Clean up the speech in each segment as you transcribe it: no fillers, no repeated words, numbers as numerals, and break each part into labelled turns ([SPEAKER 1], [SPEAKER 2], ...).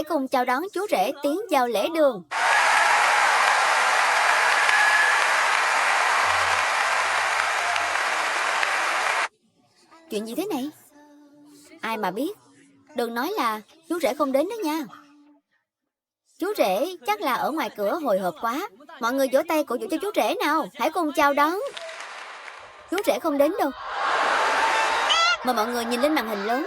[SPEAKER 1] Hãy cùng chào đón chú rể tiến vào lễ đường. Chuyện gì thế này? Ai mà biết. Đừng nói là chú rể không đến đó nha. Chú rể chắc là ở ngoài cửa hồi hộp quá. Mọi người vỗ tay cổ vũ cho chú rể nào. Hãy cùng chào đón. Chú rể không đến đâu. Mời mọi người nhìn lên màn hình lớn.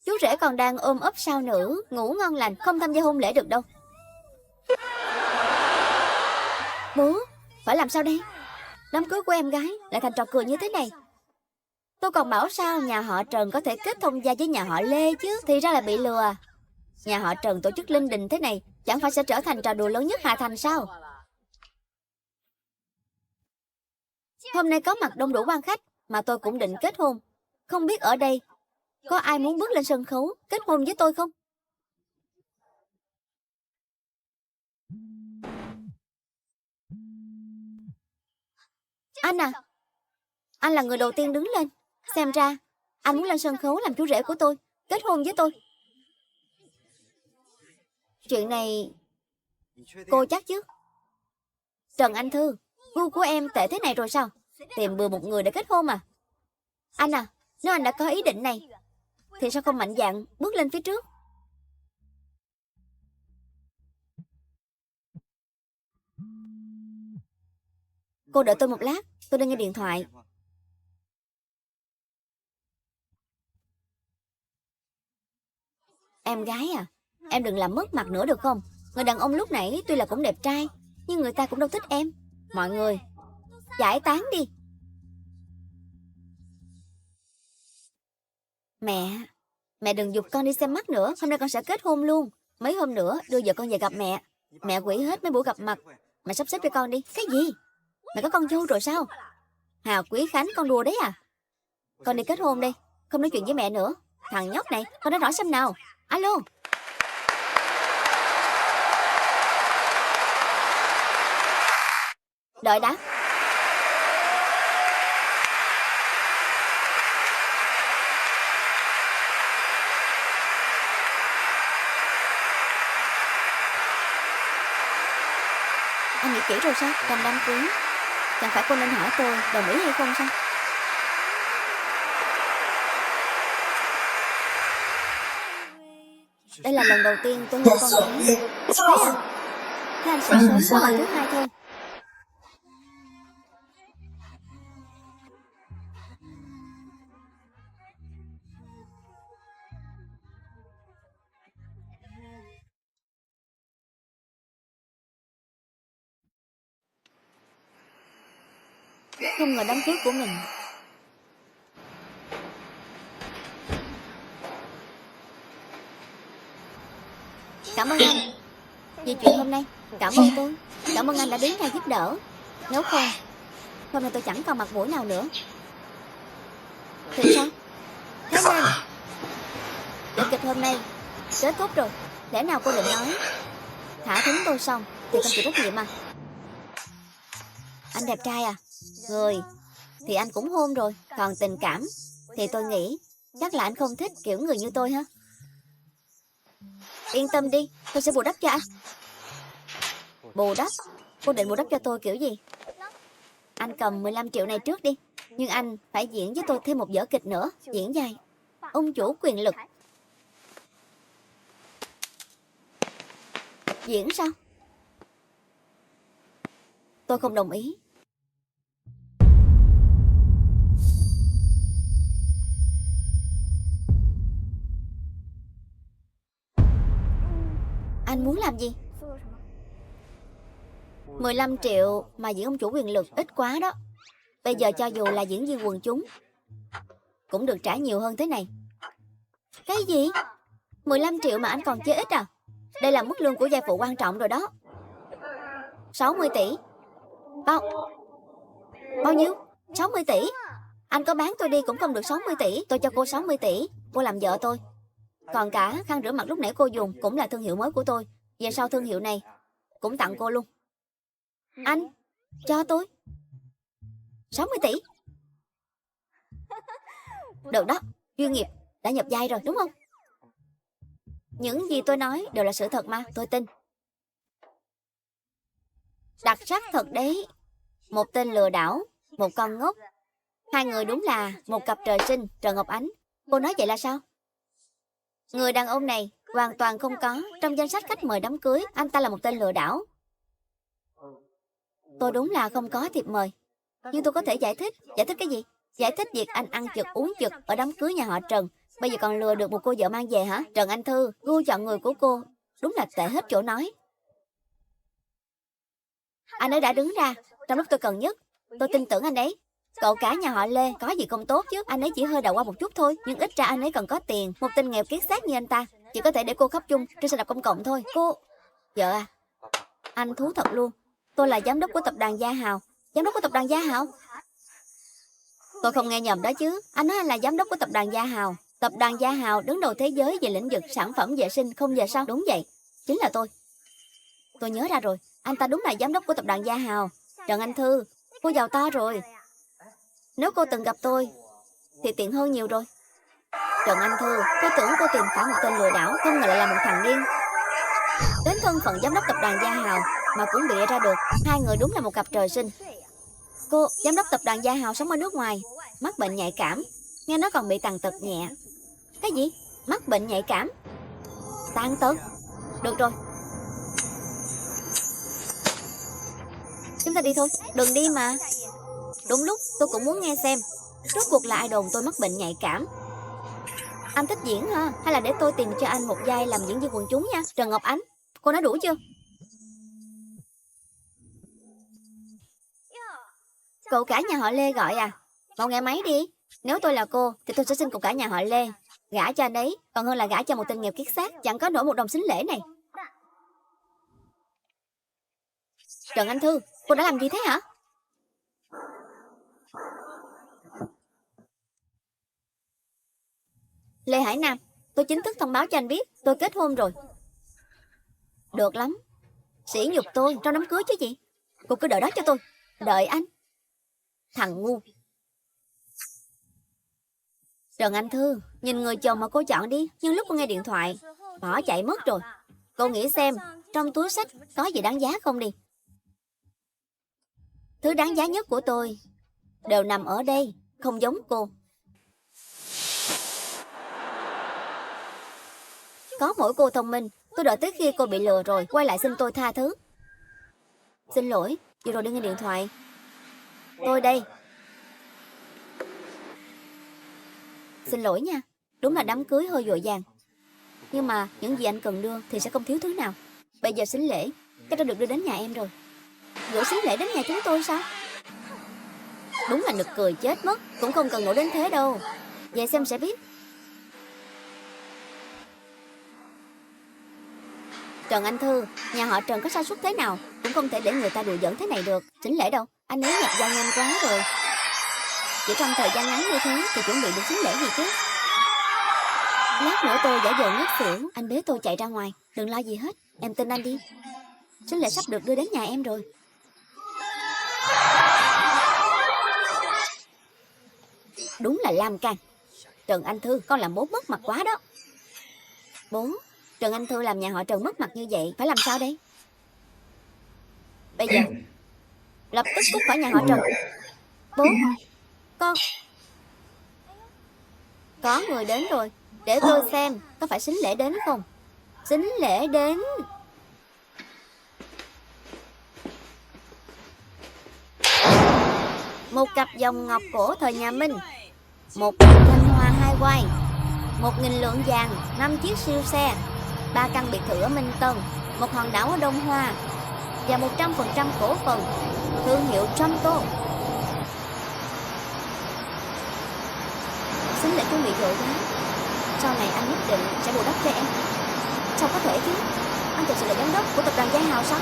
[SPEAKER 1] Chú rể còn đang ôm ấp sao nữ, ngủ ngon lành, không tham gia hôn lễ được đâu. Bố, phải làm sao đây? Đám cưới của em gái lại thành trò cười như thế này. Tôi còn bảo sao nhà họ Trần có thể kết thông gia với nhà họ Lê chứ. Thì ra là bị lừa. Nhà họ Trần tổ chức linh đình thế này chẳng phải sẽ trở thành trò đùa lớn nhất Hà Thành sao? Hôm nay có mặt đông đủ quan khách, mà tôi cũng định kết hôn. Không biết ở đây có ai muốn bước lên sân khấu kết hôn với tôi không? Anh à, anh là người đầu tiên đứng lên. Xem ra anh muốn lên sân khấu làm chú rể của tôi, kết hôn với tôi. Chuyện này cô chắc chứ? Trần Anh Thư, gu của em tệ thế này rồi sao? Tìm bừa một người để kết hôn à? Anh à, nếu anh đã có ý định này thì sao không mạnh dạn bước lên phía trước? Cô đợi tôi một lát, tôi đang nghe điện thoại. Em gái à, em đừng làm mất mặt nữa được không? Người đàn ông lúc nãy tuy là cũng đẹp trai, nhưng người ta cũng đâu thích em. Mọi người, giải tán đi. Mẹ đừng giục con đi xem mắt nữa. Hôm nay con sẽ kết hôn luôn. Mấy hôm nữa đưa vợ con về gặp mẹ. Mẹ quỷ hết mấy buổi gặp mặt. Mẹ sắp xếp cho con đi. Cái gì? Mẹ có con dâu rồi sao? Hà Quý Khánh, con đùa đấy à? Con đi kết hôn đi, không nói chuyện với mẹ nữa. Thằng nhóc này, con nói rõ xem nào. Alo. Đợi đã. Anh nghĩ kỹ rồi sao? Trong đám cưới chẳng phải cô nên hỏi tôi đồng ý hay không sao? Đây là lần đầu tiên tôi hôn con gái. Thế à? Thế anh sẽ sớm có lần thứ hai thôi. Không ngờ đám cưới của mình cảm ơn anh vì chuyện hôm nay. Cảm ơn tôi. Cảm ơn anh đã đứng ra giúp đỡ. Nếu không, hôm nay tôi chẳng còn mặt mũi nào nữa. Thì sao? Thế nên vở kịch hôm nay kết thúc rồi. Lẽ nào cô định nói thả thính tôi xong thì không chịu trách nhiệm à? Anh đẹp trai à? Người thì anh cũng hôn rồi. Còn tình cảm thì tôi nghĩ chắc là anh không thích kiểu người như tôi ha. Yên tâm đi, tôi sẽ bù đắp cho anh. Bù đắp? Cô định bù đắp cho tôi kiểu gì? Anh cầm 15 triệu này trước đi. Nhưng anh phải diễn với tôi thêm một vở kịch nữa. Diễn dài ông chủ quyền lực. Diễn sao? Tôi không đồng ý. Anh muốn làm gì? 15 triệu mà diễn ông chủ quyền lực ít quá đó. Bây giờ cho dù là diễn viên quần chúng cũng được trả nhiều hơn thế này. Cái gì? 15 triệu mà anh còn chê ít à? Đây là mức lương của giai phụ quan trọng rồi đó. 60 tỷ. Bao nhiêu? 60 tỷ. Anh có bán tôi đi cũng không được 60 tỷ. Tôi cho cô 60 tỷ. Cô làm vợ tôi. Còn cả khăn rửa mặt lúc nãy cô dùng cũng là thương hiệu mới của tôi. Về sau thương hiệu này cũng tặng cô luôn. Anh cho tôi 60 tỷ. Được đó, chuyên nghiệp, đã nhập vai rồi đúng không? Những gì tôi nói đều là sự thật mà, tôi tin. Đặc sắc thật đấy. Một tên lừa đảo, một con ngốc. Hai người đúng là một cặp trời sinh, Trần Ngọc Ánh. Cô nói vậy là sao? Người đàn ông này hoàn toàn không có trong danh sách khách mời đám cưới. Anh ta là một tên lừa đảo. Tôi đúng là không có thiệp mời. Nhưng tôi có thể giải thích. Giải thích cái gì? Giải thích việc anh ăn chực uống chực ở đám cưới nhà họ Trần. Bây giờ còn lừa được một cô vợ mang về hả? Trần Anh Thư, gu chọn người của cô đúng là tệ hết chỗ nói. Anh ấy đã đứng ra trong lúc tôi cần nhất. Tôi tin tưởng anh ấy. Cậu cả nhà họ Lê có gì không tốt chứ. Anh ấy chỉ hơi đầu qua một chút thôi. Nhưng ít ra anh ấy còn có tiền. Một tên nghèo kiết xác như anh ta chỉ có thể để cô khóc chung trên xe đạp công cộng thôi. Cô... Vợ à, anh thú thật luôn. Tôi là giám đốc của tập đoàn Gia Hào. Giám đốc của tập đoàn Gia Hào? Tôi không nghe nhầm đó chứ. Anh nói anh là giám đốc của tập đoàn Gia Hào. Tập đoàn Gia Hào đứng đầu thế giới về lĩnh vực sản phẩm vệ sinh không về sau. Đúng vậy, chính là tôi. Tôi nhớ ra rồi. Anh ta đúng là giám đốc của tập đoàn Gia Hào. Trần Anh Thư, cô giàu to rồi. Nếu cô từng gặp tôi thì tiện hơn nhiều rồi. Trần Anh Thư, tôi tưởng cô tìm phải một tên lừa đảo, không ngờ lại là một thằng điên. Đến thân phận giám đốc tập đoàn Gia Hào mà cũng bịa ra được. Hai người đúng là một cặp trời sinh. Cô, giám đốc tập đoàn Gia Hào sống ở nước ngoài, mắc bệnh nhạy cảm. Nghe nói còn bị tàn tật nhẹ. Cái gì? Mắc bệnh nhạy cảm? Tàn tật? Được rồi, chúng ta đi thôi. Đừng đi mà. Đúng lúc tôi cũng muốn nghe xem rốt cuộc là ai đồn tôi mắc bệnh nhạy cảm. Anh thích diễn ha? Hay là để tôi tìm cho anh một vai làm diễn viên quần chúng nha. Trần Ngọc Ánh, cô nói đủ chưa? Cậu cả nhà họ Lê gọi à? Mau nghe máy đi. Nếu tôi là cô thì tôi sẽ xin cậu cả nhà họ Lê gả cho anh ấy, còn hơn là gả cho một tên nghèo kiết xác chẳng có nổi một đồng xính lễ này. Trần Anh Thư, cô đã làm gì thế hả? Lê Hải Nam, tôi chính thức thông báo cho anh biết tôi kết hôn rồi. Được lắm. Sỉ nhục tôi trong đám cưới chứ gì. Cô cứ đợi đó cho tôi. Đợi anh. Thằng ngu. Trần Anh Thư, nhìn người chồng mà cô chọn đi. Nhưng lúc cô nghe điện thoại bỏ chạy mất rồi. Cô nghĩ xem trong túi sách có gì đáng giá không đi. Thứ đáng giá nhất của tôi đều nằm ở đây. Không giống cô. Có mỗi cô thông minh. Tôi đợi tới khi cô bị lừa rồi quay lại xin tôi tha thứ. Xin lỗi, vừa rồi đi nghe điện thoại. Tôi đây. Xin lỗi nha. Đúng là đám cưới hơi vội vàng. Nhưng mà những gì anh cần đưa thì sẽ không thiếu thứ nào. Bây giờ sính lễ chắc đã được đưa đến nhà em rồi. Gửi sính lễ đến nhà chúng tôi sao? Đúng là nực cười chết mất. Cũng không cần nổi đến thế đâu. Về xem sẽ biết. Trần Anh Thư, nhà họ Trần có sa sút thế nào cũng không thể để người ta đùa giỡn thế này được. Sính lễ đâu? Anh ấy nhập gia nhanh quá rồi. Chỉ trong thời gian ngắn như thế thì chuẩn bị được sính lễ gì chứ? Lát nữa tôi giả vờ ngất xỉu, anh bế tôi chạy ra ngoài. Đừng lo gì hết, em tin anh đi. Sính lễ sắp được đưa đến nhà em rồi. Đúng là lam can. Trần Anh Thư, con làm bố mất mặt quá đó. Bố, Trần Anh Thư làm nhà họ Trần mất mặt như vậy, phải làm sao đây? Bây giờ lập tức cút khỏi nhà họ Trần. Bố, con... Có người đến rồi. Để tôi xem có phải sính lễ đến không. Sính lễ đến. Một cặp vòng ngọc cổ thời nhà Minh, 1.000 thanh hoa 2 quai, 1.000 lượng vàng, 5 chiếc siêu xe, 3 căn biệt thự ở Minh Tân, một hòn đảo ở Đông Hoa và 100% cổ phần thương hiệu Trumpo. Sính lễ chuẩn bị vội quá. Sau này anh nhất định sẽ bù đắp cho em. Sao có thể chứ? Anh thực sự là giám đốc của tập đoàn Gia Hào sao?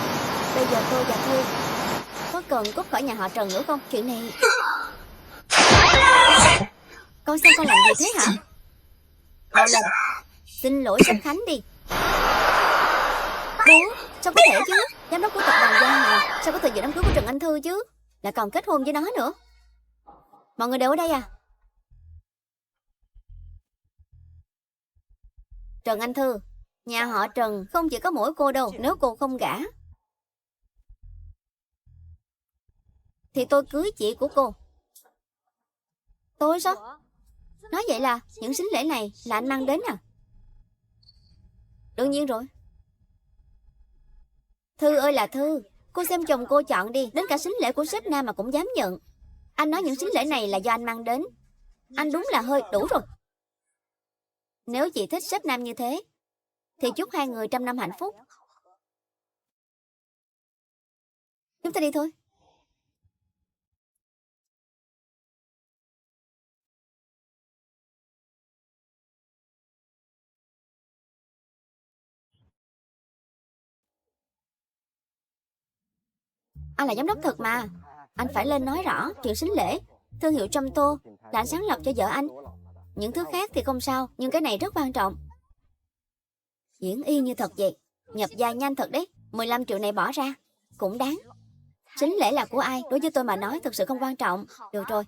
[SPEAKER 1] Bây giờ tôi và Thư có cần cút khỏi nhà họ Trần nữa không? Chuyện này... Con xem con làm gì thế hả? Một lần. Xin lỗi sếp Khánh đi. Bố, sao có thể chứ? Giám đốc của tập đoàn Gia Hào sao có thể dự đám cưới của Trần Anh Thư chứ? Lại còn kết hôn với nó nữa. Mọi người đều ở đây à? Trần Anh Thư, nhà họ Trần không chỉ có mỗi cô đâu. Nếu cô không gả thì tôi cưới chị của cô. Tôi sao? Nói vậy là những sính lễ này là anh mang đến à? Đương nhiên rồi. Thư ơi là Thư, cô xem chồng cô chọn đi. Đến cả sính lễ của sếp Nam mà cũng dám nhận. Anh nói những sính lễ này là do anh mang đến. Anh đúng là hơi đủ rồi. Nếu chị thích sếp Nam như thế thì chúc hai người trăm năm hạnh phúc. Chúng ta đi thôi. Anh là giám đốc thật mà. Anh phải lên nói rõ chuyện sính lễ. Thương hiệu Trâm Tô là anh sáng lập cho vợ anh. Những thứ khác thì không sao, nhưng cái này rất quan trọng. Diễn y như thật vậy. Nhập vai nhanh thật đấy. 15 triệu này bỏ ra cũng đáng. Sính lễ là của ai, đối với tôi mà nói thực sự không quan trọng. Được rồi,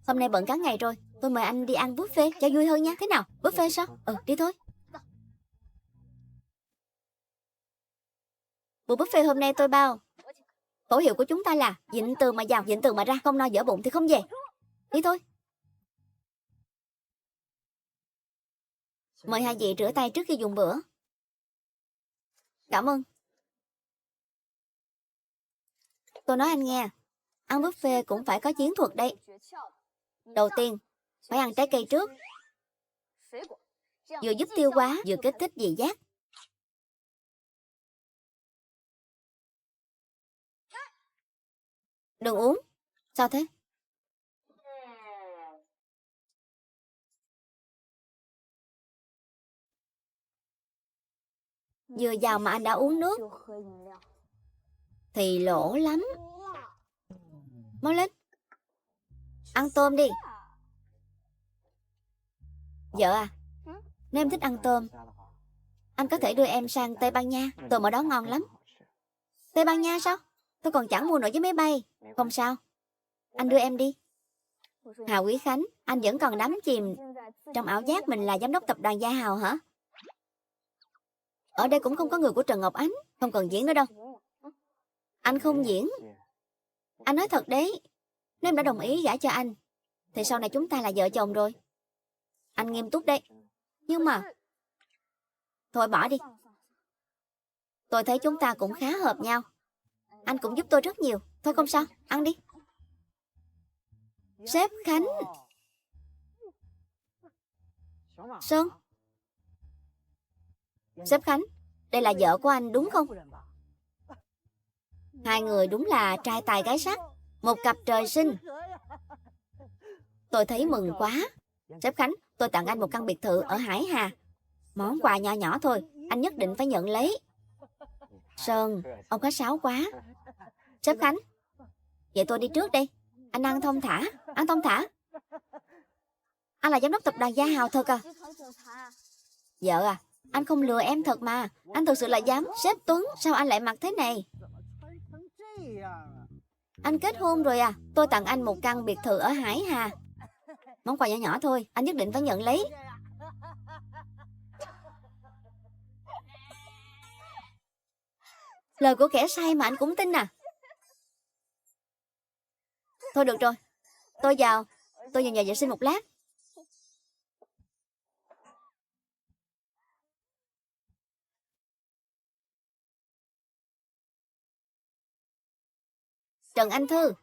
[SPEAKER 1] hôm nay bận cả ngày rồi, tôi mời anh đi ăn buffet cho vui hơn nha. Thế nào, buffet sao? Đi thôi. Bữa buffet hôm nay tôi bao. Khẩu hiệu của chúng ta là dịnh từ mà vào, dịnh từ mà ra. Không no dở bụng thì không về. Đi thôi. Mời hai vị rửa tay trước khi dùng bữa. Cảm ơn. Tôi nói anh nghe, ăn buffet cũng phải có chiến thuật đấy. Đầu tiên, phải ăn trái cây trước. Vừa giúp tiêu hóa, vừa kích thích vị giác. Đừng uống. Sao thế? Vừa vào mà anh đã uống nước thì lỗ lắm. Mau lên. Ăn tôm đi. Vợ à, nếu em thích ăn tôm, anh có thể đưa em sang Tây Ban Nha. Tôm ở đó ngon lắm. Tây Ban Nha sao? Tôi còn chẳng mua nổi với máy bay. Không sao, anh đưa em đi. Hà Quý Khánh, anh vẫn còn đắm chìm trong ảo giác mình là giám đốc tập đoàn Gia Hào hả? Ở đây cũng không có người của Trần Ngọc Ánh. Không cần diễn nữa đâu. Anh không diễn. Anh nói thật đấy. Nếu em đã đồng ý gả cho anh thì sau này chúng ta là vợ chồng rồi. Anh nghiêm túc đấy. Nhưng mà thôi bỏ đi. Tôi thấy chúng ta cũng khá hợp nhau. Anh cũng giúp tôi rất nhiều. Thôi không sao, ăn đi. Sếp Khánh. Sơn. Sếp Khánh, đây là vợ của anh đúng không? Hai người đúng là trai tài gái sắc. Một cặp trời sinh. Tôi thấy mừng quá. Sếp Khánh, tôi tặng anh một căn biệt thự ở Hải Hà. Món quà nhỏ nhỏ thôi, anh nhất định phải nhận lấy. Sơn, ông khách sáo quá. Sếp Khánh, vậy tôi đi trước đây. Anh ăn thong thả. Ăn thong thả. Anh là giám đốc tập đoàn Gia Hào thật à? Vợ à, anh không lừa em thật mà. Anh thực sự là dám. Sếp Tuấn, sao anh lại mặc thế này? Anh kết hôn rồi à? Tôi tặng anh một căn biệt thự ở Hải Hà. Món quà nhỏ nhỏ thôi, anh nhất định phải nhận lấy. Lời của kẻ say mà anh cũng tin à? Thôi được rồi, tôi vào nhà vệ sinh một lát. Trần Anh Thư.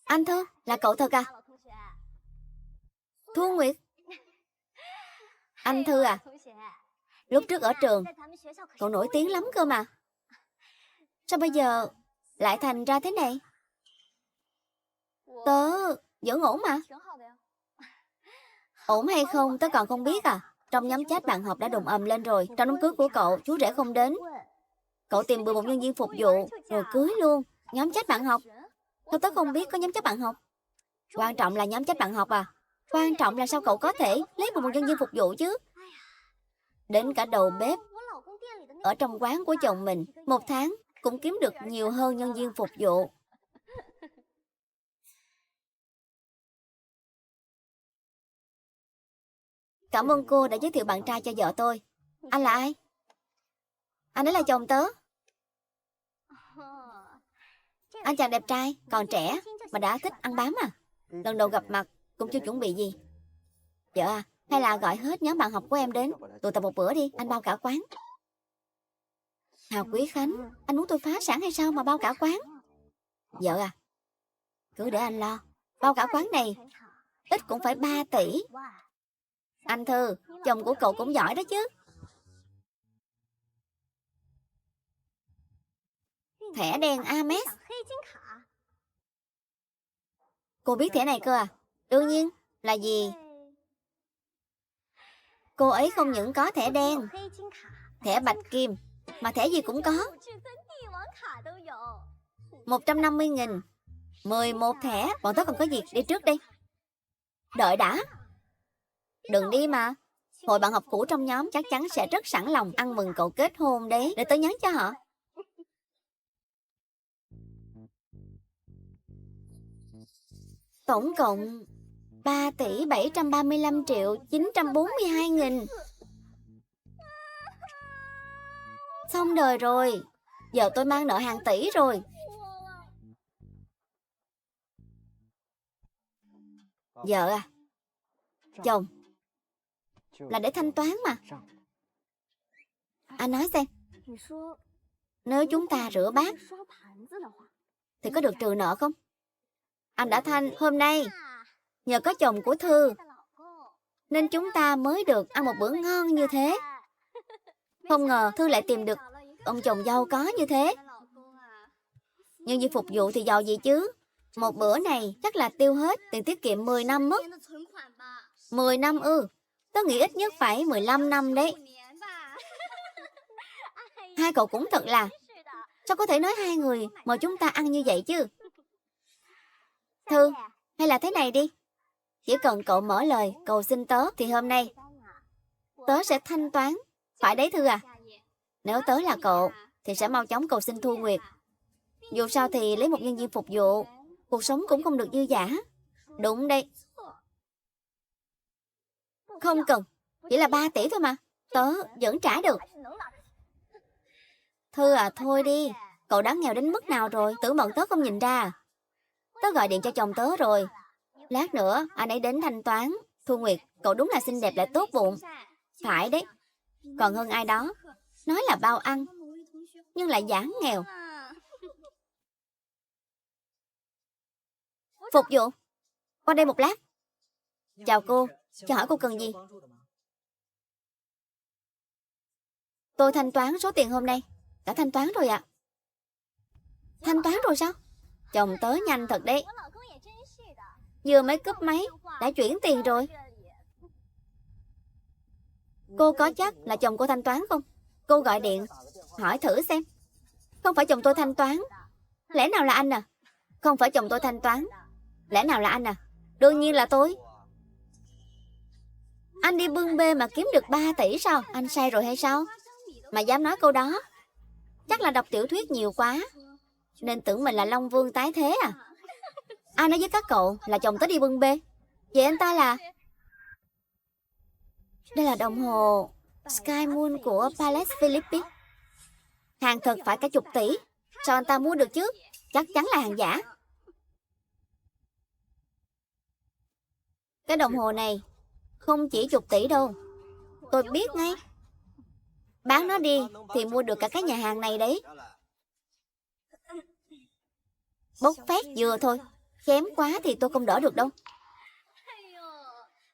[SPEAKER 1] Anh Thư, là cậu thật à? Thu Nguyệt. Anh Thư à, lúc trước ở trường cậu nổi tiếng lắm cơ mà. Sao bây giờ lại thành ra thế này? Tớ vẫn ổn mà. Ổn hay không tớ còn không biết à. Trong nhóm chat bạn học đã đồn ầm lên rồi. Trong đám cưới của cậu, chú rể không đến. Cậu tìm bừa một nhân viên phục vụ rồi cưới luôn. Nhóm chat bạn học. Sao tớ không biết có nhóm chat bạn học? Quan trọng là nhóm chat bạn học à? Quan trọng là sao cậu có thể lấy một nhân viên phục vụ chứ? Đến cả đầu bếp ở trong quán của chồng mình, một tháng cũng kiếm được nhiều hơn nhân viên phục vụ. Cảm ơn cô đã giới thiệu bạn trai cho vợ tôi. Anh là ai? Anh ấy là chồng tớ. Anh chàng đẹp trai, còn trẻ, mà đã thích ăn bám à? Lần đầu gặp mặt, cũng chưa chuẩn bị gì. Vợ à, hay là gọi hết nhóm bạn học của em đến, tụ tập một bữa đi, anh bao cả quán. Hào Quý Khánh, anh muốn tôi phá sản hay sao mà bao cả quán? Vợ à, cứ để anh lo. Bao cả quán này, ít cũng phải 3 tỷ. Anh Thư, chồng của cậu cũng giỏi đó chứ. Thẻ đen Amex. Cô biết thẻ này cơ à? Đương nhiên, là gì? Cô ấy không những có thẻ đen, thẻ bạch kim, mà thẻ gì cũng có. 150.000, 11 thẻ. Bọn tớ còn có việc, đi trước đi. Đợi đã. Đừng đi mà. Hội bạn học cũ trong nhóm chắc chắn sẽ rất sẵn lòng ăn mừng cậu kết hôn đấy. Để tớ nhắn cho họ. Tổng cộng 3 tỷ 735 triệu 942 nghìn. Xong đời rồi. Giờ tôi mang nợ hàng tỷ rồi. Vợ à, chồng là để thanh toán mà. Anh nói xem, nếu chúng ta rửa bát thì có được trừ nợ không? Anh đã thanh hôm nay nhờ có chồng của Thư nên chúng ta mới được ăn một bữa ngon như thế. Không ngờ Thư lại tìm được ông chồng giàu có như thế. Nhưng vì phục vụ thì giàu gì chứ. Một bữa này chắc là tiêu hết tiền tiết kiệm 10 năm mất. 10 năm ư? Tớ nghĩ ít nhất phải 15 năm đấy. Hai cậu cũng thật là, sao có thể nói hai người mời chúng ta ăn như vậy chứ? Thư, hay là thế này đi. Chỉ cần cậu mở lời cầu xin tớ thì hôm nay tớ sẽ thanh toán. Phải đấy Thư à? Nếu tớ là cậu thì sẽ mau chóng cầu xin Thu Nguyệt. Dù sao thì lấy một nhân viên phục vụ, cuộc sống cũng không được dư dả. Đúng đây. Không cần, chỉ là 3 tỷ thôi mà. Tớ vẫn trả được. Thư à, thôi đi. Cậu đã nghèo đến mức nào rồi, tưởng bọn tớ không nhìn ra à? Tớ gọi điện cho chồng tớ rồi. Lát nữa anh ấy đến thanh toán. Thu Nguyệt, cậu đúng là xinh đẹp lại tốt bụng. Phải đấy. Còn hơn ai đó. Nói là bao ăn, nhưng lại giả nghèo. Phục vụ. Qua đây một lát. Chào cô, cho hỏi cô cần gì? Tôi thanh toán số tiền hôm nay. Đã thanh toán rồi ạ. Thanh toán rồi sao? Chồng tớ nhanh thật đấy. Vừa mới cúp máy đã chuyển tiền rồi. Cô có chắc là chồng cô thanh toán không? Cô gọi điện hỏi thử xem. Không phải chồng tôi thanh toán. Lẽ nào là anh à? Không phải chồng tôi thanh toán. Lẽ nào là anh à? Đương nhiên là tôi. Anh đi bưng bê mà kiếm được 3 tỷ sao? Anh say rồi hay sao? Mà dám nói câu đó. Chắc là đọc tiểu thuyết nhiều quá nên tưởng mình là Long Vương tái thế à? Ai nói với các cậu là chồng tớ đi bưng bê? Vậy anh ta là... Đây là đồng hồ Sky Moon của Palace Philippines. Hàng thật phải cả chục tỷ. Sao anh ta mua được chứ? Chắc chắn là hàng giả. Cái đồng hồ này không chỉ chục tỷ đâu. Tôi biết ngay. Bán nó đi thì mua được cả cái nhà hàng này đấy. Bốc phét vừa thôi. Kém quá thì tôi không đỡ được đâu.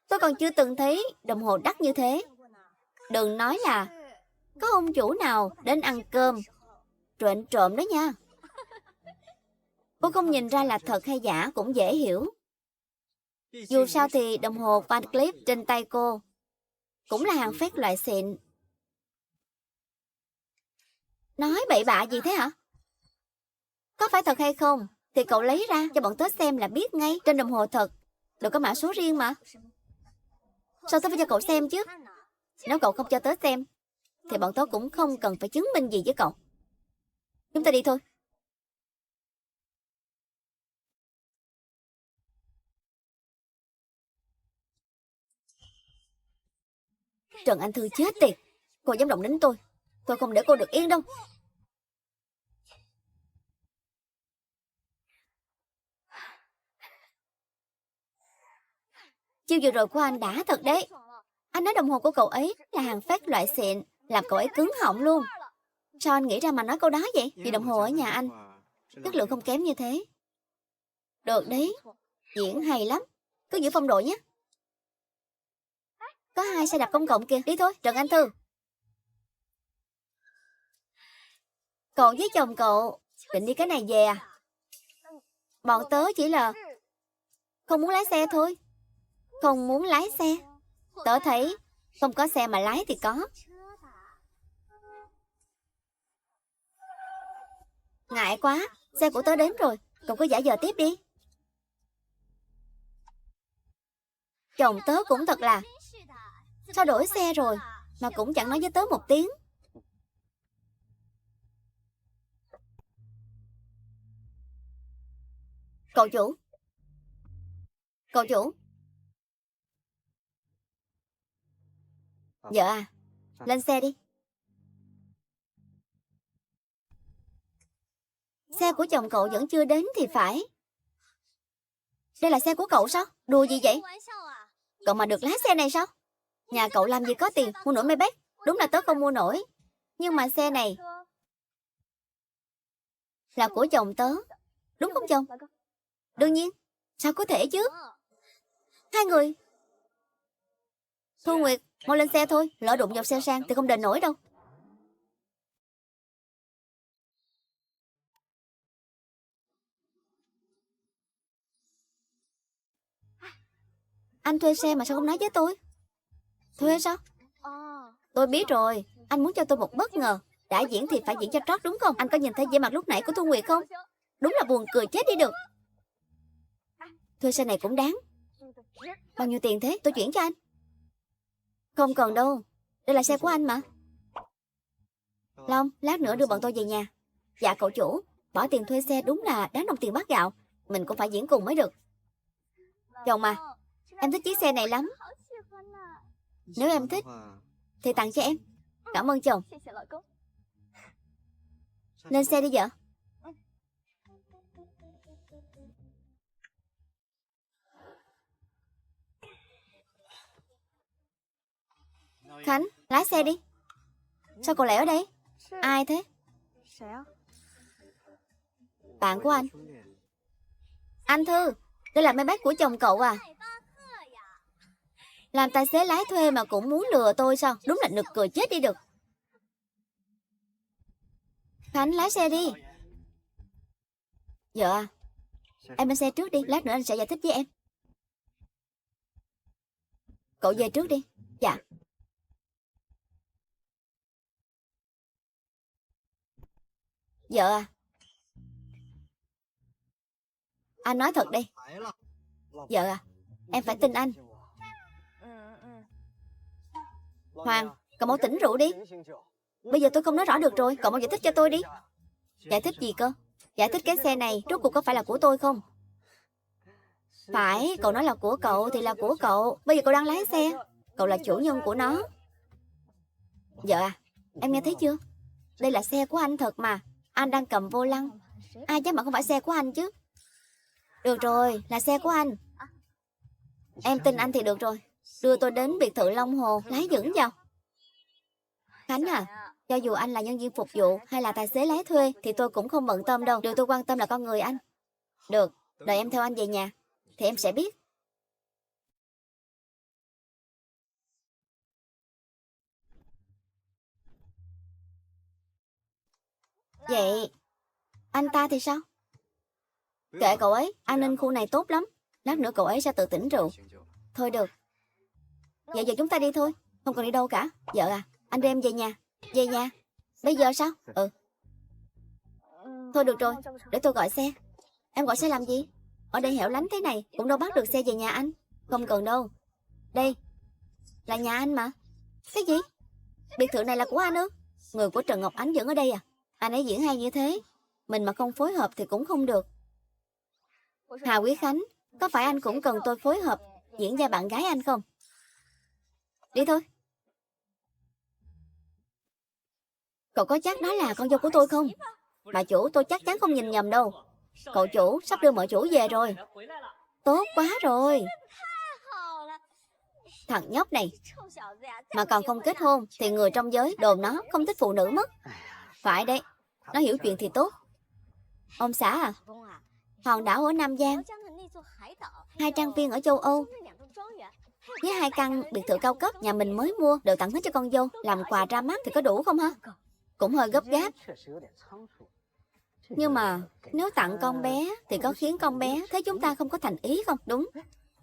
[SPEAKER 1] Tôi còn chưa từng thấy đồng hồ đắt như thế. Đừng nói là có ông chủ nào đến ăn cơm trộn trộm đó nha. Cô không nhìn ra là thật hay giả cũng dễ hiểu. Dù sao thì đồng hồ Van Cleef trên tay cô cũng là hàng phết loại xịn. Nói bậy bạ gì thế hả? Có phải thật hay không thì cậu lấy ra cho bọn tớ xem là biết ngay. Trên đồng hồ thật đều có mã số riêng mà. Sao tớ phải cho cậu xem chứ? Nếu cậu không cho tớ xem thì bọn tớ cũng không cần phải chứng minh gì với cậu. Chúng ta đi thôi. Trần Anh Thư chết tiệt. Cô dám động đến tôi không để cô được yên đâu. Chiêu vừa rồi của anh đã thật đấy. Anh nói đồng hồ của cậu ấy là hàng phát loại xịn, làm cậu ấy cứng họng luôn. Sao anh nghĩ ra mà nói câu đó vậy? Vì đồng hồ ở nhà anh chất lượng không kém như thế. Được đấy, diễn hay lắm. Cứ giữ phong độ nhé. Có 2 xe đạp công cộng kìa. Đi thôi, Trần Anh Thư. Cậu với chồng cậu định đi cái này về à? Bọn tớ chỉ là không muốn lái xe thôi. Không muốn lái xe. Tớ thấy không có xe mà lái thì có. Ngại quá, xe của tớ đến rồi. Cậu cứ giả vờ tiếp đi. Chồng tớ cũng thật là, sao đổi xe rồi mà cũng chẳng nói với tớ một tiếng. Cậu chủ. Cậu chủ. Vợ à, lên xe đi. Xe của chồng cậu vẫn chưa đến thì phải. Đây là xe của cậu sao? Đùa gì vậy? Cậu mà được lái xe này sao? Nhà cậu làm gì có tiền mua nổi Maybach. Đúng là tớ không mua nổi. Nhưng mà xe này là của chồng tớ. Đúng không chồng? Đương nhiên. Sao có thể chứ? Hai người. Thu Nguyệt, mau lên xe thôi. Lỡ đụng vào xe sang thì không đền nổi đâu. Anh thuê xe mà sao không nói với tôi? Thuê sao? Tôi biết rồi. Anh muốn cho tôi một bất ngờ. Đã diễn thì phải diễn cho trót đúng không? Anh có nhìn thấy vẻ mặt lúc nãy của Thu Nguyệt không? Đúng là buồn cười chết đi được. Thuê xe này cũng đáng. Bao nhiêu tiền thế? Tôi chuyển cho anh. Không cần đâu. Đây là xe của anh mà. Long, lát nữa đưa bọn tôi về nhà. Dạ cậu chủ. Bỏ tiền thuê xe đúng là đáng đồng tiền bát gạo. Mình cũng phải diễn cùng mới được. Chồng mà, em thích chiếc xe này lắm. Nếu em thích thì tặng cho em. Cảm ơn chồng. Lên xe đi vợ. Khánh, lái xe đi. Sao cậu lại ở đây? Ai thế? Bạn của anh. Anh Thư, đây là Maybach của chồng cậu à? Làm tài xế lái thuê mà cũng muốn lừa tôi sao? Đúng là nực cười chết đi được. Khánh, lái xe đi. Vợ à, em lên xe trước đi. Lát nữa anh sẽ giải thích với em. Cậu về trước đi. Dạ. Vợ à, anh nói thật đi. Vợ à, em phải tin anh. Hoàng, cậu mau tỉnh rượu đi. Bây giờ tôi không nói rõ được rồi. Cậu mau giải thích cho tôi đi. Giải thích gì cơ? Giải thích cái xe này rốt cuộc có phải là của tôi không? Phải, cậu nói là của cậu thì là của cậu. Bây giờ cậu đang lái xe. Cậu là chủ nhân của nó. Vợ à, em nghe thấy chưa? Đây là xe của anh thật mà. Anh đang cầm vô lăng. Ai dám mà không phải xe của anh chứ. Được rồi, là xe của anh. Em tin anh thì được rồi. Đưa tôi đến biệt thự Long Hồ. Lái dẫn vào. Khánh à, cho dù anh là nhân viên phục vụ hay là tài xế lái thuê thì tôi cũng không bận tâm đâu. Điều tôi quan tâm là con người anh. Được, đợi em theo anh về nhà thì em sẽ biết. Vậy anh ta thì sao? Kệ cậu ấy, an ninh khu này tốt lắm. Lát nữa cậu ấy sẽ tự tỉnh rượu. Thôi được. Vậy giờ chúng ta đi thôi. Không cần đi đâu cả. Vợ à, anh đưa em về nhà. Về nhà? Bây giờ sao? Ừ. Thôi được rồi, để tôi gọi xe. Em gọi xe làm gì? Ở đây hẻo lánh thế này cũng đâu bắt được xe về nhà anh. Không cần đâu. Đây là nhà anh mà. Cái gì? Biệt thự này là của anh ư? Người của Trần Ngọc Ánh vẫn ở đây à? Anh ấy diễn hay như thế, mình mà không phối hợp thì cũng không được. Hà Quý Khánh, có phải anh cũng cần tôi phối hợp diễn vai bạn gái anh không? Đi thôi. Cậu có chắc đó là con dâu của tôi không? Bà chủ, tôi chắc chắn không nhìn nhầm đâu. Cậu chủ sắp đưa mợ chủ về rồi. Tốt quá rồi. Thằng nhóc này mà còn không kết hôn thì người trong giới đồn nó không thích phụ nữ mất. Phải đấy, nó hiểu chuyện thì tốt. Ông xã à, hòn đảo ở Nam Giang, 2 trang viên ở châu Âu với 2 căn biệt thự cao cấp nhà mình mới mua đều tặng hết cho con dâu làm quà ra mắt thì có đủ không ha? Cũng hơi gấp gáp. Nhưng mà nếu tặng con bé thì có khiến con bé thấy chúng ta không có thành ý không? Đúng.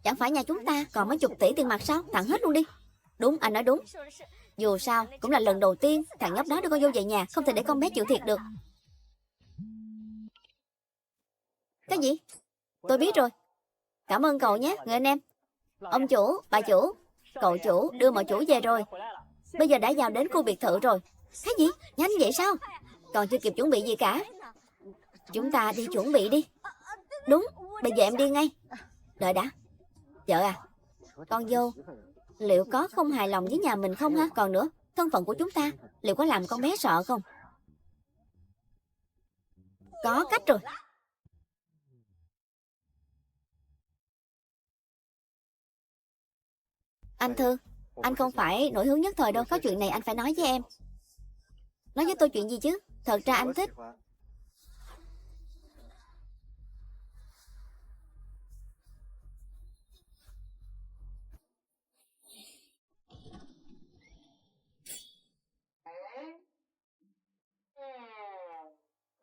[SPEAKER 1] Chẳng phải nhà chúng ta còn mấy chục tỷ tiền mặt sao? Tặng hết luôn đi. Đúng, anh nói đúng. Dù sao cũng là lần đầu tiên thằng nhóc đó đưa con dâu về nhà, không thể để con bé chịu thiệt được. Cái gì? Tôi biết rồi. Cảm ơn cậu nhé, người anh em. Ông chủ, bà chủ, cậu chủ đưa mọi chủ về rồi. Bây giờ đã vào đến khu biệt thự rồi. Cái gì? Nhanh vậy sao? Còn chưa kịp chuẩn bị gì cả. Chúng ta đi chuẩn bị đi. Đúng, bây giờ em đi ngay. Đợi đã. Vợ à, con dâu liệu có không hài lòng với nhà mình không ha? Còn nữa, thân phận của chúng ta liệu có làm con bé sợ không? Có cách rồi. Anh Thư, anh không phải nổi hứng nhất thời đâu. Có chuyện này anh phải nói với em. Nói với tôi chuyện gì chứ? Thật ra anh thích.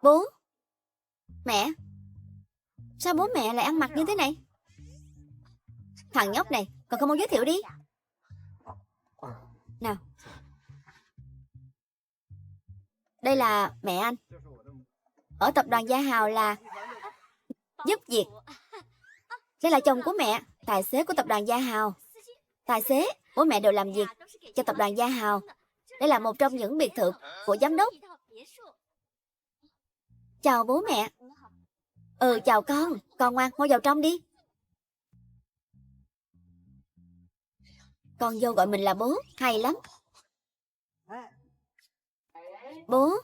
[SPEAKER 1] Bố, mẹ, sao bố mẹ lại ăn mặc như thế này? Thằng nhóc này, còn không mau giới thiệu đi. Nào, đây là mẹ anh. Ở tập đoàn Gia Hào là giúp việc. Đây là chồng của mẹ, tài xế của tập đoàn Gia Hào. Tài xế, bố mẹ đều làm việc cho tập đoàn Gia Hào. Đây là một trong những biệt thự của giám đốc. Chào bố mẹ. Chào con ngoan, mau vào trong đi. Con dâu gọi mình là bố, hay lắm. Bố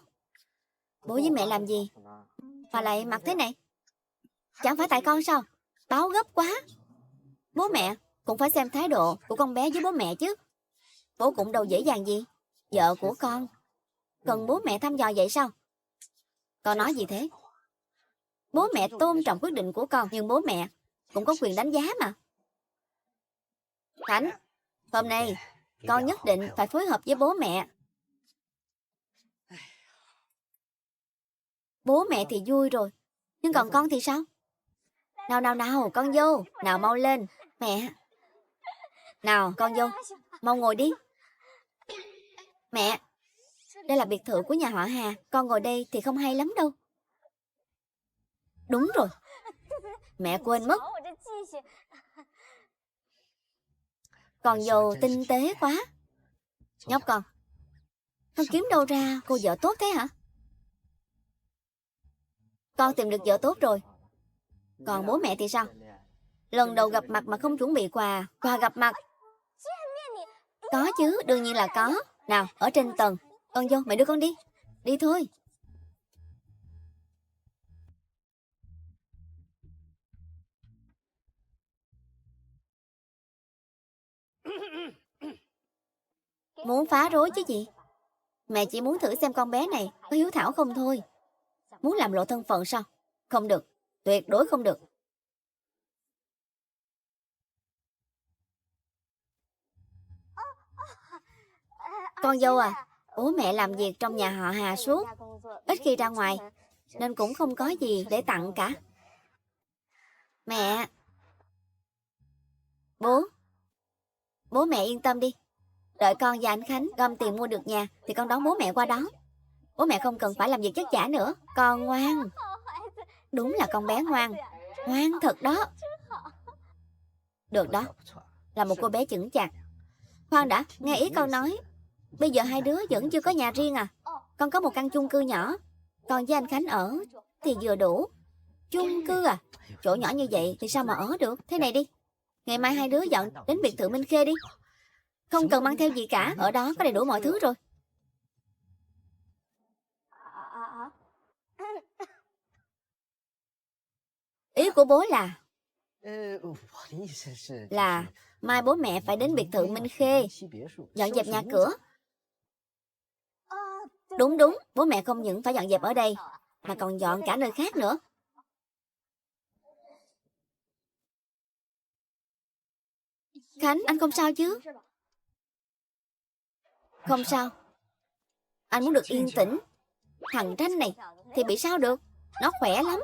[SPEAKER 1] với mẹ làm gì mà lại mặc thế này? Chẳng phải tại con sao? Báo gấp quá. Bố mẹ cũng phải xem thái độ của con bé với bố mẹ chứ. Bố cũng đâu dễ dàng gì. Vợ của con cần bố mẹ thăm dò vậy sao? Con nói gì thế? Bố mẹ tôn trọng quyết định của con, nhưng bố mẹ cũng có quyền đánh giá mà. Khánh, hôm nay con nhất định phải phối hợp với bố mẹ. Bố mẹ thì vui rồi, nhưng còn con thì sao? Nào, con dâu, nào mau lên. Mẹ. Nào, con dâu, mau ngồi đi. Mẹ, đây là biệt thự của nhà họ Hà, con ngồi đây thì không hay lắm đâu. Đúng rồi, mẹ quên mất. Con dâu tinh tế quá. Nhóc con kiếm đâu ra cô vợ tốt thế hả? Con tìm được vợ tốt rồi. Còn bố mẹ thì sao? Lần đầu gặp mặt mà không chuẩn bị quà gặp mặt. Có chứ, đương nhiên là có. Nào, ở trên tầng. Con dâu, mẹ đưa con đi. Đi thôi. Muốn phá rối chứ gì? Mẹ chỉ muốn thử xem con bé này có hiếu thảo không thôi. Muốn làm lộ thân phận sao? Không được, tuyệt đối không được. Con dâu à, bố mẹ làm việc trong nhà họ Hà suốt, ít khi ra ngoài, nên cũng không có gì để tặng cả. Mẹ. Bố mẹ yên tâm đi. Đợi con và anh Khánh gom tiền mua được nhà thì con đón bố mẹ qua đó. Bố mẹ không cần phải làm việc chất chả nữa. Con ngoan. Đúng là con bé ngoan. Ngoan thật đó. Được đó, là một cô bé chững chạc. Khoan đã, nghe ý con nói. Bây giờ hai đứa vẫn chưa có nhà riêng à? Con có một căn chung cư nhỏ, còn với anh Khánh ở thì vừa đủ. Chung cư à? Chỗ nhỏ như vậy thì sao mà ở được? Thế này đi, ngày mai hai đứa dọn đến biệt thự Minh Khê đi. Không cần mang theo gì cả, ở đó có đầy đủ mọi thứ rồi. của bố là mai bố mẹ phải đến biệt thự Minh Khê dọn dẹp nhà cửa. Đúng, bố mẹ không những phải dọn dẹp ở đây mà còn dọn cả nơi khác nữa. Khánh, anh không sao chứ? Không sao. Anh muốn được yên tĩnh. Thằng Tranh này thì bị sao được? Nó khỏe lắm.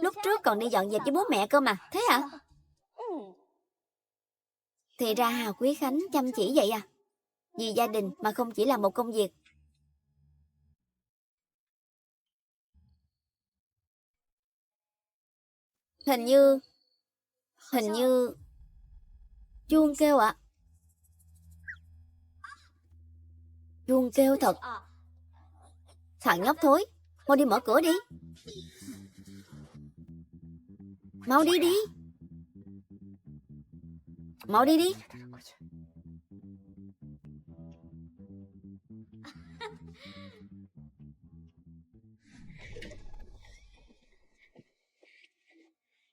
[SPEAKER 1] Lúc trước còn đi dọn dẹp với bố mẹ cơ mà. Thế hả? Thì ra Hà Quý Khánh chăm chỉ vậy à? Vì gia đình mà không chỉ là một công việc. Hình như chuông kêu ạ. Chuông kêu thật. Thằng nhóc thối, mau đi mở cửa đi. Mau đi đi. Mau đi đi.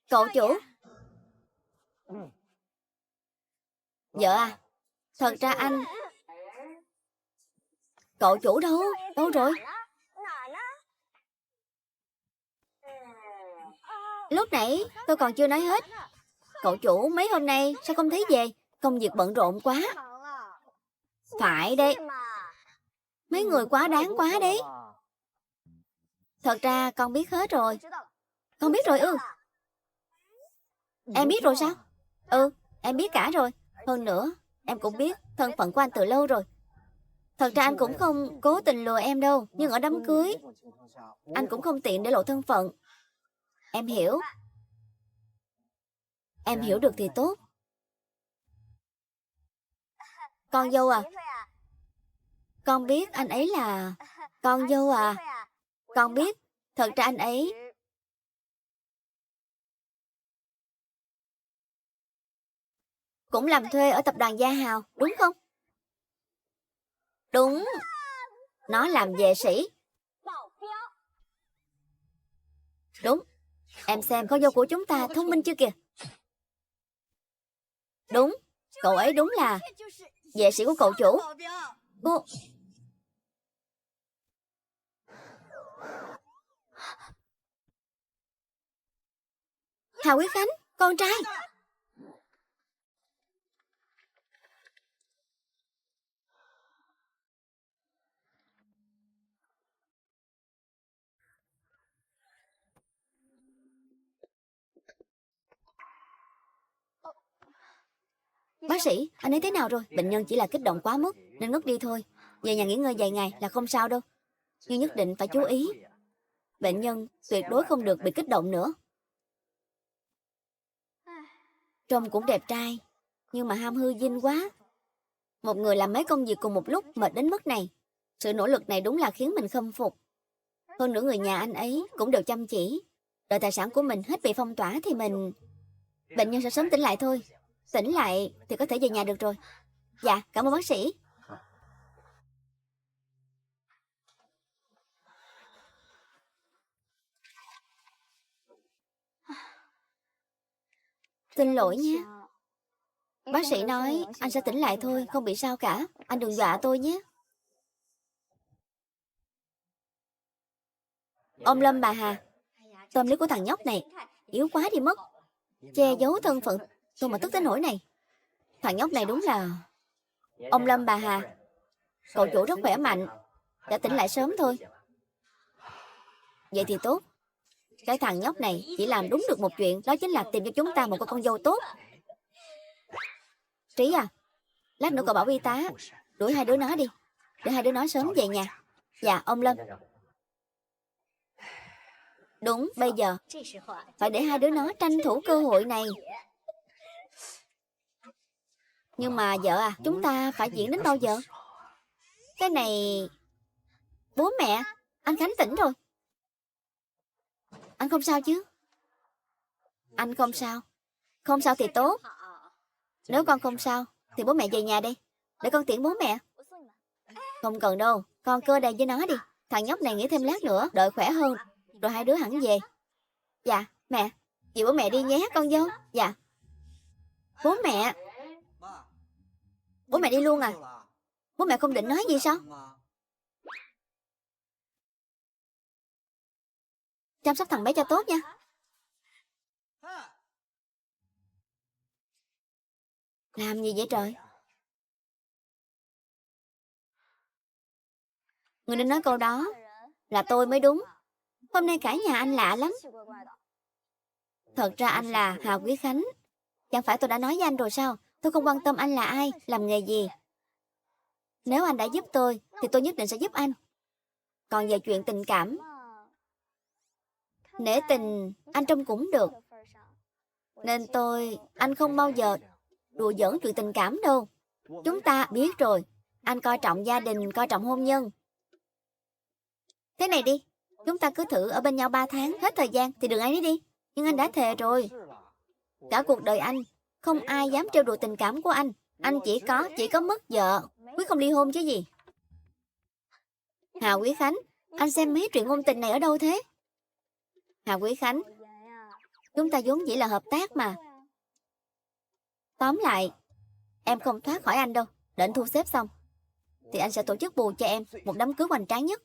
[SPEAKER 1] Cậu chủ. Vợ à, thật ra anh... Cậu chủ đâu? Đâu rồi? Lúc nãy tôi còn chưa nói hết. Cậu chủ mấy hôm nay sao không thấy về? Công việc bận rộn quá. Phải đấy. Mấy người quá đáng quá đấy. Thật ra con biết hết rồi. Con biết rồi ư? Em biết rồi sao? Ừ, em biết cả rồi. Hơn nữa, em cũng biết thân phận của anh từ lâu rồi. Thật ra anh cũng không cố tình lừa em đâu. Nhưng ở đám cưới anh cũng không tiện để lộ thân phận. Em hiểu. Em hiểu được thì tốt. Con dâu à? Con biết anh ấy là... Con dâu à? Con biết. Thật ra anh ấy... cũng làm thuê ở tập đoàn Gia Hào, đúng không? Đúng. Nó làm vệ sĩ. Đúng. Em xem con dâu của chúng ta thông minh chưa kìa. Đúng. Cậu ấy đúng là vệ sĩ của cậu chủ. Cô... Hà Quý Khánh, con trai. Bác sĩ, anh ấy thế nào rồi? Bệnh nhân chỉ là kích động quá mức nên ngất đi thôi. Về nhà nghỉ ngơi vài ngày là không sao đâu. Nhưng nhất định phải chú ý. Bệnh nhân tuyệt đối không được bị kích động nữa. Trông cũng đẹp trai, nhưng mà ham hư vinh quá. Một người làm mấy công việc cùng một lúc mệt đến mức này. Sự nỗ lực này đúng là khiến mình khâm phục. Hơn nữa người nhà anh ấy cũng đều chăm chỉ. Đợi tài sản của mình hết bị phong tỏa thì mình... Bệnh nhân sẽ sớm tỉnh lại thôi. Tỉnh lại thì có thể về nhà được rồi. Dạ, cảm ơn bác sĩ. Xin lỗi nhé. Bác sĩ nói anh sẽ tỉnh lại thôi, không bị sao cả. Anh đừng dọa tôi nhé. Ông Lâm bà Hà, tâm lý của thằng nhóc này yếu quá đi mất. Che giấu thân phận tôi mà tức tới nỗi này. Thằng nhóc này đúng là... Ông Lâm bà Hà, cậu chủ rất khỏe mạnh, đã tỉnh lại sớm thôi. Vậy thì tốt. Cái thằng nhóc này chỉ làm đúng được một chuyện, đó chính là tìm cho chúng ta một con dâu tốt. Trí à, lát nữa cậu bảo y tá đuổi hai đứa nó đi, để hai đứa nó sớm về nhà. Dạ ông Lâm. Đúng, bây giờ phải để hai đứa nó tranh thủ cơ hội này. Nhưng mà vợ à, chúng ta phải diễn đến bao giờ? Cái này... Bố mẹ, anh Khánh tỉnh rồi. Anh không sao chứ? Anh không sao. Không sao thì tốt. Nếu con không sao thì bố mẹ về nhà đi, để con tiễn bố mẹ. Không cần đâu, con cơ đây với nó đi. Thằng nhóc này nghỉ thêm lát nữa, đợi khỏe hơn rồi hai đứa hẳn về. Dạ, mẹ. Vậy bố mẹ đi nhé con dâu. Dạ. Bố mẹ. Bố mẹ đi luôn à? Bố mẹ không định nói gì sao? Chăm sóc thằng bé cho tốt nha. Làm gì vậy trời? Người nên nói câu đó là tôi mới đúng. Hôm nay cả nhà anh lạ lắm. Thật ra anh là Hà Quý Khánh. Chẳng phải tôi đã nói với anh rồi sao? Tôi không quan tâm anh là ai, làm nghề gì. Nếu anh đã giúp tôi thì tôi nhất định sẽ giúp anh. Còn về chuyện tình cảm, nể tình anh trông cũng được. Nên anh không bao giờ đùa giỡn chuyện tình cảm đâu. Chúng ta biết rồi, anh coi trọng gia đình, coi trọng hôn nhân. Thế này đi, chúng ta cứ thử ở bên nhau 3 tháng, hết thời gian thì đừng ai nấy đi. Nhưng anh đã thề rồi. Cả cuộc đời anh, không ai dám trêu đùa tình cảm của anh. Anh chỉ có mất vợ, quyết không ly hôn chứ gì. Hà Quý Khánh, anh xem mấy chuyện ngôn tình này ở đâu thế? Hà Quý Khánh, chúng ta vốn dĩ là hợp tác mà. Tóm lại, em không thoát khỏi anh đâu. Để anh thu xếp xong thì anh sẽ tổ chức bù cho em một đám cưới hoành tráng nhất.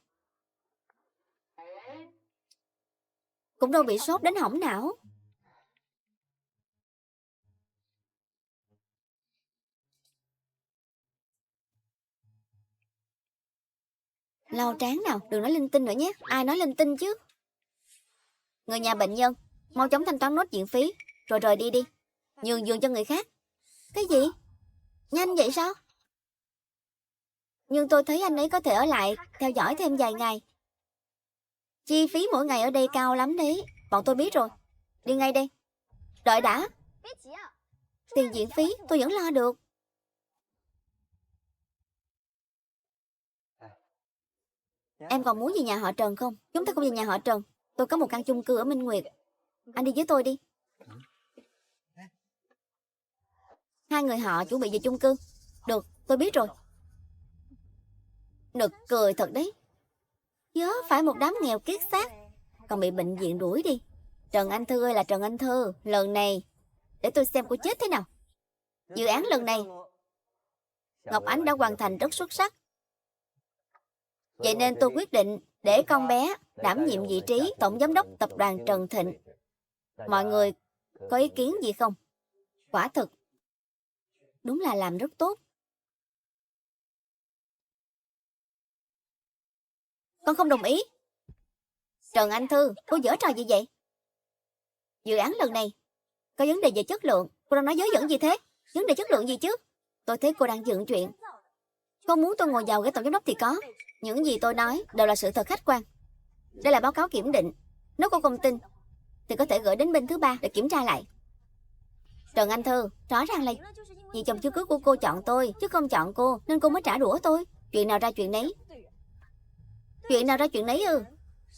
[SPEAKER 1] Cũng đâu bị sốt đến hỏng não. Lau trán nào, đừng nói linh tinh nữa nhé. Ai nói linh tinh chứ? Người nhà bệnh nhân, mau chóng thanh toán nốt viện phí, rồi rời đi đi. Nhường giường cho người khác. Cái gì? Nhanh vậy sao? Nhưng tôi thấy anh ấy có thể ở lại, theo dõi thêm vài ngày. Chi phí mỗi ngày ở đây cao lắm đấy. Bọn tôi biết rồi. Đi ngay đây. Đợi đã. Tiền viện phí tôi vẫn lo được. Em còn muốn về nhà họ Trần không? Chúng ta cùng về nhà họ Trần. Tôi có một căn chung cư ở Minh Nguyệt. Anh đi với tôi đi. Hai người họ chuẩn bị về chung cư. Được, tôi biết rồi. Nực cười thật đấy. Nhớ phải một đám nghèo kiết xác, còn bị bệnh viện đuổi đi. Trần Anh Thư ơi là Trần Anh Thư, lần này để tôi xem cô chết thế nào. Dự án lần này Ngọc Ánh đã hoàn thành rất xuất sắc. Vậy nên tôi quyết định để con bé đảm nhiệm vị trí tổng giám đốc tập đoàn Trần Thịnh. Mọi người có ý kiến gì không? Quả thực đúng là làm rất tốt. Con không đồng ý. Trần Anh Thư, cô giở trò gì vậy? Dự án lần này có vấn đề về chất lượng. Cô đang nói dối dẫn gì thế? Vấn đề chất lượng gì chứ? Tôi thấy cô đang dựng chuyện. Cô muốn tôi ngồi vào ghế tổng giám đốc thì có. Những gì tôi nói đều là sự thật khách quan. Đây là báo cáo kiểm định. Nếu cô không tin thì có thể gửi đến bên thứ ba để kiểm tra lại. Trần Anh Thư, rõ ràng là vì chồng chưa cưới của cô chọn tôi chứ không chọn cô, nên cô mới trả đũa tôi. Chuyện nào ra chuyện nấy. Chuyện nào ra chuyện nấy ư?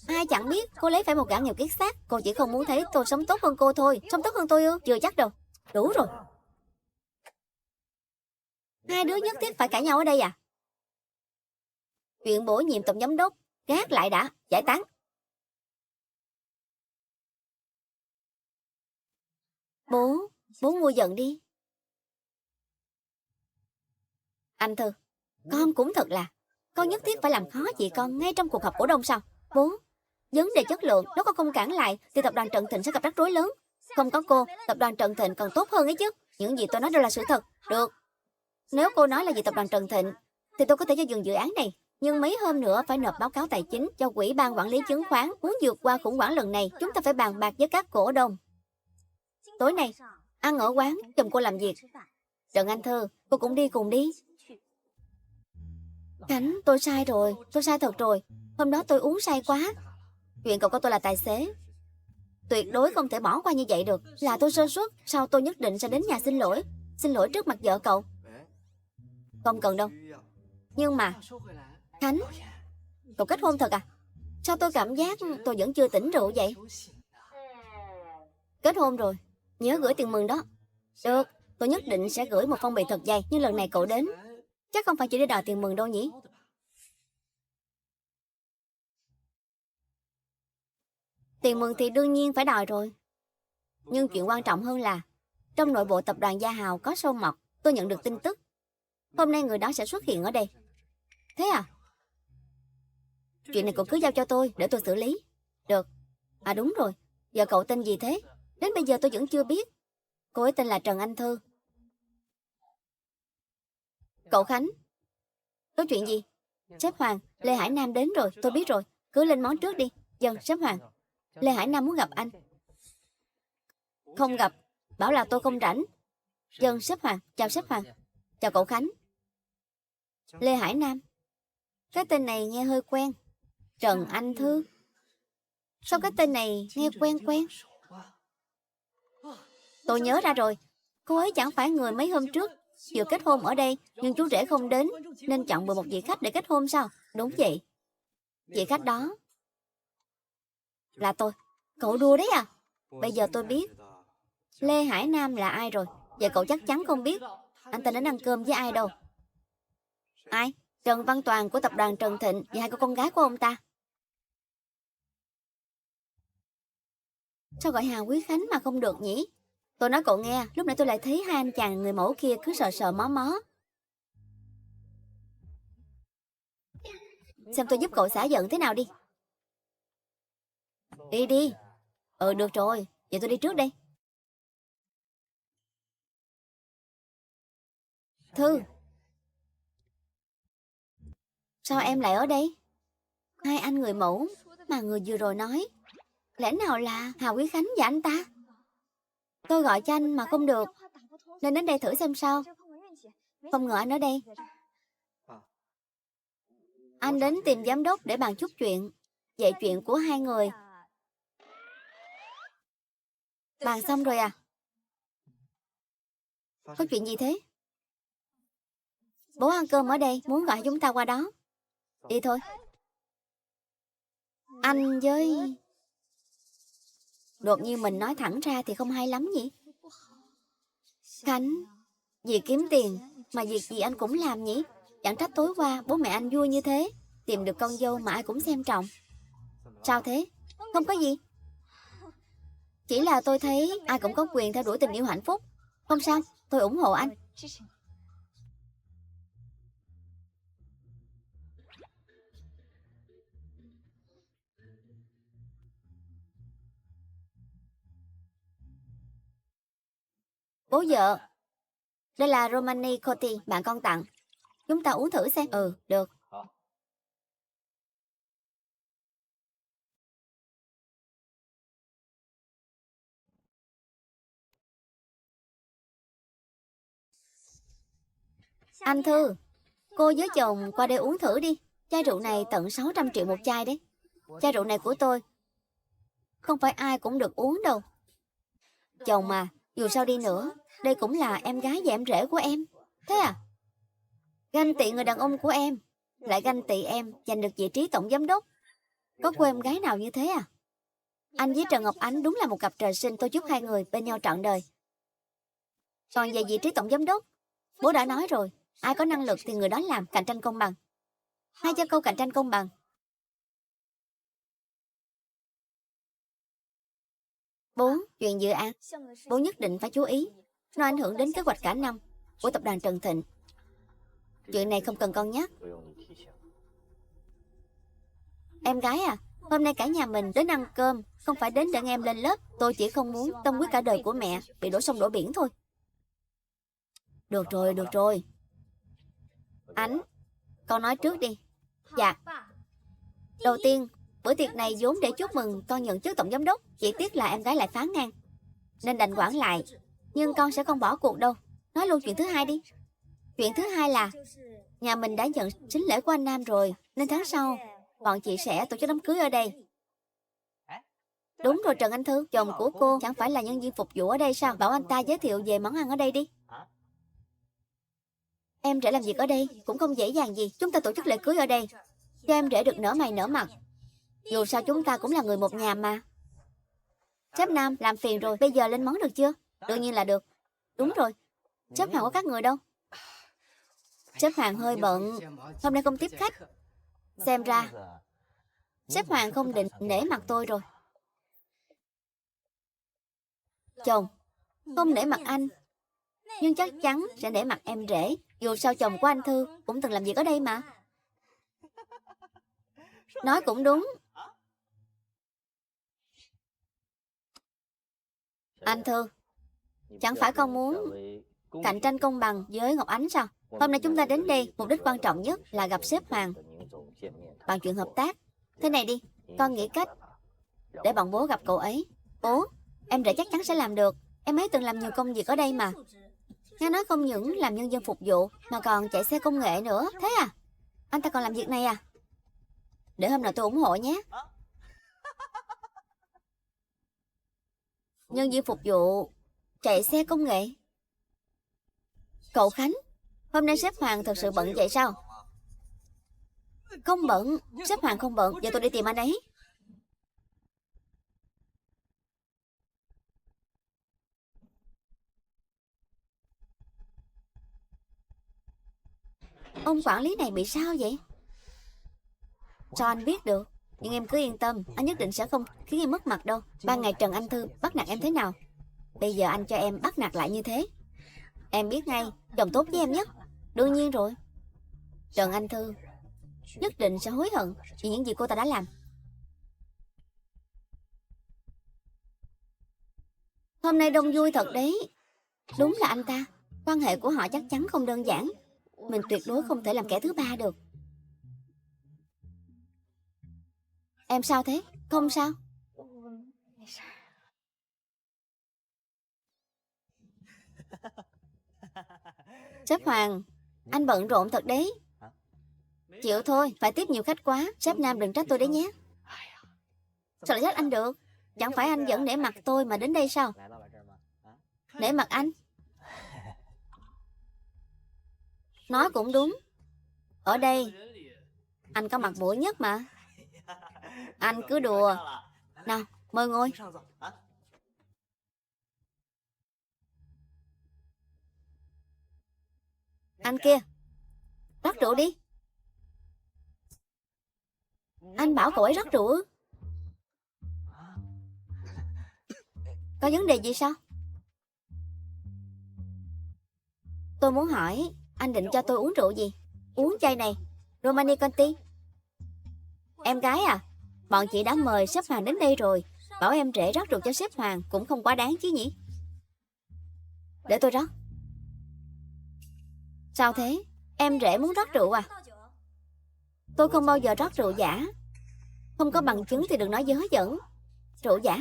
[SPEAKER 1] Ai chẳng biết cô lấy phải một gã nghèo kiết xác. Cô chỉ không muốn thấy tôi sống tốt hơn cô thôi. Sống tốt hơn tôi ư? Chưa chắc đâu. Đủ rồi. Hai đứa nhất thiết phải cãi nhau ở đây à? Chuyện bổ nhiệm tổng giám đốc gác lại đã, giải tán. Bố nguôi giận đi. Anh Thư, con cũng thật là. Con nhất thiết phải làm khó chị con ngay trong cuộc họp cổ đông sao? Bố, vấn đề chất lượng, nếu con không cản lại thì tập đoàn Trần Thịnh sẽ gặp rắc rối lớn. Không có cô, tập đoàn Trần Thịnh còn tốt hơn ấy chứ. Những gì tôi nói đều là sự thật. Được. Nếu cô nói là vì tập đoàn Trần Thịnh thì tôi có thể cho dừng dự án này. Nhưng mấy hôm nữa phải nộp báo cáo tài chính cho Ủy ban quản lý chứng khoán. Muốn vượt qua khủng hoảng lần này, chúng ta phải bàn bạc với các cổ đông. Tối nay, ăn ở quán, chồng cô làm việc. Trần Anh Thư, cô cũng đi cùng đi. Khánh, tôi sai rồi, tôi sai thật rồi. Hôm đó tôi uống say quá. Chuyện cậu có tôi là tài xế. Tuyệt đối không thể bỏ qua như vậy được. Là tôi sơ suất, sau tôi nhất định sẽ đến nhà xin lỗi. Xin lỗi trước mặt vợ cậu. Không cần đâu. Nhưng mà Khánh, cậu kết hôn thật à? Sao tôi cảm giác tôi vẫn chưa tỉnh rượu vậy? Kết hôn rồi, nhớ gửi tiền mừng đó. Được, tôi nhất định sẽ gửi một phong bì thật dày. Nhưng lần này cậu đến chắc không phải chỉ để đòi tiền mừng đâu nhỉ? Tiền mừng thì đương nhiên phải đòi rồi. Nhưng chuyện quan trọng hơn là trong nội bộ tập đoàn Gia Hào có sâu mọt. Tôi nhận được tin tức hôm nay người đó sẽ xuất hiện ở đây. Thế à? Chuyện này cậu cứ giao cho tôi để tôi xử lý. Được. À đúng rồi, giờ cậu tên gì thế? Đến bây giờ tôi vẫn chưa biết. Cô ấy tên là Trần Anh Thư. Cậu Khánh, có chuyện gì? Sếp Hoàng, Lê Hải Nam đến rồi, tôi biết rồi. Cứ lên món trước đi. Dân, sếp Hoàng. Lê Hải Nam muốn gặp anh. Không gặp, bảo là tôi không rảnh. Dân, sếp Hoàng, chào sếp Hoàng. Chào cậu Khánh. Lê Hải Nam. Cái tên này nghe hơi quen. Trần Anh Thư. Sao cái tên này nghe quen quen? Tôi nhớ ra rồi. Cô ấy chẳng phải người mấy hôm trước vừa kết hôn ở đây, nhưng chú rể không đến nên chọn một vị khách để kết hôn sao? Đúng vậy. Vị khách đó là tôi. Cậu đùa đấy à? Bây giờ tôi biết Lê Hải Nam là ai rồi. Vậy cậu chắc chắn không biết anh ta đến ăn cơm với ai đâu. Ai? Trần Văn Toàn của tập đoàn Trần Thịnh và hai cô con gái của ông ta. Sao gọi Hà Quý Khánh mà không được nhỉ? Tôi nói cậu nghe, lúc nãy tôi lại thấy hai anh chàng người mẫu kia cứ sờ sờ mó mó. Xem tôi giúp cậu xả giận thế nào đi. Đi đi. Được rồi, vậy tôi đi trước đây. Thư, sao em lại ở đây? Hai anh người mẫu mà người vừa rồi nói, lẽ nào là Hà Quý Khánh và anh ta? Tôi gọi cho anh mà không được, nên đến đây thử xem sao. Không ngờ anh ở đây. Anh đến tìm giám đốc để bàn chút chuyện. Vậy chuyện của hai người bàn xong rồi à? Có chuyện gì thế? Bố ăn cơm ở đây, muốn gọi chúng ta qua đó. Đi thôi. Anh với... Đột nhiên mình nói thẳng ra thì không hay lắm nhỉ? Khánh, vì kiếm tiền mà việc gì anh cũng làm nhỉ? Chẳng trách tối qua bố mẹ anh vui như thế, tìm được con dâu mà ai cũng xem trọng. Sao thế? Không có gì. Chỉ là tôi thấy ai cũng có quyền theo đuổi tình yêu hạnh phúc. Không sao, tôi ủng hộ anh. Bố vợ, đây là Romani Cotti, bạn con tặng. Chúng ta uống thử xem. Được. Anh Thư, cô với chồng qua đây uống thử đi. Chai rượu này tận 600 triệu một chai đấy. Chai rượu này của tôi. Không phải ai cũng được uống đâu. Chồng mà, dù sao đi nữa, đây cũng là em gái và em rể của em. Thế à? Ganh tị người đàn ông của em, lại ganh tị em giành được vị trí tổng giám đốc. Có cô em gái nào như thế à? Anh với Trần Ngọc Ánh đúng là một cặp trời sinh, tôi chúc hai người bên nhau trọn đời. Còn về vị trí tổng giám đốc, bố đã nói rồi, ai có năng lực thì người đó làm, cạnh tranh công bằng. Hay cho câu cạnh tranh công bằng. Chuyện dự án, bố nhất định phải chú ý. Nó ảnh hưởng đến kế hoạch cả năm của tập đoàn Trần Thịnh. Chuyện này không cần con nhắc. Em gái à, hôm nay cả nhà mình đến ăn cơm, không phải đến để em lên lớp. Tôi chỉ không muốn tâm huyết cả đời của mẹ bị đổ sông đổ biển thôi. Được rồi. Ánh, con nói trước đi. Dạ. Đầu tiên, bữa tiệc này vốn để chúc mừng con nhận chức tổng giám đốc. Chỉ tiếc là em gái lại phán nàn, nên đành quản lại. Nhưng con sẽ không bỏ cuộc đâu. Nói luôn chuyện thứ hai đi. Chuyện thứ hai là nhà mình đã nhận sính lễ của anh Nam rồi, nên tháng sau bọn chị sẽ tổ chức đám cưới ở đây. Đúng rồi Trần Anh Thư, chồng của cô chẳng phải là nhân viên phục vụ ở đây sao? Bảo anh ta giới thiệu về món ăn ở đây đi. Em rể làm việc ở đây cũng không dễ dàng gì. Chúng ta tổ chức lễ cưới ở đây, cho em rể được nở mày nở mặt. Dù sao chúng ta cũng là người một nhà mà. Sếp Nam làm phiền rồi, bây giờ lên món được chưa? Đương nhiên là được. Đúng rồi, sếp Hoàng có các người đâu? Sếp Hoàng hơi bận, hôm nay không tiếp khách. Xem ra sếp Hoàng không định nể mặt tôi rồi. Chồng không nể mặt anh, nhưng chắc chắn sẽ nể mặt em rể. Dù sao chồng của anh Thư cũng từng làm việc ở đây mà. Nói cũng đúng. Anh Thư, chẳng phải con muốn cạnh tranh công bằng với Ngọc Ánh sao? Hôm nay chúng ta đến đây, mục đích quan trọng nhất là gặp sếp Hoàng, bàn chuyện hợp tác. Thế này đi, con nghĩ cách để bọn bố gặp cậu ấy. Bố, em rể chắc chắn sẽ làm được. Em ấy từng làm nhiều công việc ở đây mà. Nghe nói không những làm nhân viên phục vụ mà còn chạy xe công nghệ nữa. Thế à? Anh ta còn làm việc này à? Để hôm nào tôi ủng hộ nhé. Nhân viên phục vụ chạy xe công nghệ. Cậu Khánh, hôm nay sếp Hoàng thật sự bận vậy sao? Không bận, sếp Hoàng không bận. Giờ tôi đi tìm anh ấy. Ông quản lý này bị sao vậy? Sao anh biết được? Nhưng em cứ yên tâm, anh nhất định sẽ không khiến em mất mặt đâu. Ban ngày Trần Anh Thư bắt nạt em thế nào, bây giờ anh cho em bắt nạt lại như thế. Em biết ngay, chồng tốt với em nhất. Đương nhiên rồi. Trần Anh Thư nhất định sẽ hối hận vì những gì cô ta đã làm. Hôm nay đông vui thật đấy. Đúng là anh ta. Quan hệ của họ chắc chắn không đơn giản. Mình tuyệt đối không thể làm kẻ thứ ba được. Em sao thế? Không sao. Sếp Hoàng, anh bận rộn thật đấy. Chịu thôi, phải tiếp nhiều khách quá. Sếp Nam đừng trách tôi đấy nhé. Sao lại trách anh được? Chẳng phải anh vẫn nể mặt tôi mà đến đây sao? Nể mặt anh? Nói cũng đúng. Ở đây anh có mặt mũi nhất mà. Anh cứ đùa. Nào, mời ngồi. Anh kia, rót rượu đi. Anh bảo cậu ấy rót rượu. Có vấn đề gì sao? Tôi muốn hỏi, anh định cho tôi uống rượu gì? Uống chai này, Romani Conti. Em gái à, bọn chị đã mời sếp Hoàng đến đây rồi. Bảo em rể rót rượu cho sếp Hoàng cũng không quá đáng chứ nhỉ? Để tôi rót. Sao thế? Em rể muốn rót rượu à? Tôi không bao giờ rót rượu giả. Không có bằng chứng thì đừng nói dớ dẫn. Rượu giả?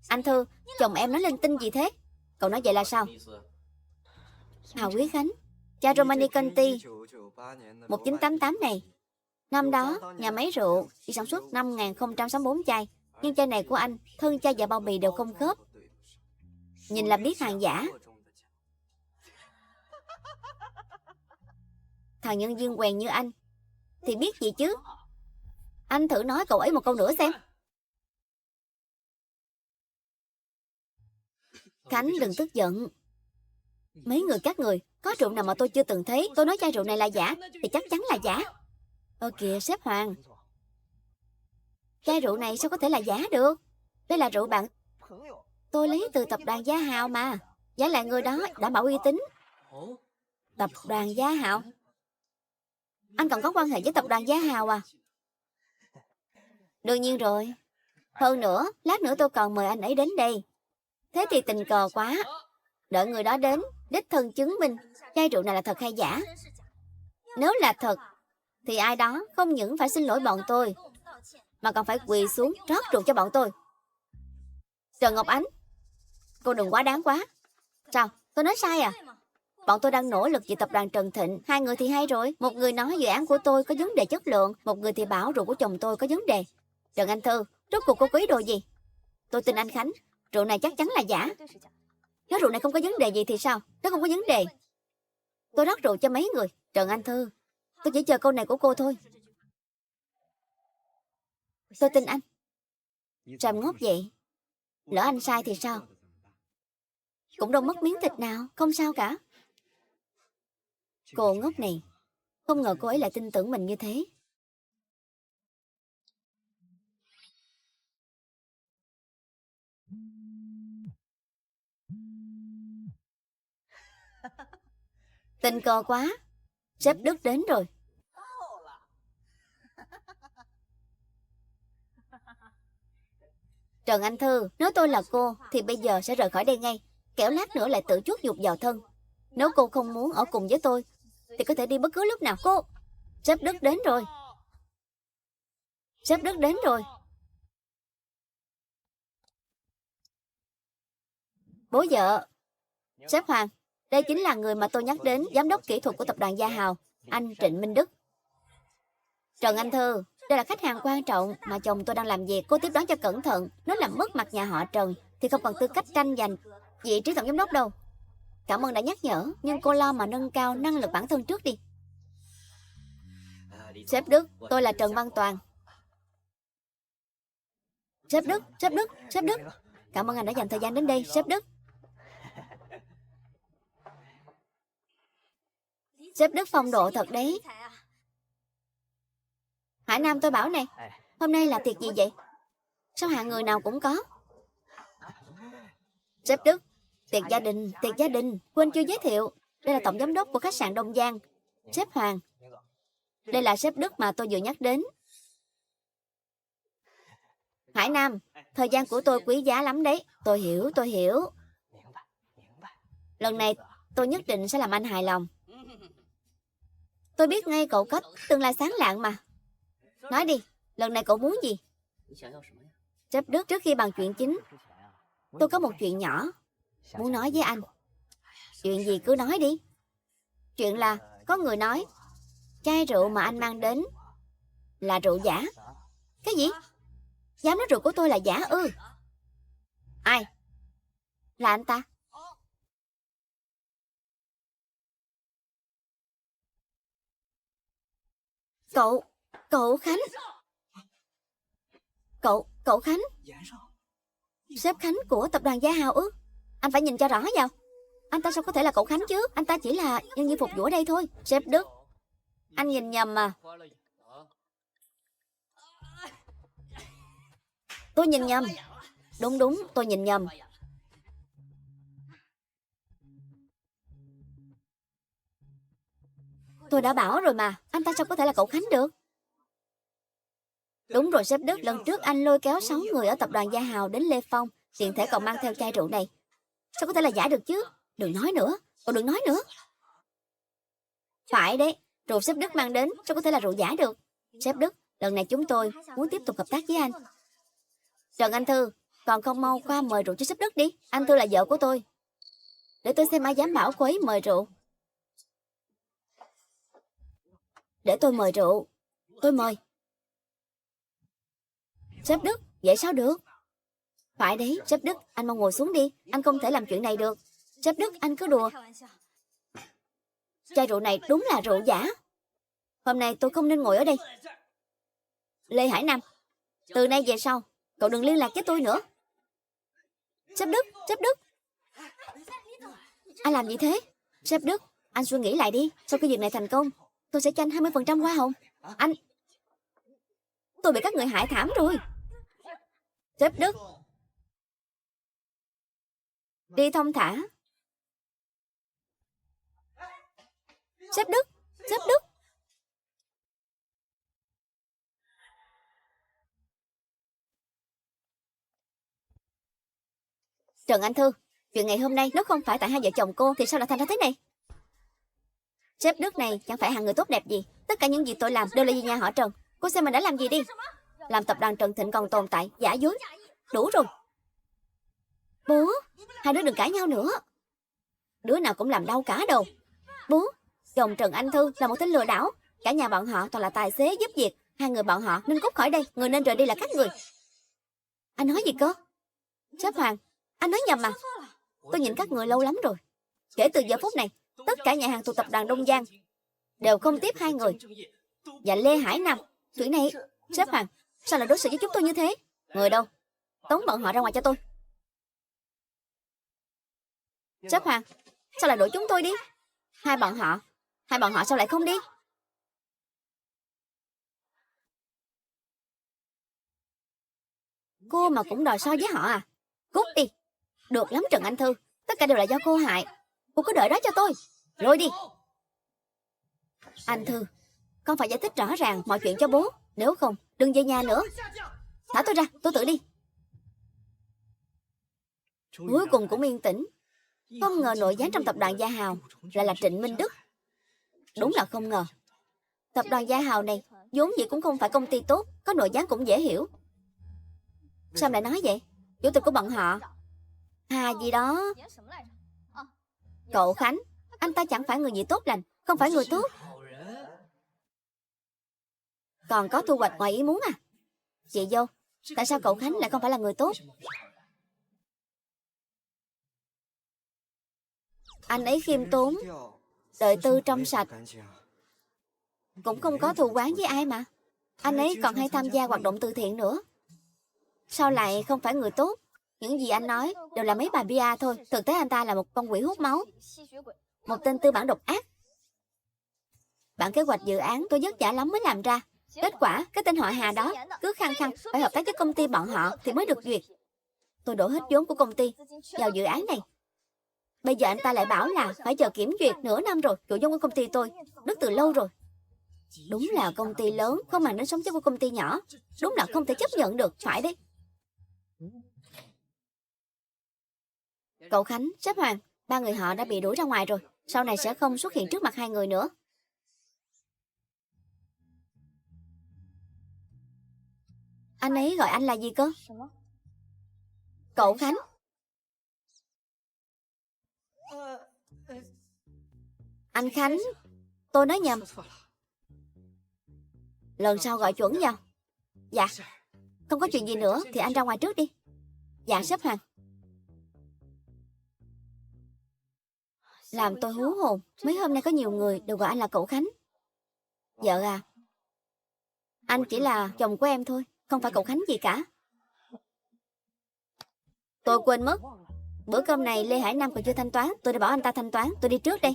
[SPEAKER 1] Anh Thư, chồng em nói linh tinh gì thế? Cậu nói vậy là sao? Hà Quý Khánh, cha Romani Conti 1988 này. Năm đó, nhà máy rượu chỉ sản xuất 5.064 chai. Nhưng chai này của anh, thân chai và bao bì đều không khớp. Nhìn là biết hàng giả. Thằng nhân viên quèn như anh thì biết gì chứ? Anh thử nói cậu ấy một câu nữa xem. Khánh đừng tức giận. Mấy người các người, có rượu nào mà tôi chưa từng thấy. Tôi nói chai rượu này là giả thì chắc chắn là giả. Ơ kìa sếp Hoàng, chai rượu này sao có thể là giả được? Đây là rượu bạn tôi lấy từ tập đoàn Gia Hào mà. Giả lại người đó đảm bảo uy tín. Tập đoàn Gia Hào? Anh còn có quan hệ với tập đoàn Gia Hào à? Đương nhiên rồi. Hơn nữa, lát nữa tôi còn mời anh ấy đến đây. Thế thì tình cờ quá. Đợi người đó đến, đích thân chứng minh chai rượu này là thật hay giả. Nếu là thật thì ai đó không những phải xin lỗi bọn tôi mà còn phải quỳ xuống rót rượu cho bọn tôi. Trần Ngọc Ánh, cô đừng quá đáng quá. Sao, tôi nói sai à? Bọn tôi đang nỗ lực vì tập đoàn Trần Thịnh. Hai người thì hay rồi. Một người nói dự án của tôi có vấn đề chất lượng, một người thì bảo rượu của chồng tôi có vấn đề. Trần Anh Thư, rốt cuộc cô có ý đồ gì? Tôi tin anh Khánh, rượu này chắc chắn là giả. Nếu rượu này không có vấn đề gì thì sao? Nó không có vấn đề. Tôi rót rượu cho mấy người. Trần Anh Thư, tôi chỉ chờ câu này của cô thôi. Tôi tin anh. Sao em ngốc vậy? Lỡ anh sai thì sao? Cũng đâu mất miếng thịt nào. Không sao cả. Cô ngốc này, không ngờ cô ấy lại tin tưởng mình như thế. Tình cờ quá, sếp Đức đến rồi. Trần Anh Thư, nếu tôi là cô thì bây giờ sẽ rời khỏi đây ngay, kẻo lát nữa lại tự chuốc nhục vào thân. Nếu cô không muốn ở cùng với tôi thì có thể đi bất cứ lúc nào. Cô, sếp Đức đến rồi. Sếp Đức đến rồi. Bố vợ. Sếp Hoàng, đây chính là người mà tôi nhắc đến, giám đốc kỹ thuật của tập đoàn Gia Hào, anh Trịnh Minh Đức. Trần Anh Thư, đây là khách hàng quan trọng mà chồng tôi đang làm việc, cô tiếp đón cho cẩn thận. Nếu làm mất mặt nhà họ Trần thì không còn tư cách tranh giành vị trí tổng giám đốc đâu. Cảm ơn đã nhắc nhở, nhưng cô lo mà nâng cao năng lực bản thân trước đi. Sếp Đức, tôi là Trần Văn Toàn. Sếp Đức, sếp Đức, sếp Đức. Cảm ơn anh đã dành thời gian đến đây, sếp Đức. Sếp Đức phong độ thật đấy. Hải Nam, tôi bảo này, hôm nay là tiệc gì vậy? Sao hạng người nào cũng có? Sếp Đức, tiệc gia đình, quên chưa giới thiệu. Đây là tổng giám đốc của khách sạn Đông Giang, sếp Hoàng. Đây là sếp Đức mà tôi vừa nhắc đến. Hải Nam, thời gian của tôi quý giá lắm đấy. Tôi hiểu. Lần này tôi nhất định sẽ làm anh hài lòng. Tôi biết ngay cậu có tương lai sáng lạng mà. Nói đi, lần này cậu muốn gì? Sếp Đức, trước khi bàn chuyện chính, tôi có một chuyện nhỏ muốn nói với anh. Chuyện gì cứ nói đi. Chuyện là có người nói chai rượu mà anh mang đến là rượu giả. Cái gì? Dám nói rượu của tôi là giả ư? Ai? Là anh ta. Cậu Khánh. Cậu Khánh. Sếp Khánh của tập đoàn Gia Hào ư? Anh phải nhìn cho rõ vào. Anh ta sao có thể là cậu Khánh chứ? Anh ta chỉ là nhân viên phục vụ ở đây thôi. Sếp Đức, anh nhìn nhầm mà. Tôi nhìn nhầm. Đúng, tôi nhìn nhầm. Tôi đã bảo rồi mà, anh ta sao có thể là cậu Khánh được? Đúng rồi sếp Đức, lần trước anh lôi kéo 6 người ở tập đoàn Gia Hào đến Lê Phong, tiện thể còn mang theo chai rượu này. Sao có thể là giả được chứ? Đừng nói nữa, đừng nói nữa. Phải đấy, rượu sếp Đức mang đến sao có thể là rượu giả được? Sếp Đức, lần này chúng tôi muốn tiếp tục hợp tác với anh. Trần Anh Thư, còn không mau qua mời rượu cho sếp Đức đi. Anh Thư là vợ của tôi. Để tôi xem ai dám bảo cô ấy mời rượu. Để tôi mời rượu. Tôi mời. Sếp Đức, vậy sao được? Phải đấy, sếp Đức, anh mau ngồi xuống đi. Anh không thể làm chuyện này được. Sếp Đức, anh cứ đùa. Chai rượu này đúng là rượu giả. Hôm nay tôi không nên ngồi ở đây. Lê Hải Nam, từ nay về sau cậu đừng liên lạc với tôi nữa. Sếp Đức, sếp Đức. Anh làm gì thế? Sếp Đức, anh suy nghĩ lại đi. Sau khi việc này thành công, tôi sẽ cho anh 20% hoa hồng. Anh... Tôi bị các người hại thảm rồi. Sếp Đức, đi thông thả. Sếp Đức, sếp Đức. Trần Anh Thư, chuyện ngày hôm nay nếu không phải tại hai vợ chồng cô thì sao lại thành ra thế này? Sếp Đức này chẳng phải hạng người tốt đẹp gì. Tất cả những gì tôi làm đều là vì nhà họ Trần. Cô xem mình đã làm gì đi. Làm tập đoàn Trần Thịnh còn tồn tại, giả dối. Đủ rồi. Bố, hai đứa đừng cãi nhau nữa. Đứa nào cũng làm đau cả đầu. Bố, chồng Trần Anh Thư là một tên lừa đảo. Cả nhà bọn họ toàn là tài xế giúp việc. Hai người bọn họ nên cút khỏi đây. Người nên rời đi là các người. Anh nói gì cơ? Sếp Hoàng, anh nói nhầm mà. Tôi nhìn các người lâu lắm rồi. Kể từ giờ phút này, tất cả nhà hàng thuộc tập đoàn Đông Giang đều không tiếp hai người. Và Lê Hải Nam. Chuyện này, sếp Hoàng, sao lại đối xử với chúng tôi như thế? Người đâu? Tống bọn họ ra ngoài cho tôi. Sếp Hoàng, sao lại đuổi chúng tôi đi? Hai bọn họ sao lại không đi? Cô mà cũng đòi so với họ à? Cút đi. Được lắm Trần Anh Thư, tất cả đều là do cô hại. Cô cứ đợi đó cho tôi. Rồi đi. Anh Thư, con phải giải thích rõ ràng mọi chuyện cho bố. Nếu không, đừng về nhà nữa. Thả tôi ra, tôi tự đi. Cuối cùng cũng yên tĩnh. Không ngờ nội gián trong tập đoàn Gia Hào lại là Trịnh Minh Đức. Đúng là không ngờ. Tập đoàn Gia Hào này vốn dĩ cũng không phải công ty tốt, có nội gián cũng dễ hiểu. Sao lại nói vậy? Chủ tịch của bọn họ Hà gì đó. Cậu Khánh, anh ta chẳng phải người gì tốt lành, không phải người tốt. Còn có thu hoạch ngoài ý muốn à? Chị dâu, tại sao cậu Khánh lại không phải là người tốt? Anh ấy khiêm tốn, đời tư trong sạch, cũng không có thù oán với ai mà. Anh ấy còn hay tham gia hoạt động từ thiện nữa. Sao lại không phải người tốt? Những gì anh nói đều là mấy bà bia thôi. Thực tế anh ta là một con quỷ hút máu, một tên tư bản độc ác. Bản kế hoạch dự án tôi vất vả lắm mới làm ra. Kết quả cái tên họ Hà đó cứ khăng khăng phải hợp tác với công ty bọn họ thì mới được duyệt. Tôi đổ hết vốn của công ty vào dự án này. Bây giờ anh ta lại bảo là phải chờ kiểm duyệt nửa năm rồi. Chủ vốn của công ty tôi đứt từ lâu rồi. Đúng là công ty lớn không màng đến sống chết của công ty nhỏ. Đúng là không thể chấp nhận được. Phải đấy. Cậu Khánh, sếp Hoàng, ba người họ đã bị đuổi ra ngoài rồi. Sau này sẽ không xuất hiện trước mặt hai người nữa. Anh ấy gọi anh là gì cơ? Cậu Khánh. Anh Khánh, tôi nói nhầm. Lần sau gọi chuẩn vào. Dạ. Không có chuyện gì nữa thì anh ra ngoài trước đi. Dạ sếp Hoàng. Làm tôi hú hồn. Mấy hôm nay có nhiều người đều gọi anh là cậu Khánh. Vợ à, anh chỉ là chồng của em thôi, không phải cậu Khánh gì cả. Tôi quên mất, bữa cơm này Lê Hải Nam còn chưa thanh toán. Tôi đã bảo anh ta thanh toán. Tôi đi trước đây.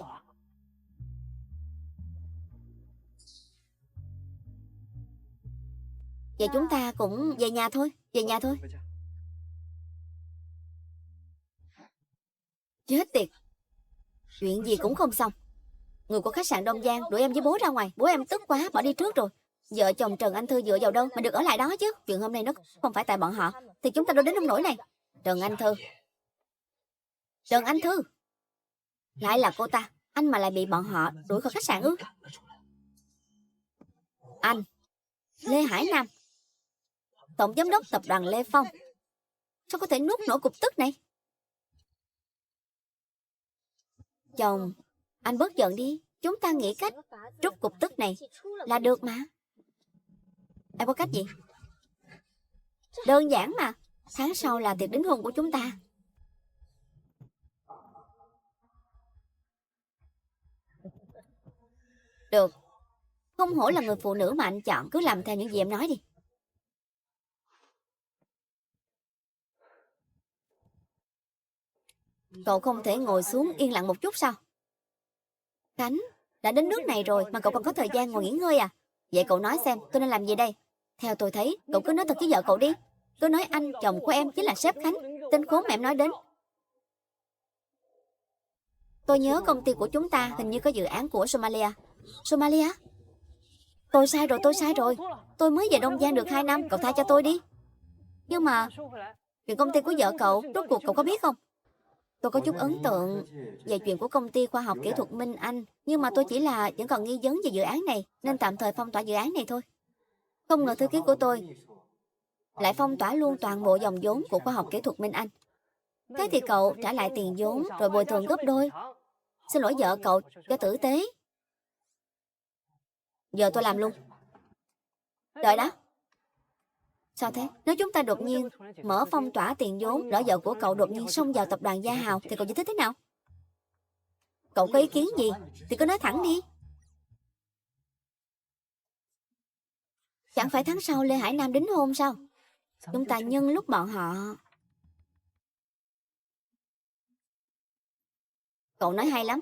[SPEAKER 1] Vậy chúng ta cũng về nhà thôi. Về nhà thôi. Chết tiệt. Chuyện gì cũng không xong. Người của khách sạn Đông Giang đuổi em với bố ra ngoài. Bố em tức quá bỏ đi trước rồi. Vợ chồng Trần Anh Thư dựa vào đâu mà được ở lại đó chứ. Chuyện hôm nay nó không phải tại bọn họ thì chúng ta đâu đến nông nỗi này. Trần Anh Thư. Trần Anh Thư. Lại là cô ta. Anh mà lại bị bọn họ đuổi khỏi khách sạn ư? Anh Lê Hải Nam, tổng giám đốc tập đoàn Lê Phong, sao có thể nuốt nổi cục tức này? Chồng, anh bớt giận đi. Chúng ta nghĩ cách trút cục tức này là được mà. Em có cách gì? Đơn giản mà. Tháng sau là tiệc đính hôn của chúng ta. Được. Không hổ là người phụ nữ mà anh chọn. Cứ làm theo những gì em nói đi. Cậu không thể ngồi xuống yên lặng một chút sao? Khánh, đã đến nước này rồi mà cậu còn có thời gian ngồi nghỉ ngơi à? Vậy cậu nói xem tôi nên làm gì đây? Theo tôi thấy, cậu cứ nói thật với vợ cậu đi. Cứ nói anh, chồng của em chính là sếp Khánh, tên khốn mà em nói đến. Tôi nhớ công ty của chúng ta hình như có dự án của Somalia. Somalia? Tôi sai rồi, tôi sai rồi. Tôi mới về Đông Giang được 2 năm, cậu tha cho tôi đi. Nhưng mà chuyện công ty của vợ cậu, rốt cuộc cậu có biết không? Tôi có chút ấn tượng về chuyện của công ty khoa học kỹ thuật Minh Anh. Nhưng mà tôi chỉ là vẫn còn nghi vấn về dự án này, nên tạm thời phong tỏa dự án này thôi. Không ngờ thư ký của tôi lại phong tỏa luôn toàn bộ dòng vốn của khoa học kỹ thuật Minh Anh. Thế thì cậu trả lại tiền vốn rồi bồi thường gấp đôi. Xin lỗi vợ cậu cho tử tế. Giờ tôi làm luôn. Đợi đó. Sao thế? Nếu chúng ta đột nhiên mở phong tỏa tiền vốn, lỡ vợ của cậu đột nhiên xông vào tập đoàn Gia Hào thì cậu giải thích thế nào? Cậu có ý kiến gì thì cứ nói thẳng đi. Chẳng phải tháng sau Lê Hải Nam đính hôn sao? Chúng ta nhân lúc bọn họ... Cậu nói hay lắm.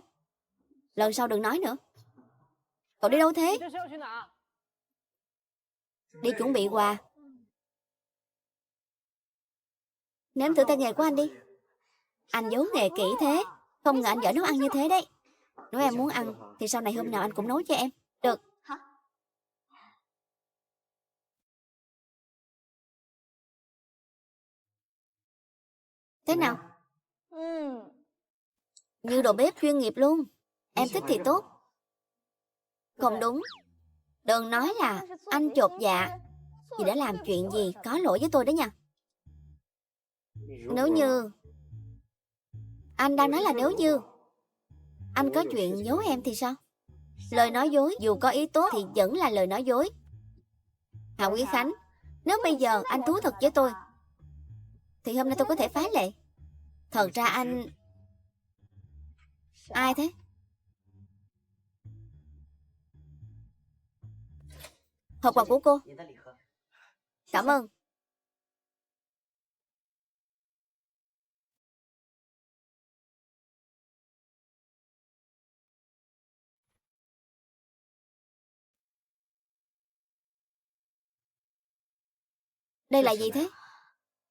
[SPEAKER 1] Lần sau đừng nói nữa. Cậu đi đâu thế? Đi chuẩn bị quà. Nếm thử tay nghề của anh đi. Anh giấu nghề kỹ thế. Không ngờ anh giỏi nấu ăn như thế đấy. Nếu em muốn ăn thì sau này hôm nào anh cũng nấu cho em. Được. Thế nào? Như đầu bếp chuyên nghiệp luôn. Em thích thì tốt. Không đúng. Đừng nói là anh chột dạ vì đã làm chuyện gì có lỗi với tôi đấy nha. Nếu như... Anh đang nói là nếu như anh có chuyện giấu em thì sao? Lời nói dối dù có ý tốt thì vẫn là lời nói dối. Hạ Quý Khánh, nếu bây giờ anh thú thật với tôi thì hôm nay tôi có thể phá lệ. Thật ra anh... Ai thế? Hộp quà của cô. Cảm ơn. Đây là gì thế?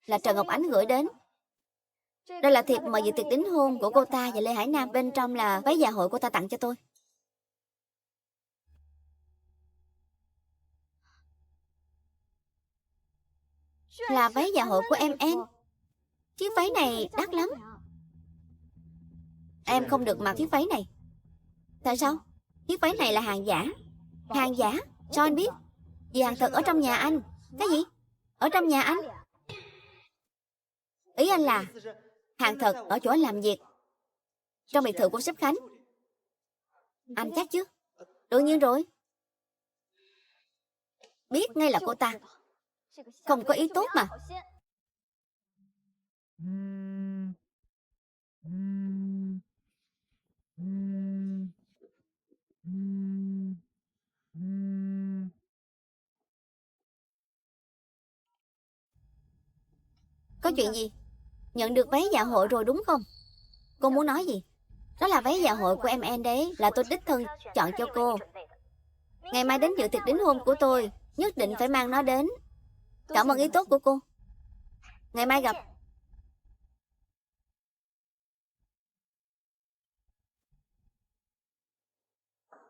[SPEAKER 1] Là Trần Ngọc Ánh gửi đến. Đây là thiệp mời dự tiệc đính hôn của cô ta và Lê Hải Nam. Bên trong là váy dạ hội cô ta tặng cho tôi. Là váy dạ hội của em. Chiếc váy này đắt lắm. Em không được mặc chiếc váy này. Tại sao? Chiếc váy này là hàng giả. Hàng giả? Sao anh biết? Vì hàng thật ở trong nhà anh. Cái gì? Ở trong nhà anh? Ý anh là hàng thật ở chỗ anh làm việc, trong biệt thự của sếp Khánh. Anh chắc chứ? Đương nhiên rồi. Biết ngay là cô ta. Không có ý tốt mà. Có chuyện gì? Nhận được váy dạ hội rồi đúng không? Cô muốn nói gì? Đó là váy dạ hội của em đấy. Là tôi đích thân chọn cho cô. Ngày mai đến dự tiệc đính hôn của tôi, nhất định phải mang nó đến. Cảm ơn ý tốt của cô. Ngày mai gặp.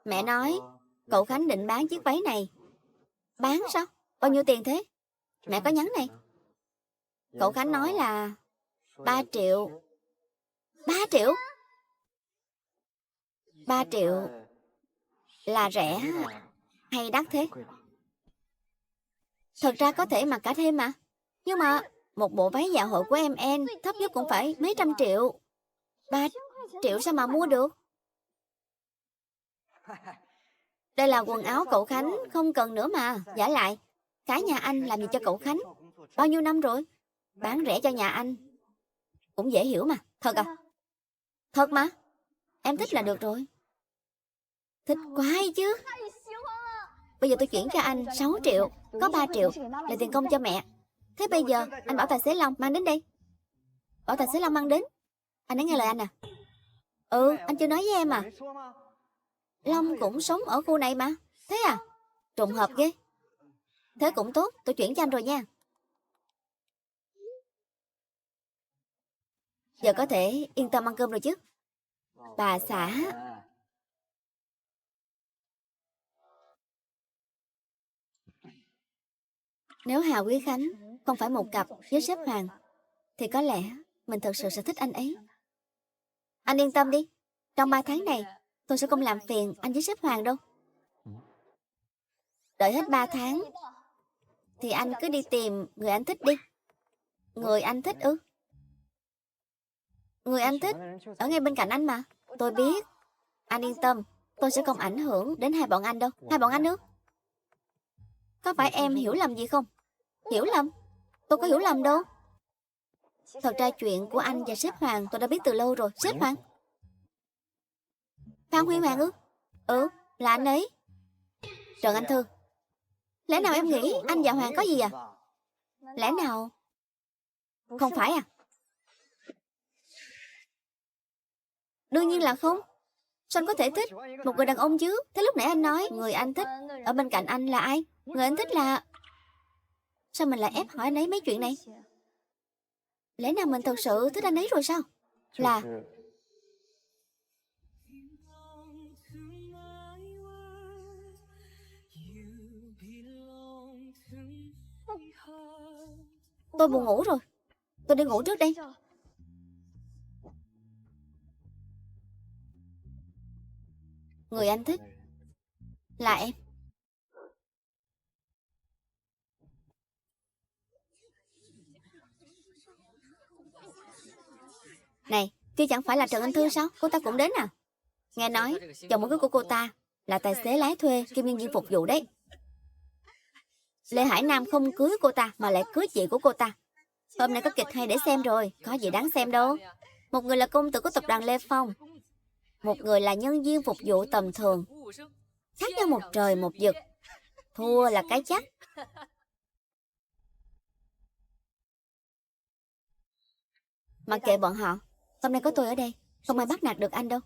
[SPEAKER 1] Mẹ nói cậu Khánh định bán chiếc váy này. Bán sao? Bao nhiêu tiền thế? Mẹ có nhắn này. Cậu Khánh nói là 3 triệu. 3 triệu? 3 triệu là rẻ hay đắt thế? Thật ra có thể mặc cả thêm mà. Nhưng mà một bộ váy dạ hội của em thấp nhất cũng phải mấy trăm triệu. 3 triệu sao mà mua được? Đây là quần áo cậu Khánh không cần nữa mà. Giả lại, cả nhà anh làm gì cho cậu Khánh? Bao nhiêu năm rồi? Bán rẻ cho nhà anh cũng dễ hiểu mà. Thật à? Thật mà. Em thích là được rồi. Thích quá ấy chứ. Bây giờ tôi chuyển cho anh 6 triệu. Có 3 triệu là tiền công cho mẹ. Thế bây giờ anh bảo tài xế Long mang đến đây. Bảo tài xế Long mang đến. Anh ấy nghe lời anh à? Ừ, anh chưa nói với em à? Long cũng sống ở khu này mà. Thế à? Trùng hợp ghê. Thế cũng tốt, tôi chuyển cho anh rồi nha. Giờ có thể yên tâm ăn cơm rồi chứ. Bà xã. Nếu Hà Quý Khánh không phải một cặp với sếp Hoàng thì có lẽ mình thật sự sẽ thích anh ấy. Anh yên tâm đi. Trong 3 tháng này tôi sẽ không làm phiền anh với sếp Hoàng đâu. Đợi hết 3 tháng thì anh cứ đi tìm người anh thích đi. Người anh thích ư? Người anh thích ở ngay bên cạnh anh mà. Tôi biết. Anh yên tâm, tôi sẽ không ảnh hưởng đến hai bọn anh đâu. Hai bọn anh ư? Có phải em hiểu lầm gì không? Hiểu lầm? Tôi có hiểu lầm đâu. Thật ra chuyện của anh và sếp Hoàng tôi đã biết từ lâu rồi. Sếp Hoàng? Phan Huy Hoàng ư? Ừ, là anh ấy. Trần Anh Thư, lẽ nào em nghĩ anh và Hoàng có gì à? Lẽ nào? Không phải à? Đương nhiên là không. Sao anh có thể thích một người đàn ông chứ? Thế lúc nãy anh nói người anh thích ở bên cạnh anh là ai? Người anh thích là... Sao mình lại ép hỏi anh ấy mấy chuyện này? Lẽ nào mình thật sự thích anh ấy rồi sao? Là Tôi buồn ngủ rồi. Tôi đi ngủ trước đây. Người anh thích là em. Này, kia chẳng phải là Trần Anh Thư sao? Cô ta cũng đến à? Nghe nói chồng mới cưới của cô ta là tài xế lái thuê kiêm nhân viên phục vụ đấy. Lê Hải Nam không cưới cô ta mà lại cưới chị của cô ta. Hôm nay có kịch hay để xem rồi. Có gì đáng xem đâu. Một người là công tử của tập đoàn Lê Phong, một người là nhân viên phục vụ tầm thường. Khác nhau một trời một vực. Thua là cái chắc. Mặc kệ bọn họ, hôm nay có tôi ở đây, không ai bắt nạt được anh đâu.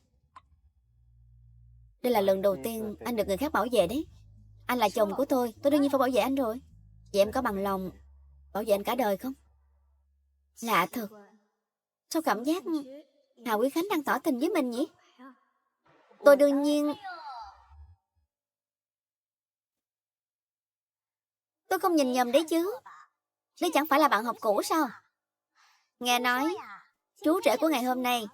[SPEAKER 1] Đây là lần đầu tiên anh được người khác bảo vệ đấy. Anh là chồng của tôi đương nhiên phải bảo vệ anh rồi. Vậy em có bằng lòng bảo vệ anh cả đời không? Lạ thật. Sao cảm giác Hà Quý Khánh đang tỏ tình với mình nhỉ? Tôi đương nhiên... Tôi không nhìn nhầm đấy chứ. Đây chẳng phải là bạn học cũ sao? Nghe nói chú rể của ngày hôm nay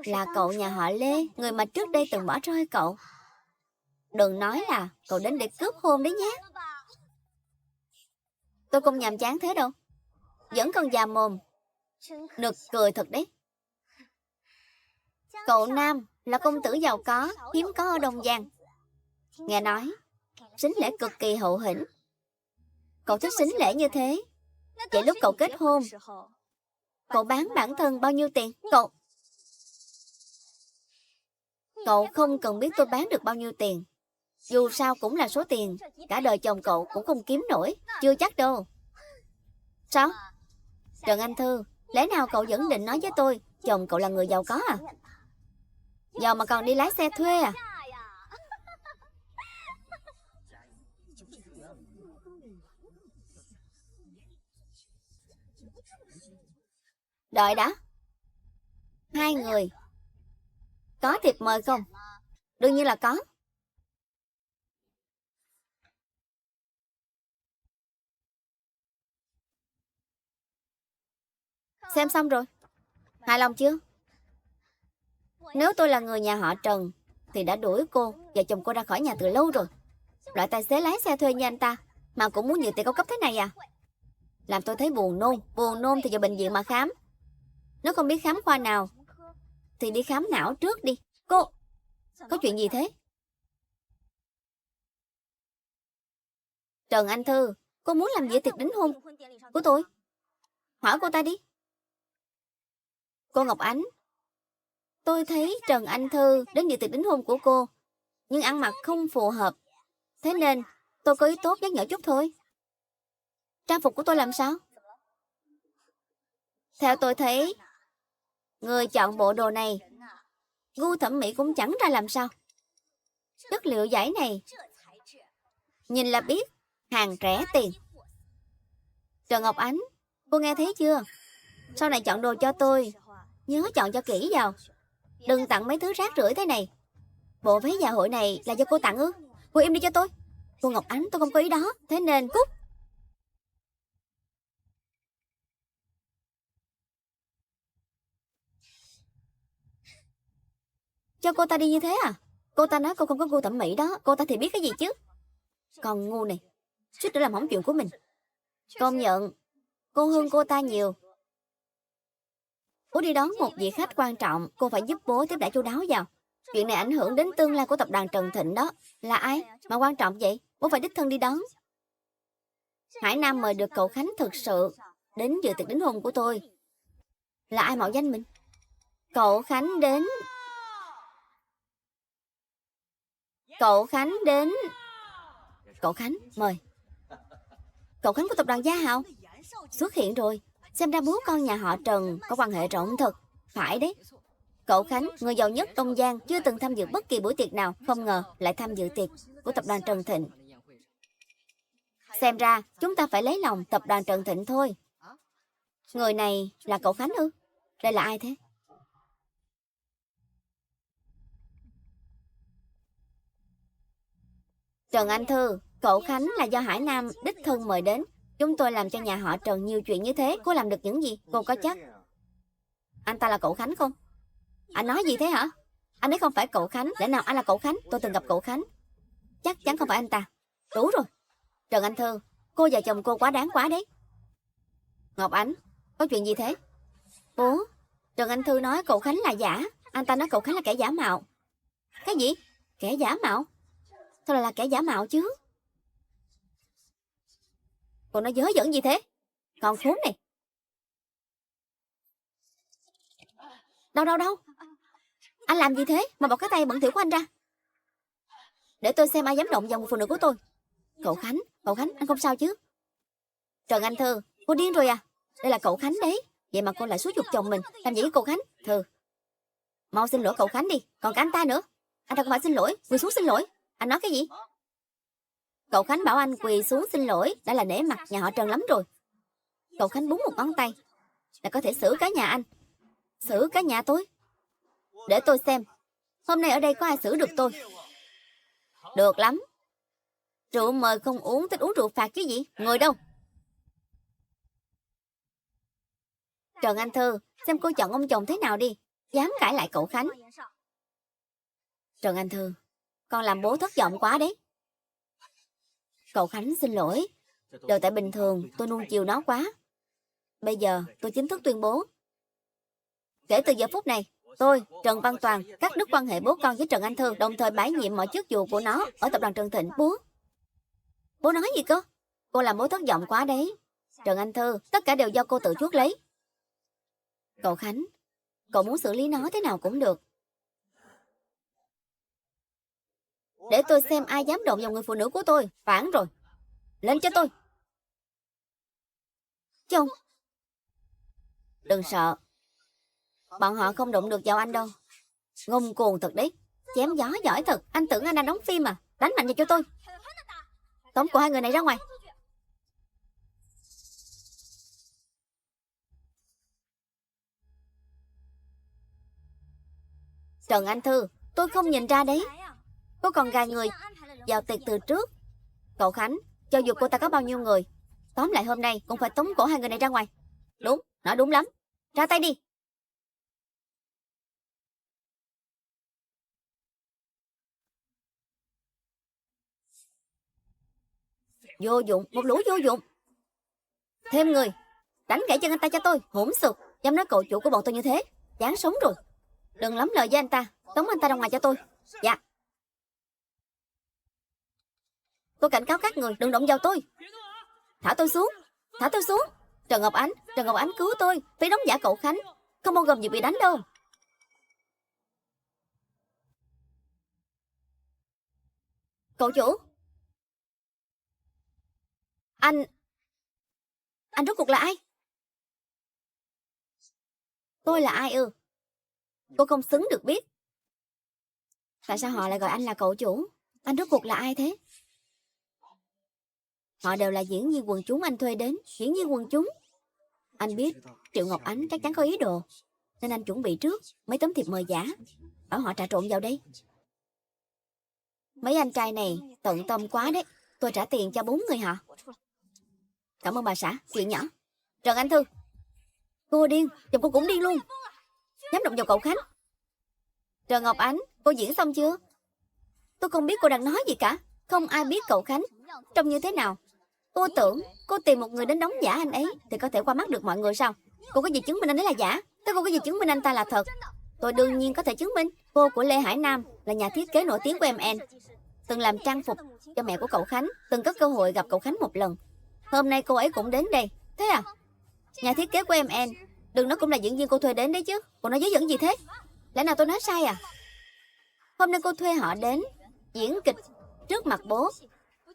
[SPEAKER 1] là cậu nhà họ Lê, người mà trước đây từng bỏ rơi cậu. Đừng nói là cậu đến để cướp hôn đấy nhé. Tôi không nhàm chán thế đâu. Vẫn còn già mồm. Nực cười thật đấy. Cậu Nam là công tử giàu có, hiếm có ở Đông Giang. Nghe nói sính lễ cực kỳ hậu hĩnh. Cậu thích sính lễ như thế. Vậy lúc cậu kết hôn, cậu bán bản thân bao nhiêu tiền? Cậu không cần biết tôi bán được bao nhiêu tiền. Dù sao cũng là số tiền cả đời chồng cậu cũng không kiếm nổi. Chưa chắc đâu. Sao? Trần Anh Thư, lẽ nào cậu vẫn định nói với tôi chồng cậu là người giàu có à? Giàu mà còn đi lái xe thuê à? Đợi đã. Hai người có thiệp mời không? Đương nhiên là có. Xem xong rồi. Hài lòng chưa? Nếu tôi là người nhà họ Trần thì đã đuổi cô và chồng cô ra khỏi nhà từ lâu rồi. Loại tài xế lái xe thuê như anh ta mà cũng muốn nhiều tiền cao cấp thế này à? Làm tôi thấy buồn nôn. Buồn nôn thì vào bệnh viện mà khám. Nếu không biết khám khoa nào thì đi khám não trước đi. Cô, có chuyện gì thế? Trần Anh Thư, cô muốn làm gì ở tiệc đính hôn của tôi? Hỏi cô ta đi. Cô Ngọc Ánh, tôi thấy Trần Anh Thư đến dự tiệc đính hôn của cô, nhưng ăn mặc không phù hợp. Thế nên tôi có ý tốt nhắc nhở chút thôi. Trang phục của tôi làm sao? Theo tôi thấy, người chọn bộ đồ này gu thẩm mỹ cũng chẳng ra làm sao. Chất liệu vải này nhìn là biết hàng rẻ tiền. Trần Ngọc Ánh, cô nghe thấy chưa? Sau này chọn đồ cho tôi nhớ chọn cho kỹ vào. Đừng tặng mấy thứ rác rưởi thế này. Bộ váy dạ hội này là do cô tặng ư? Cô im đi cho tôi. Cô Ngọc Ánh, tôi không có ý đó. Thế nên cút. Cho cô ta đi như thế à? Cô ta nói cô không có gu thẩm mỹ đó. Cô ta thì biết cái gì chứ? Còn ngu này, suýt nữa làm hỏng chuyện của mình. Công nhận cô hơn cô ta nhiều. Bố đi đón một vị khách quan trọng, cô phải giúp bố tiếp đãi chu đáo vào. Chuyện này ảnh hưởng đến tương lai của tập đoàn Trần Thịnh đó. Là ai mà quan trọng vậy? Bố phải đích thân đi đón. Hải Nam mời được cậu Khánh thực sự đến dự tiệc đính hôn của tôi. Là ai mạo danh mình? Cậu Khánh đến. Cậu Khánh đến. Cậu Khánh, mời. Cậu Khánh của tập đoàn Gia Hào xuất hiện rồi. Xem ra bố con nhà họ Trần có quan hệ rộng thật. Phải đấy. Cậu Khánh, người giàu nhất Đông Giang, chưa từng tham dự bất kỳ buổi tiệc nào, không ngờ lại tham dự tiệc của tập đoàn Trần Thịnh. Xem ra chúng ta phải lấy lòng tập đoàn Trần Thịnh thôi. Người này là cậu Khánh ư? Đây là ai thế? Trần Anh Thư, cậu Khánh là do Hải Nam đích thân mời đến. Chúng tôi làm cho nhà họ Trần nhiều chuyện như thế, cô làm được những gì? Cô có chắc anh ta là cậu Khánh không? Anh nói gì thế hả? Anh ấy không phải cậu Khánh. Lẽ nào anh là cậu Khánh? Tôi từng gặp cậu Khánh. Chắc chắn không phải anh ta. Đủ rồi. Trần Anh Thư, cô và chồng cô quá đáng quá đấy. Ngọc Ánh, có chuyện gì thế? Bố, Trần Anh Thư nói cậu Khánh là giả. Anh ta nói cậu Khánh là kẻ giả mạo. Cái gì? Kẻ giả mạo? Sao lại là kẻ giả mạo chứ? Cô nói dớ dẫn gì thế? Còn khốn này. Đâu. Anh làm gì thế mà bỏ cái tay bẩn thỉu của anh ra? Để tôi xem ai dám động vào một phụ nữ của tôi. Cậu Khánh, anh không sao chứ? Trần Anh Thư, cô điên rồi à? Đây là cậu Khánh đấy. Vậy mà cô lại xúi giục chồng mình làm gì với cậu Khánh? Thư, mau xin lỗi cậu Khánh đi. Còn cả anh ta nữa. Anh ta không phải xin lỗi, quỳ xuống xin lỗi. Anh nói cái gì? Cậu Khánh bảo anh quỳ xuống xin lỗi đã là nể mặt nhà họ Trần lắm rồi. Cậu Khánh búng một ngón tay là có thể xử cả nhà anh. Xử cả nhà tôi? Để tôi xem. Hôm nay ở đây có ai xử được tôi? Được lắm. Rượu mời không uống, thích uống rượu phạt chứ gì? Ngồi đâu? Trần Anh Thư, xem cô chọn ông chồng thế nào đi. Dám cãi lại cậu Khánh. Trần Anh Thư, con làm bố thất vọng quá đấy. Cậu Khánh xin lỗi. Đều tại bình thường tôi nuông chiều nó quá. Bây giờ tôi chính thức tuyên bố. Kể từ giờ phút này, tôi, Trần Văn Toàn, cắt đứt quan hệ bố con với Trần Anh Thư, đồng thời bãi nhiệm mọi chức vụ của nó ở tập đoàn Trần Thịnh. Bố nói gì cơ? Cô làm bố thất vọng quá đấy. Trần Anh Thư, tất cả đều do cô tự chuốc lấy. Cậu Khánh, cậu muốn xử lý nó thế nào cũng được. Để tôi xem ai dám động vào người phụ nữ của tôi. Phản rồi. Lên cho tôi. Chồng, đừng sợ. Bọn họ không đụng được vào anh đâu. Ngông cuồng thật đấy. Chém gió giỏi thật. Anh tưởng anh đang đóng phim à? Đánh mạnh vào cho tôi. Tống cổ hai người này ra ngoài. Trần Anh Thư, tôi không nhìn ra đấy. Cô còn gài người vào tiệc từ trước. Cậu Khánh, cho dù cô ta có bao nhiêu người, tóm lại hôm nay cũng phải tống cổ hai người này ra ngoài. Đúng, nói đúng lắm. Ra tay đi. Vô dụng, một lũ vô dụng. Thêm người. Đánh gãy chân anh ta cho tôi. Hỗn xược, dám nói cậu chủ của bọn tôi như thế. Chán sống rồi. Đừng lắm lời với anh ta. Tống anh ta ra ngoài cho tôi. Dạ. Tôi cảnh cáo các người đừng động vào tôi. Thả tôi xuống. Thả tôi xuống. Trần Ngọc Ánh cứu tôi. Phải đóng giả cậu Khánh. Không bao gồm gì bị đánh đâu. Cậu chủ. Anh rốt cuộc là ai? Tôi là ai ư? Cô không xứng được biết. Tại sao họ lại gọi anh là cậu chủ? Anh rốt cuộc là ai thế? Họ đều là diễn viên quần chúng anh thuê đến. Diễn viên quần chúng. Anh biết Triệu Ngọc Ánh chắc chắn có ý đồ, nên anh chuẩn bị trước mấy tấm thiệp mời giả, bảo họ trà trộn vào đây. Mấy anh trai này tận tâm quá đấy. Tôi trả tiền cho 4 người họ. Cảm ơn bà xã, chuyện nhỏ. Trần Anh Thư, cô điên, chồng cô cũng điên luôn. Dám động vào cậu Khánh. Trần Ngọc Ánh, cô diễn xong chưa? Tôi không biết cô đang nói gì cả. Không ai biết cậu Khánh trông như thế nào. Cô tưởng cô tìm một người đến đóng giả anh ấy thì có thể qua mắt được mọi người sao? Cô có gì chứng minh anh ấy là giả? Thế cô có gì chứng minh anh ta là thật? Tôi đương nhiên có thể chứng minh. Cô của Lê Hải Nam là nhà thiết kế nổi tiếng của MN, từng làm trang phục cho mẹ của cậu Khánh, từng có cơ hội gặp cậu Khánh một lần. Hôm nay cô ấy cũng đến đây. Thế à? Nhà thiết kế của MN, đừng nói cũng là diễn viên cô thuê đến đấy chứ. Cô nói dối dẫn gì thế? Lẽ nào tôi nói sai à? Hôm nay cô thuê họ đến diễn kịch trước mặt bố,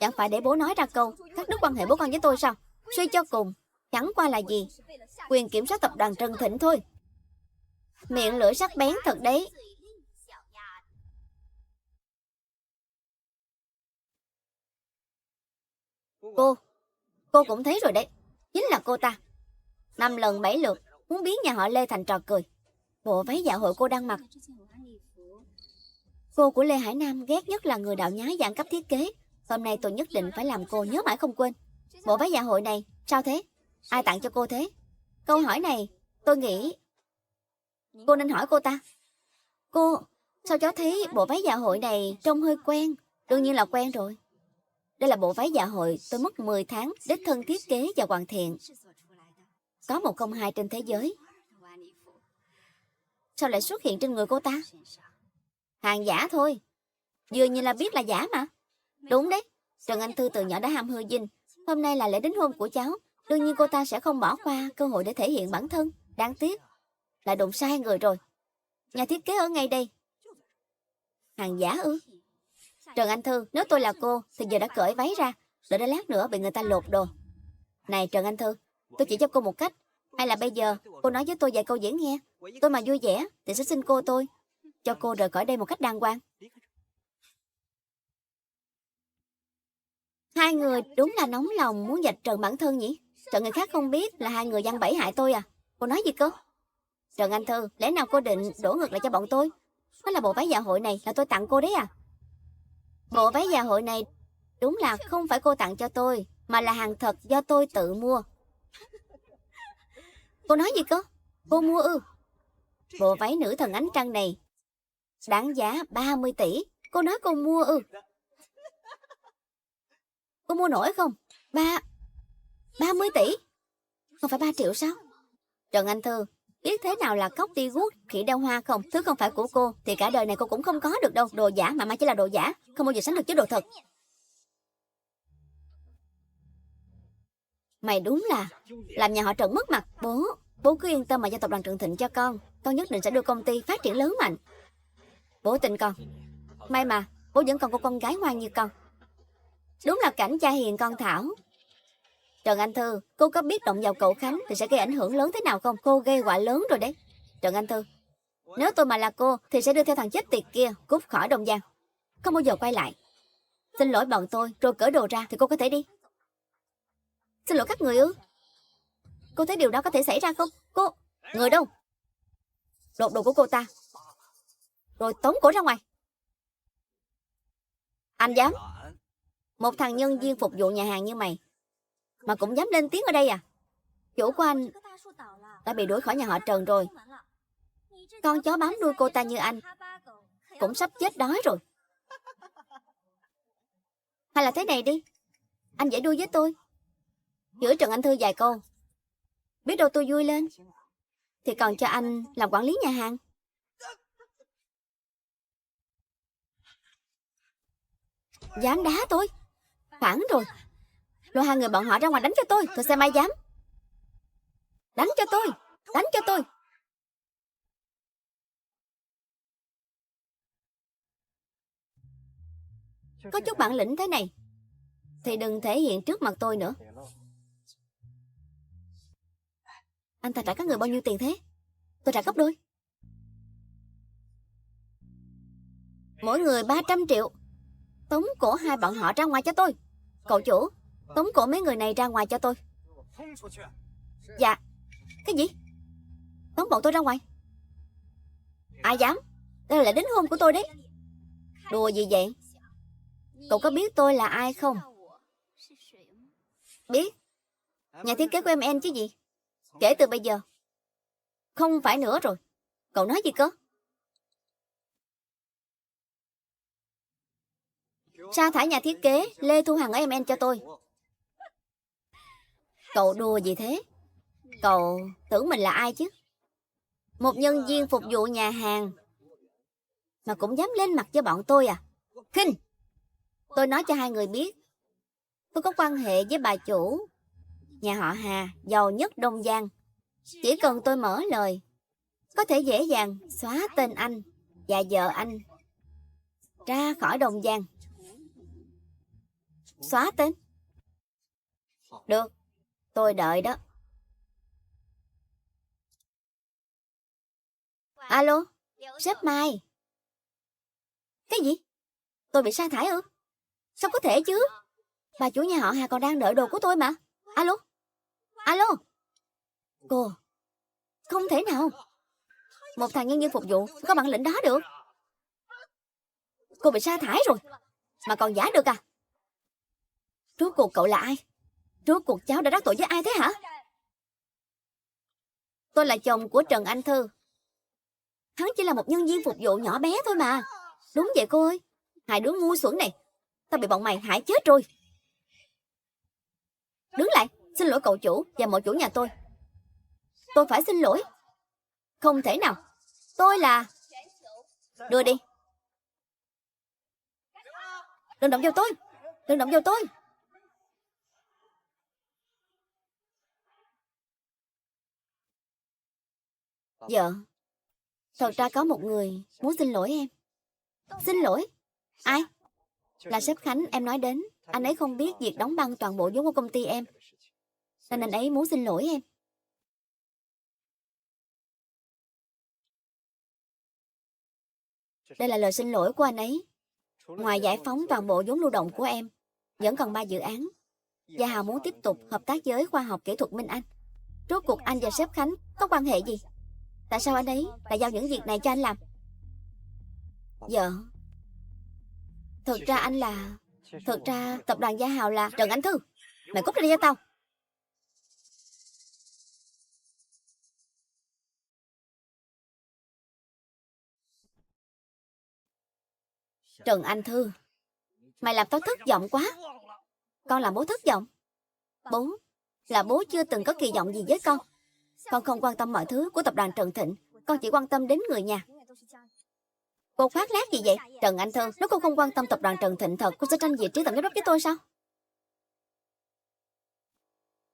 [SPEAKER 1] chẳng phải để bố nói ra câu cắt đứt quan hệ bố con với tôi sao? Suy cho cùng, chẳng qua là gì? Quyền kiểm soát tập đoàn Trần Thịnh thôi. Miệng lưỡi sắc bén thật đấy. Cô cũng thấy rồi đấy. Chính là cô ta. 5 lần 7 lượt muốn biến nhà họ Lê thành trò cười. Bộ váy dạ hội cô đang mặc, cô của Lê Hải Nam ghét nhất là người đạo nhái giảng cấp thiết kế. Hôm nay tôi nhất định phải làm cô nhớ mãi không quên. Bộ váy dạ hội này, sao thế? Ai tặng cho cô thế? Câu hỏi này, tôi nghĩ cô nên hỏi cô ta. Cô, sao cháu thấy bộ váy dạ hội này trông hơi quen? Đương nhiên là quen rồi. Đây là bộ váy dạ hội tôi mất 10 tháng đích thân thiết kế và hoàn thiện. Có 102 trên thế giới. Sao lại xuất hiện trên người cô ta? Hàng giả thôi. Vừa nhìn là biết là giả mà. Đúng đấy, Trần Anh Thư từ nhỏ đã ham hư dinh. Hôm nay là lễ đính hôn của cháu. Đương nhiên cô ta sẽ không bỏ qua cơ hội để thể hiện bản thân. Đáng tiếc, lại đụng sai người rồi. Nhà thiết kế ở ngay đây. Hàng giả ư? Trần Anh Thư, nếu tôi là cô thì giờ đã cởi váy ra, đợi đến lát nữa bị người ta lột đồ. Này Trần Anh Thư, tôi chỉ cho cô một cách. Hay là bây giờ cô nói với tôi vài câu dễ nghe. Tôi mà vui vẻ thì sẽ xin cô tôi cho cô rời khỏi đây một cách đàng hoàng. Hai người đúng là nóng lòng muốn vạch trần bản thân nhỉ? Sợ người khác không biết là hai người giăng bẫy hại tôi à? Cô nói gì cơ? Trần Anh Thư, lẽ nào cô định đổ ngược lại cho bọn tôi? Đó là bộ váy dạ hội này là tôi tặng cô đấy à? Bộ váy dạ hội này đúng là không phải cô tặng cho tôi, mà là hàng thật do tôi tự mua. Cô nói gì cơ? Cô mua ư? Bộ váy nữ thần ánh trăng này đáng giá 30 tỷ. Cô nói cô mua ư? Cô mua nổi không? 30 tỷ? Không phải 3 triệu sao? Trần Anh Thư, biết thế nào là cóc đi guốc, khỉ đeo hoa không? Thứ không phải của cô thì cả đời này cô cũng không có được đâu. Đồ giả mà chỉ là đồ giả, không bao giờ sánh được với đồ thật. Mày đúng là làm nhà họ Trần mất mặt. Bố cứ yên tâm mà giao tập đoàn Trần Thịnh cho con. Con nhất định sẽ đưa công ty phát triển lớn mạnh. Bố tin con. May mà bố vẫn còn có con gái ngoan như con. Đúng là cảnh cha hiền con thảo. Trần Anh Thư, cô có biết động vào cậu Khánh thì sẽ gây ảnh hưởng lớn thế nào không? Cô gây họa lớn rồi đấy. Trần Anh Thư, nếu tôi mà là cô thì sẽ đưa theo thằng chết tiệt kia cút khỏi Đông Giang, không bao giờ quay lại. Xin lỗi bọn tôi, rồi cởi đồ ra thì cô có thể đi. Xin lỗi các người ư? Cô thấy điều đó có thể xảy ra không? Cô... Người đâu? Lột đồ của cô ta, rồi tống cổ ra ngoài. Anh dám? Một thằng nhân viên phục vụ nhà hàng như mày mà cũng dám lên tiếng ở đây à? Chủ của anh đã bị đuổi khỏi nhà họ Trần rồi. Con chó bám đuôi cô ta như anh cũng sắp chết đói rồi. Hay là thế này đi, anh giải đuôi với tôi, chửi Trần Anh Thư vài câu, biết đâu tôi vui lên thì còn cho anh làm quản lý nhà hàng. Dám đá tôi? Phản rồi. Lôi hai người bọn họ ra ngoài đánh cho tôi xem ai dám. Đánh cho tôi. Đánh cho tôi. Có chút bản lĩnh thế này thì đừng thể hiện trước mặt tôi nữa. Anh ta trả các người bao nhiêu tiền thế? Tôi trả gấp đôi. Mỗi người 300 triệu. Tống cổ hai bọn họ ra ngoài cho tôi. Cậu chủ, tống cổ mấy người này ra ngoài cho tôi. Dạ. Cái gì? Tống bọn tôi ra ngoài? Ai dám? Đây là lễ đính hôn của tôi đấy. Đùa gì vậy? Cậu có biết tôi là ai không? Biết. Nhà thiết kế của em chứ gì. Kể từ bây giờ không phải nữa rồi. Cậu nói gì cơ? Sa thải nhà thiết kế Lê Thu Hằng ở MN cho tôi. Cậu đùa gì thế? Cậu tưởng mình là ai chứ? Một nhân viên phục vụ nhà hàng mà cũng dám lên mặt với bọn tôi à? Khinh! Tôi nói cho hai người biết, tôi có quan hệ với bà chủ nhà họ Hà giàu nhất Đông Giang. Chỉ cần tôi mở lời, có thể dễ dàng xóa tên anh và vợ anh ra khỏi Đông Giang. Xóa tên? Được, tôi đợi đó. Alo, sếp Mai. Cái gì? Tôi bị sa thải ư? Sao có thể chứ? Bà chủ nhà họ Hà còn đang đợi đồ của tôi mà. Alo? Alo? Cô, không thể nào. Một thằng nhân viên phục vụ có bản lĩnh đó được. Cô bị sa thải rồi mà còn giả được à? Rốt cuộc cậu là ai? Rốt cuộc cháu đã đắc tội với ai thế hả? Tôi là chồng của Trần Anh Thư. Hắn chỉ là một nhân viên phục vụ nhỏ bé thôi mà. Đúng vậy cô ơi. Hai đứa ngu xuẩn này, tao bị bọn mày hại chết rồi. Đứng lại, xin lỗi cậu chủ và mọi chủ nhà tôi. Tôi phải xin lỗi. Không thể nào. Tôi là... Đưa đi. Đừng động vào tôi. Đừng động vào tôi. Vợ, thật ra có một người muốn xin lỗi em. Xin lỗi? Ai? Là sếp Khánh em nói đến. Anh ấy không biết việc đóng băng toàn bộ vốn của công ty em, nên anh ấy muốn xin lỗi em. Đây là lời xin lỗi của anh ấy. Ngoài giải phóng toàn bộ vốn lưu động của em, vẫn còn 3 dự án. Gia Hào muốn tiếp tục hợp tác với khoa học kỹ thuật Minh Anh. Rốt cuộc anh và sếp Khánh có quan hệ gì? Tại sao anh ấy lại giao những việc này cho anh làm? Vợ, thực ra anh là... Thực ra tập đoàn Gia Hào là Trần Anh Thư. Mày cút ra đi cho tao. Trần Anh Thư, mày làm tao thất vọng quá. Con làm bố thất vọng. Bố, là bố chưa từng có kỳ vọng gì với con. Con không quan tâm mọi thứ của tập đoàn Trần Thịnh. Con chỉ quan tâm đến người nhà. Cô khoác lác gì vậy? Trần Anh Thư, nếu cô không quan tâm tập đoàn Trần Thịnh thật, cô sẽ tranh vị trí tổng giám đốc với tôi sao?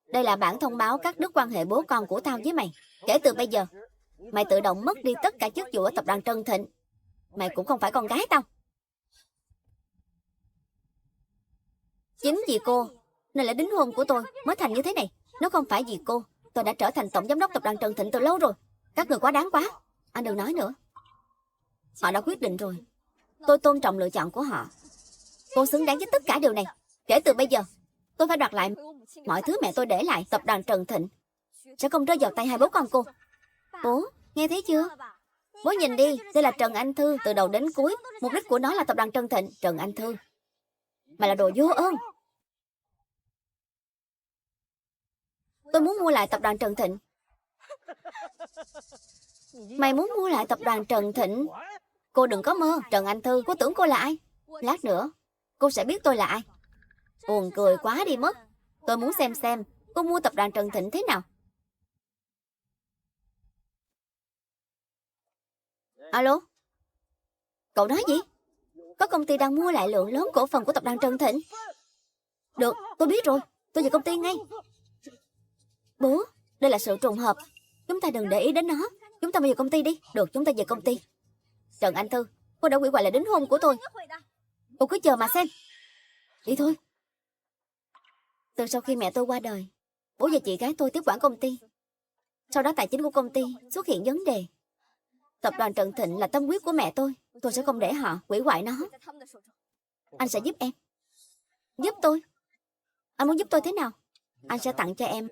[SPEAKER 1] Đây là bản thông báo cắt đứt quan hệ bố con của tao với mày. Kể từ bây giờ, mày tự động mất đi tất cả chức vụ ở tập đoàn Trần Thịnh. Mày cũng không phải con gái tao. Chính vì cô nên là đính hôn của tôi mới thành như thế này. Nếu không phải vì cô, tôi đã trở thành tổng giám đốc tập đoàn Trần Thịnh từ lâu rồi. Các người quá đáng quá. Anh đừng nói nữa. Họ đã quyết định rồi. Tôi tôn trọng lựa chọn của họ. Cô xứng đáng với tất cả điều này. Kể từ bây giờ, tôi phải đoạt lại mọi thứ mẹ tôi để lại. Tập đoàn Trần Thịnh sẽ không rơi vào tay hai bố con cô. Bố, nghe thấy chưa? Bố nhìn đi, đây là Trần Anh Thư từ đầu đến cuối. Mục đích của nó là tập đoàn Trần Thịnh. Trần Anh Thư, mày là đồ vô ơn. Tôi muốn mua lại tập đoàn Trần Thịnh. Mày muốn mua lại tập đoàn Trần Thịnh? Cô đừng có mơ. Trần Anh Thư, cô tưởng cô là ai? Lát nữa cô sẽ biết tôi là ai. Buồn cười quá đi mất. Tôi muốn xem cô mua tập đoàn Trần Thịnh thế nào. Alo? Cậu nói gì? Có công ty đang mua lại lượng lớn cổ phần của tập đoàn Trần Thịnh. Được, tôi biết rồi. Tôi về công ty ngay. Bố, đây là sự trùng hợp. Chúng ta đừng để ý đến nó. Chúng ta về công ty đi. Được, chúng ta về công ty. Trần Anh Thư, cô đã hủy hoại lại đính hôn của tôi. Cô cứ chờ mà xem. Đi thôi. Từ sau khi mẹ tôi qua đời, bố và chị gái tôi tiếp quản công ty. Sau đó tài chính của công ty xuất hiện vấn đề. Tập đoàn Trần Thịnh là tâm huyết của mẹ tôi sẽ không để họ hủy hoại nó. Anh sẽ giúp em. Giúp tôi? Anh muốn giúp tôi thế nào? Anh sẽ tặng cho em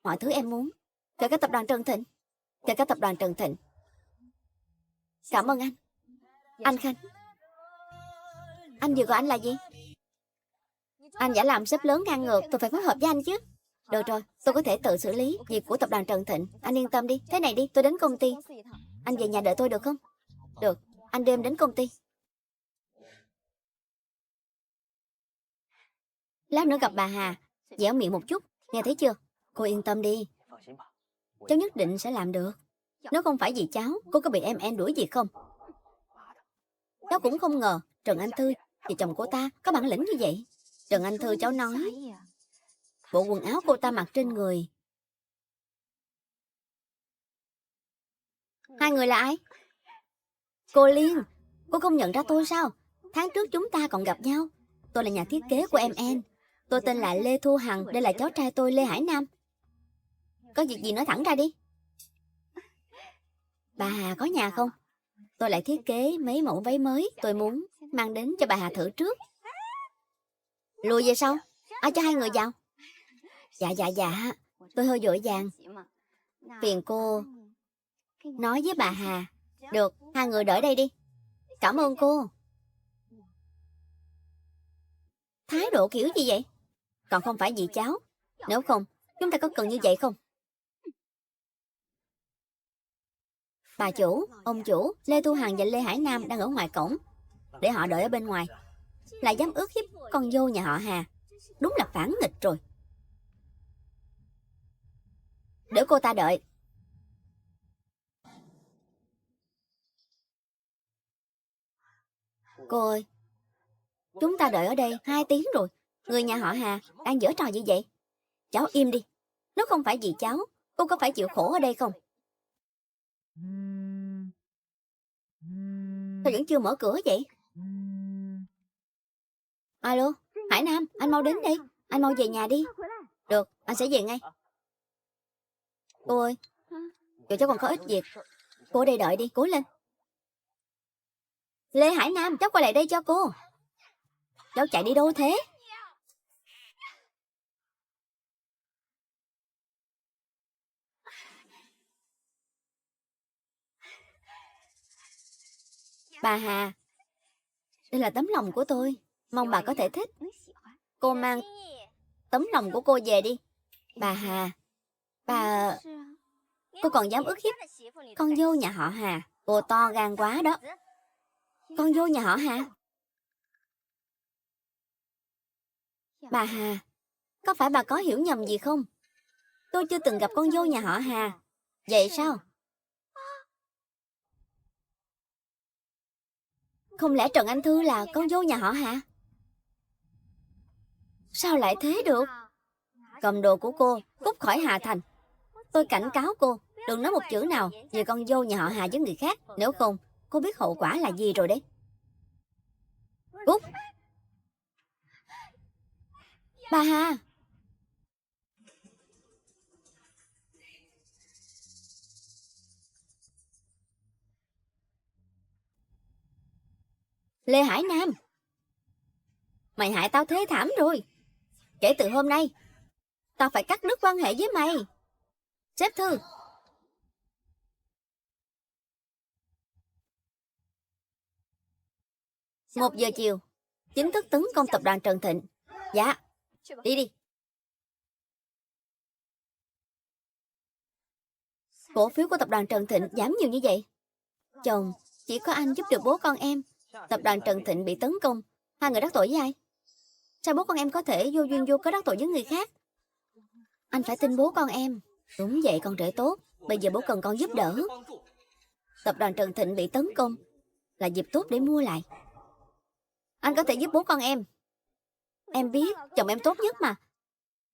[SPEAKER 1] mọi thứ em muốn. Kể cả tập đoàn Trần Thịnh. Kể cả tập đoàn Trần Thịnh. Cảm ơn anh. Anh Khanh. Anh vừa gọi anh là gì? Anh giả làm sếp lớn ngang ngược, tôi phải phối hợp với anh chứ. Được rồi, tôi có thể tự xử lý việc của tập đoàn Trần Thịnh. Anh yên tâm đi. Thế này đi, tôi đến công ty. Anh về nhà đợi tôi được không? Được, anh đưa em đến công ty. Lát nữa gặp bà Hà, dẻo miệng một chút, nghe thấy chưa? Cô yên tâm đi. Cháu nhất định sẽ làm được. Nếu không phải vì cháu, cô có bị em đuổi việc không? Cháu cũng không ngờ Trần Anh Thư và chồng cô ta có bản lĩnh như vậy. Trần Anh Thư, cháu nói bộ quần áo cô ta mặc trên người. Hai người là ai? Cô Liên, cô không nhận ra tôi sao? Tháng trước chúng ta còn gặp nhau. Tôi là nhà thiết kế của MN. Tôi tên là Lê Thu Hằng. Đây là cháu trai tôi, Lê Hải Nam. Có việc gì nói thẳng ra đi. Bà Hà có nhà không? Tôi lại thiết kế mấy mẫu váy mới. Tôi muốn mang đến cho bà Hà thử trước. Lùi về sau. Ai cho hai người vào? Dạ. Tôi hơi vội vàng. Phiền cô nói với bà Hà. Được, hai người đợi đây đi. Cảm ơn cô. Thái độ kiểu gì vậy? Còn không phải vì cháu, Nếu không, chúng ta có cần như vậy không? Bà chủ, ông chủ, Lê Thu Hằng và Lê Hải Nam đang ở ngoài cổng, để họ đợi ở bên ngoài. Lại dám ước hiếp con dâu nhà họ Hà, đúng là phản nghịch rồi. Để cô ta đợi. Cô ơi, chúng ta đợi ở đây 2 tiếng rồi. Người nhà họ Hà đang giở trò gì vậy? Cháu im đi. Nếu không phải vì cháu, cô có phải chịu khổ ở đây không? Sao vẫn chưa mở cửa vậy? Alo, Hải Nam, anh mau đến đây. Anh mau về nhà đi. Được, anh sẽ về ngay. Cô ơi, giờ cháu còn có ít việc. Cô ở đây đợi đi, cố lên. Lê Hải Nam, cháu quay lại đây cho cô. Cháu chạy đi đâu thế? Bà Hà, đây là tấm lòng của tôi. Mong bà có thể thích. Cô mang tấm lòng của cô về đi. Bà Hà, cô còn dám ức hiếp con dâu nhà họ Hà. Cô to gan quá đó. Con dâu nhà họ Hà? Bà Hà, có phải bà có hiểu nhầm gì không? Tôi chưa từng gặp con dâu nhà họ Hà. Vậy sao? Không lẽ Trần Anh Thư là con dâu nhà họ Hà? Sao lại thế được? Cầm đồ của cô cút khỏi Hà Thành. Tôi cảnh cáo cô, đừng nói một chữ nào về con dâu nhà họ Hà với người khác. Nếu không, cô biết hậu quả là gì rồi đấy. Cút. Bà Hà. Lê Hải Nam, mày hại tao thế thảm rồi. Kể từ hôm nay, tao phải cắt đứt quan hệ với mày. Sếp Thư. 1 giờ chiều, chính thức tấn công tập đoàn Trần Thịnh. Dạ, đi đi. Cổ phiếu của tập đoàn Trần Thịnh giảm nhiều như vậy. Chồng, chỉ có anh giúp được bố con em. Tập đoàn Trần Thịnh bị tấn công. 2 người đắc tội với ai? Sao bố con em có thể vô duyên vô cớ đắc tội với người khác? Anh phải tin bố con em. Đúng vậy con rể tốt. Bây giờ bố cần con giúp đỡ. Tập đoàn Trần Thịnh bị tấn công là dịp tốt để mua lại. Anh có thể giúp bố con em. Em biết chồng em tốt nhất mà.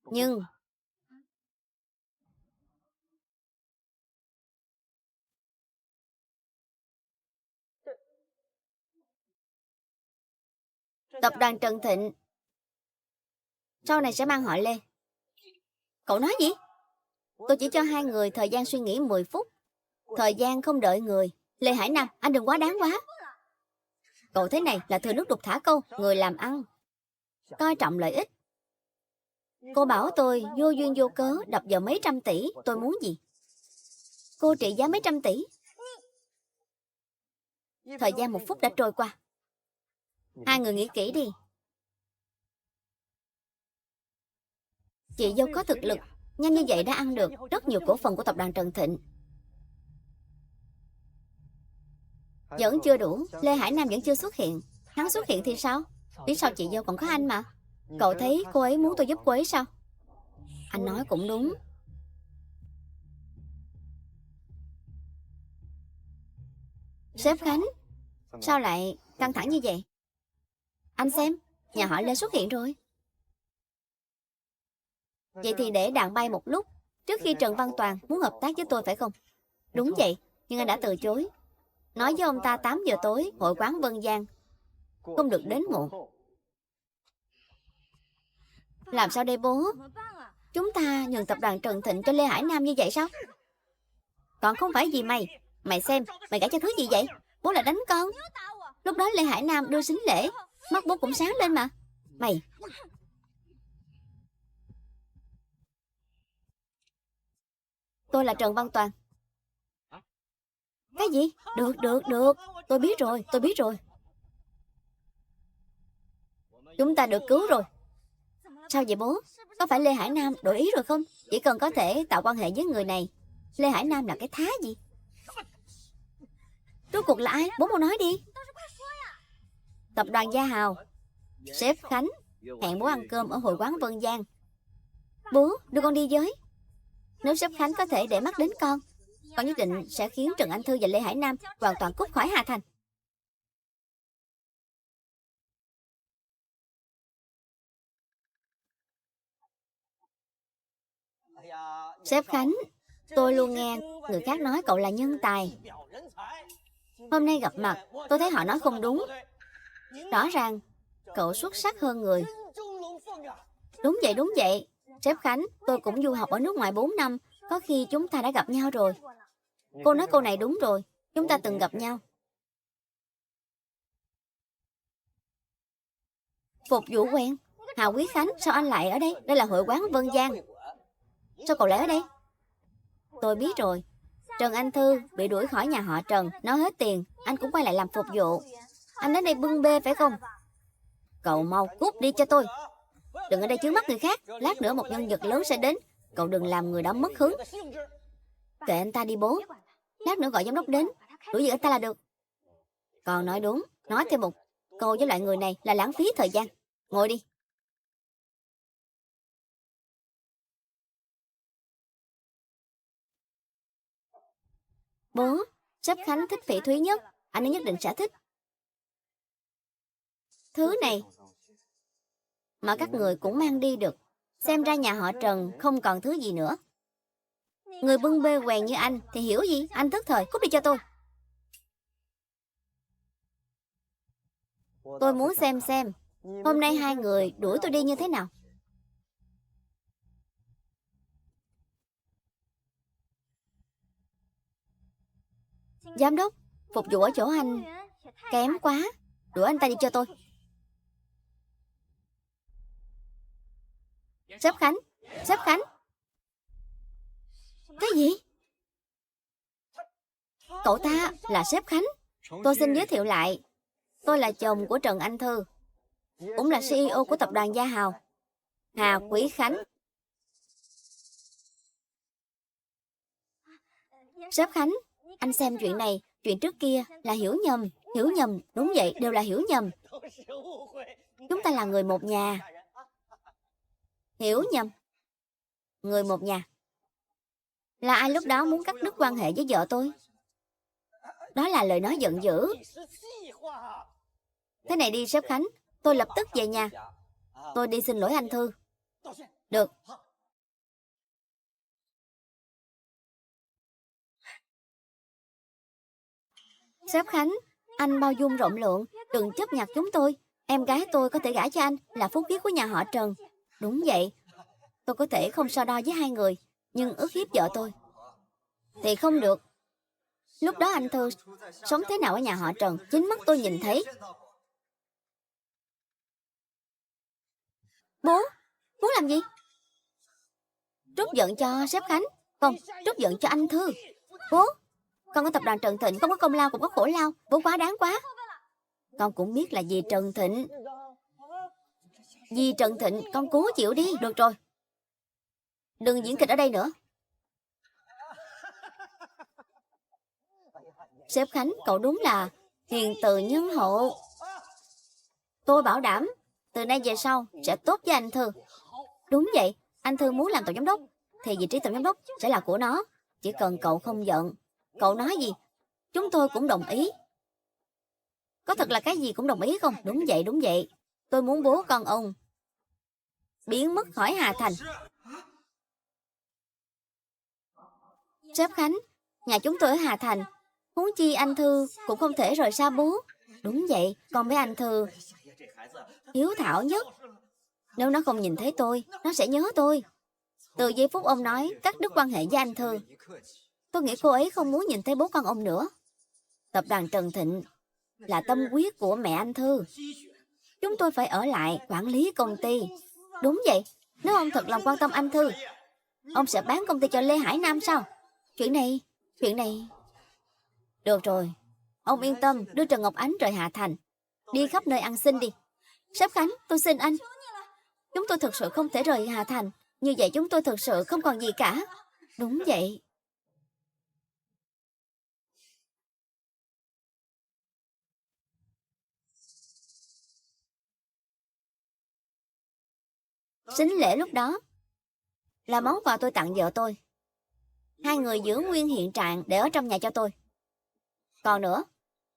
[SPEAKER 1] Nhưng tập đoàn Trần Thịnh sau này sẽ mang họ Lê. Cậu nói gì? Tôi chỉ cho 2 người thời gian suy nghĩ 10 phút. Thời gian không đợi người. Lê Hải Nam, anh đừng quá đáng quá. Cậu thế này là thừa nước đục thả câu. Người làm ăn coi trọng lợi ích. Cô bảo tôi vô duyên vô cớ đập vào mấy trăm tỷ. Tôi muốn gì? Cô trị giá mấy trăm tỷ. Thời gian 1 phút đã trôi qua. 2 người nghĩ kỹ đi. Chị dâu có thực lực, nhanh như vậy đã ăn được rất nhiều cổ phần của tập đoàn Trần Thịnh. Vẫn chưa đủ, Lê Hải Nam vẫn chưa xuất hiện. Hắn xuất hiện thì sao? Phía sau chị dâu còn có anh mà. Cậu thấy cô ấy muốn tôi giúp cô ấy sao? Anh nói cũng đúng. Sếp Khánh, sao lại căng thẳng như vậy? Anh xem, nhà họ Lê xuất hiện rồi. Vậy thì để đạn bay một lúc, trước khi Trần Văn Toàn muốn hợp tác với tôi phải không? Đúng vậy, nhưng anh đã từ chối. Nói với ông ta 8 giờ tối, hội quán Vân Giang, không được đến muộn. Làm sao đây bố? Chúng ta nhường tập đoàn Trần Thịnh cho Lê Hải Nam như vậy sao? Còn không phải vì mày. Mày xem, mày gả cho thứ gì vậy? Bố lại đánh con. Lúc đó Lê Hải Nam đưa sính lễ, mắt bố cũng sáng lên mà. Mày. Tôi là Trần Văn Toàn. Cái gì? Được. Tôi biết rồi. Chúng ta được cứu rồi. Sao vậy bố? Có phải Lê Hải Nam đổi ý rồi không? Chỉ cần có thể tạo quan hệ với người này, Lê Hải Nam là cái thá gì? Rốt cuộc là ai? Bố mau nói đi. Tập đoàn Gia Hào, sếp Khánh hẹn bố ăn cơm ở hội quán Vân Giang. Bố, đưa con đi với. Nếu sếp Khánh có thể để mắt đến con nhất định sẽ khiến Trần Anh Thư và Lê Hải Nam hoàn toàn cút khỏi Hà Thành. Sếp Khánh, tôi luôn nghe người khác nói cậu là nhân tài. Hôm nay gặp mặt, tôi thấy họ nói không đúng. Rõ ràng, cậu xuất sắc hơn người. Đúng vậy. Sếp Khánh, tôi cũng du học ở nước ngoài 4 năm. Có khi chúng ta đã gặp nhau rồi. Cô nói câu này đúng rồi. Chúng ta từng gặp nhau. Phục vụ quen. Hà Quý Khánh, sao anh lại ở đây? Đây là hội quán Vân Giang. Sao cậu lại ở đây? Tôi biết rồi. Trần Anh Thư bị đuổi khỏi nhà họ Trần. Nó hết tiền. Anh cũng quay lại làm phục vụ. Anh đến đây bưng bê phải không? Cậu mau cút đi cho tôi. Đừng ở đây chướng mắt người khác. Lát nữa một nhân vật lớn sẽ đến. Cậu đừng làm người đó mất hứng. Kệ anh ta đi bố. Lát nữa gọi giám đốc đến, đuổi việc anh ta là được. Còn nói đúng. Nói thêm một câu với loại người này là lãng phí thời gian. Ngồi đi. Bố, sếp Khánh thích Phỉ Thúy nhất. Anh ấy nhất định sẽ thích. Thứ này mà các người cũng mang đi được. Xem ra nhà họ Trần không còn thứ gì nữa. Người bưng bê quèn như anh thì hiểu gì? Anh thức thời, cút đi cho tôi. Tôi muốn xem hôm nay hai người đuổi tôi đi như thế nào. Giám đốc, phục vụ ở chỗ anh kém quá. Đuổi anh ta đi cho tôi. Sếp Khánh, sếp Khánh. Cái gì? Cậu ta là sếp Khánh. Tôi xin giới thiệu lại. Tôi là chồng của Trần Anh Thư, cũng là CEO của tập đoàn Gia Hào, Hà Quý Khánh. Sếp Khánh, anh xem chuyện này, chuyện trước kia là hiểu nhầm. Hiểu nhầm, đúng vậy, đều là hiểu nhầm. Chúng ta là người một nhà. Hiểu nhầm. Người một nhà. Là ai lúc đó muốn cắt đứt quan hệ với vợ tôi? Đó là lời nói giận dữ. Thế này đi sếp Khánh, tôi lập tức về nhà. Tôi đi xin lỗi anh Thư. Được. Sếp Khánh, anh bao dung rộng lượng, đừng chấp nhặt chúng tôi. Em gái tôi có thể gả cho anh, là phúc khí của nhà họ Trần. Đúng vậy. Tôi có thể không so đo với hai người, nhưng ức hiếp vợ tôi thì không được. Lúc đó anh Thư sống thế nào ở nhà họ Trần, chính mắt tôi nhìn thấy. Bố làm gì? Trút giận cho sếp Khánh. Không, trút giận cho anh Thư. Bố, con ở tập đoàn Trần Thịnh không có công lao cũng có khổ lao. Bố quá đáng quá. Con cũng biết là vì Trần Thịnh. Vì Trần Thịnh con cố chịu đi. Được rồi, đừng diễn kịch ở đây nữa. Sếp Khánh, cậu đúng là hiền từ nhân hậu. Tôi bảo đảm từ nay về sau sẽ tốt với anh Thư. Đúng vậy, anh Thư muốn làm tổng giám đốc thì vị trí tổng giám đốc sẽ là của nó. Chỉ cần cậu không giận. Cậu nói gì chúng tôi cũng đồng ý. Có thật là cái gì cũng đồng ý không? Đúng vậy. Tôi muốn bố con ông biến mất khỏi Hà Thành. Sếp Khánh, nhà chúng tôi ở Hà Thành, huống chi anh Thư cũng không thể rời xa bố. Đúng vậy, con bé anh Thư hiếu thảo nhất. Nếu nó không nhìn thấy tôi, nó sẽ nhớ tôi. Từ giây phút ông nói cắt đứt quan hệ với anh Thư, tôi nghĩ cô ấy không muốn nhìn thấy bố con ông nữa. Tập đoàn Trần Thịnh là tâm huyết của mẹ anh Thư. Chúng tôi phải ở lại quản lý công ty. Đúng vậy, nếu ông thật lòng quan tâm anh Thư, ông sẽ bán công ty cho Lê Hải Nam sao? Chuyện này... Được rồi, ông yên tâm đưa Trần Ngọc Ánh rời Hà Thành, đi khắp nơi ăn xin đi. Sếp Khánh, tôi xin anh. Chúng tôi thực sự không thể rời Hà Thành. Như vậy chúng tôi thực sự không còn gì cả. Đúng vậy. Sính lễ lúc đó là món quà tôi tặng vợ tôi. Hai người giữ nguyên hiện trạng để ở trong nhà cho tôi. Còn nữa,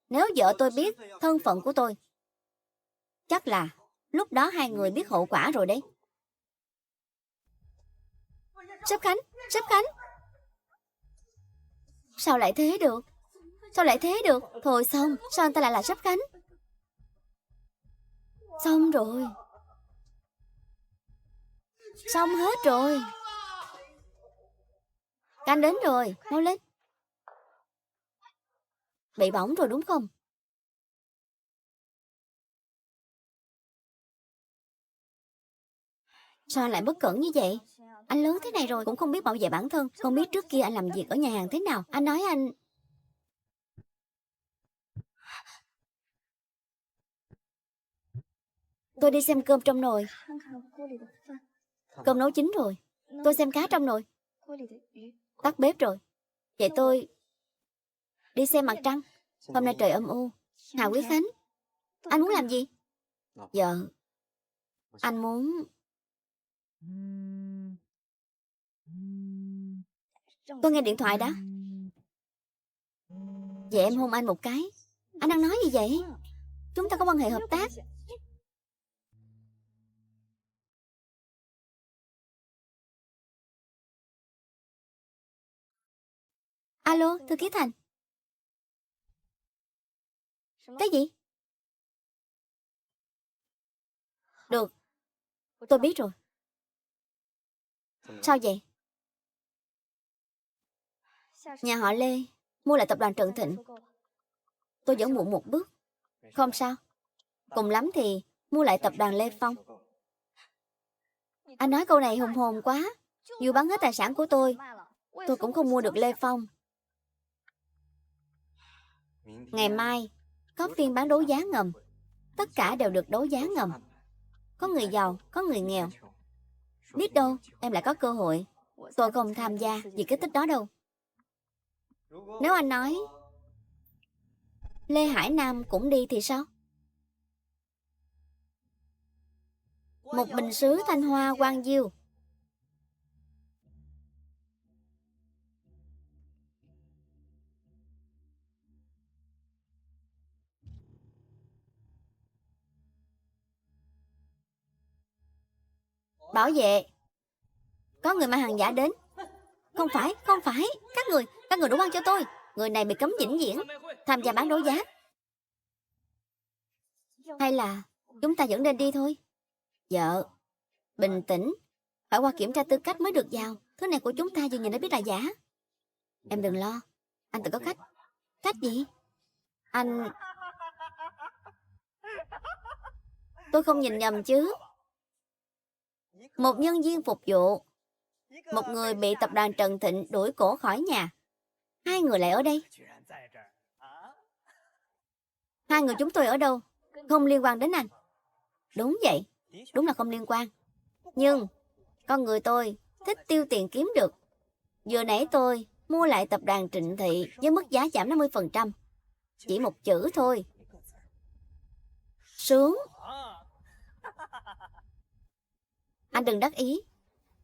[SPEAKER 1] nếu vợ tôi biết thân phận của tôi, chắc là lúc đó hai người biết hậu quả rồi đấy. Sếp Khánh, sếp Khánh. Sao lại thế được? Sao lại thế được? Thôi xong, sao anh ta lại là sếp Khánh? Xong rồi. Xong hết rồi. Canh đến rồi, mau lên. Bị bỏng rồi đúng không? Sao anh lại bất cẩn như vậy? Anh lớn thế này rồi cũng không biết bảo vệ bản thân. Không biết trước kia anh làm việc ở nhà hàng thế nào. Anh nói anh... Tôi đi xem cơm trong nồi. Cơm nấu chín rồi. Tôi xem cá trong nồi. Tắt bếp rồi. Vậy tôi đi xem mặt trăng. Hôm nay trời âm u. Hà Quý Khánh, anh muốn làm gì? Dạ, anh muốn... Tôi nghe điện thoại đã. Vậy em hôn anh một cái. Anh đang nói gì vậy? Chúng ta có quan hệ hợp tác. Alo, thư ký Thành. Cái gì? Được, tôi biết rồi. Sao vậy? Nhà họ Lê mua lại tập đoàn Trần Thịnh. Tôi vẫn muộn một bước. Không sao. Cùng lắm thì mua lại tập đoàn Lê Phong. Anh nói câu này hùng hồn quá. Dù bán hết tài sản của tôi cũng không mua được Lê Phong. Ngày mai có phiên bán đấu giá ngầm. Tất cả đều được đấu giá ngầm. Có người giàu, có người nghèo. Biết đâu em lại có cơ hội. Tôi không tham gia vì cái tích đó đâu. Nếu anh nói Lê Hải Nam cũng đi thì sao? Một bình sứ Thanh Hoa Quang Diêu. Bảo vệ, có người mang hàng giả đến. Không phải, các người đủ ăn cho tôi. Người này bị cấm vĩnh viễn tham gia bán đấu giá. Hay là chúng ta vẫn nên đi thôi? Vợ, bình tĩnh. Phải qua kiểm tra tư cách mới được vào. Thứ này của chúng ta vừa nhìn đã biết là giả. Em đừng lo, anh tự có cách. Cách gì? Anh... Tôi không nhìn nhầm chứ? Một nhân viên phục vụ, một người bị tập đoàn Trần Thịnh đuổi cổ khỏi nhà. Hai người lại ở đây. Hai người chúng tôi ở đâu? Không liên quan đến anh. Đúng vậy, đúng là không liên quan. Nhưng con người tôi thích tiêu tiền kiếm được. Vừa nãy tôi mua lại tập đoàn Trịnh Thị với mức giá giảm 50%. Chỉ một chữ thôi. Sướng. Anh đừng đắc ý.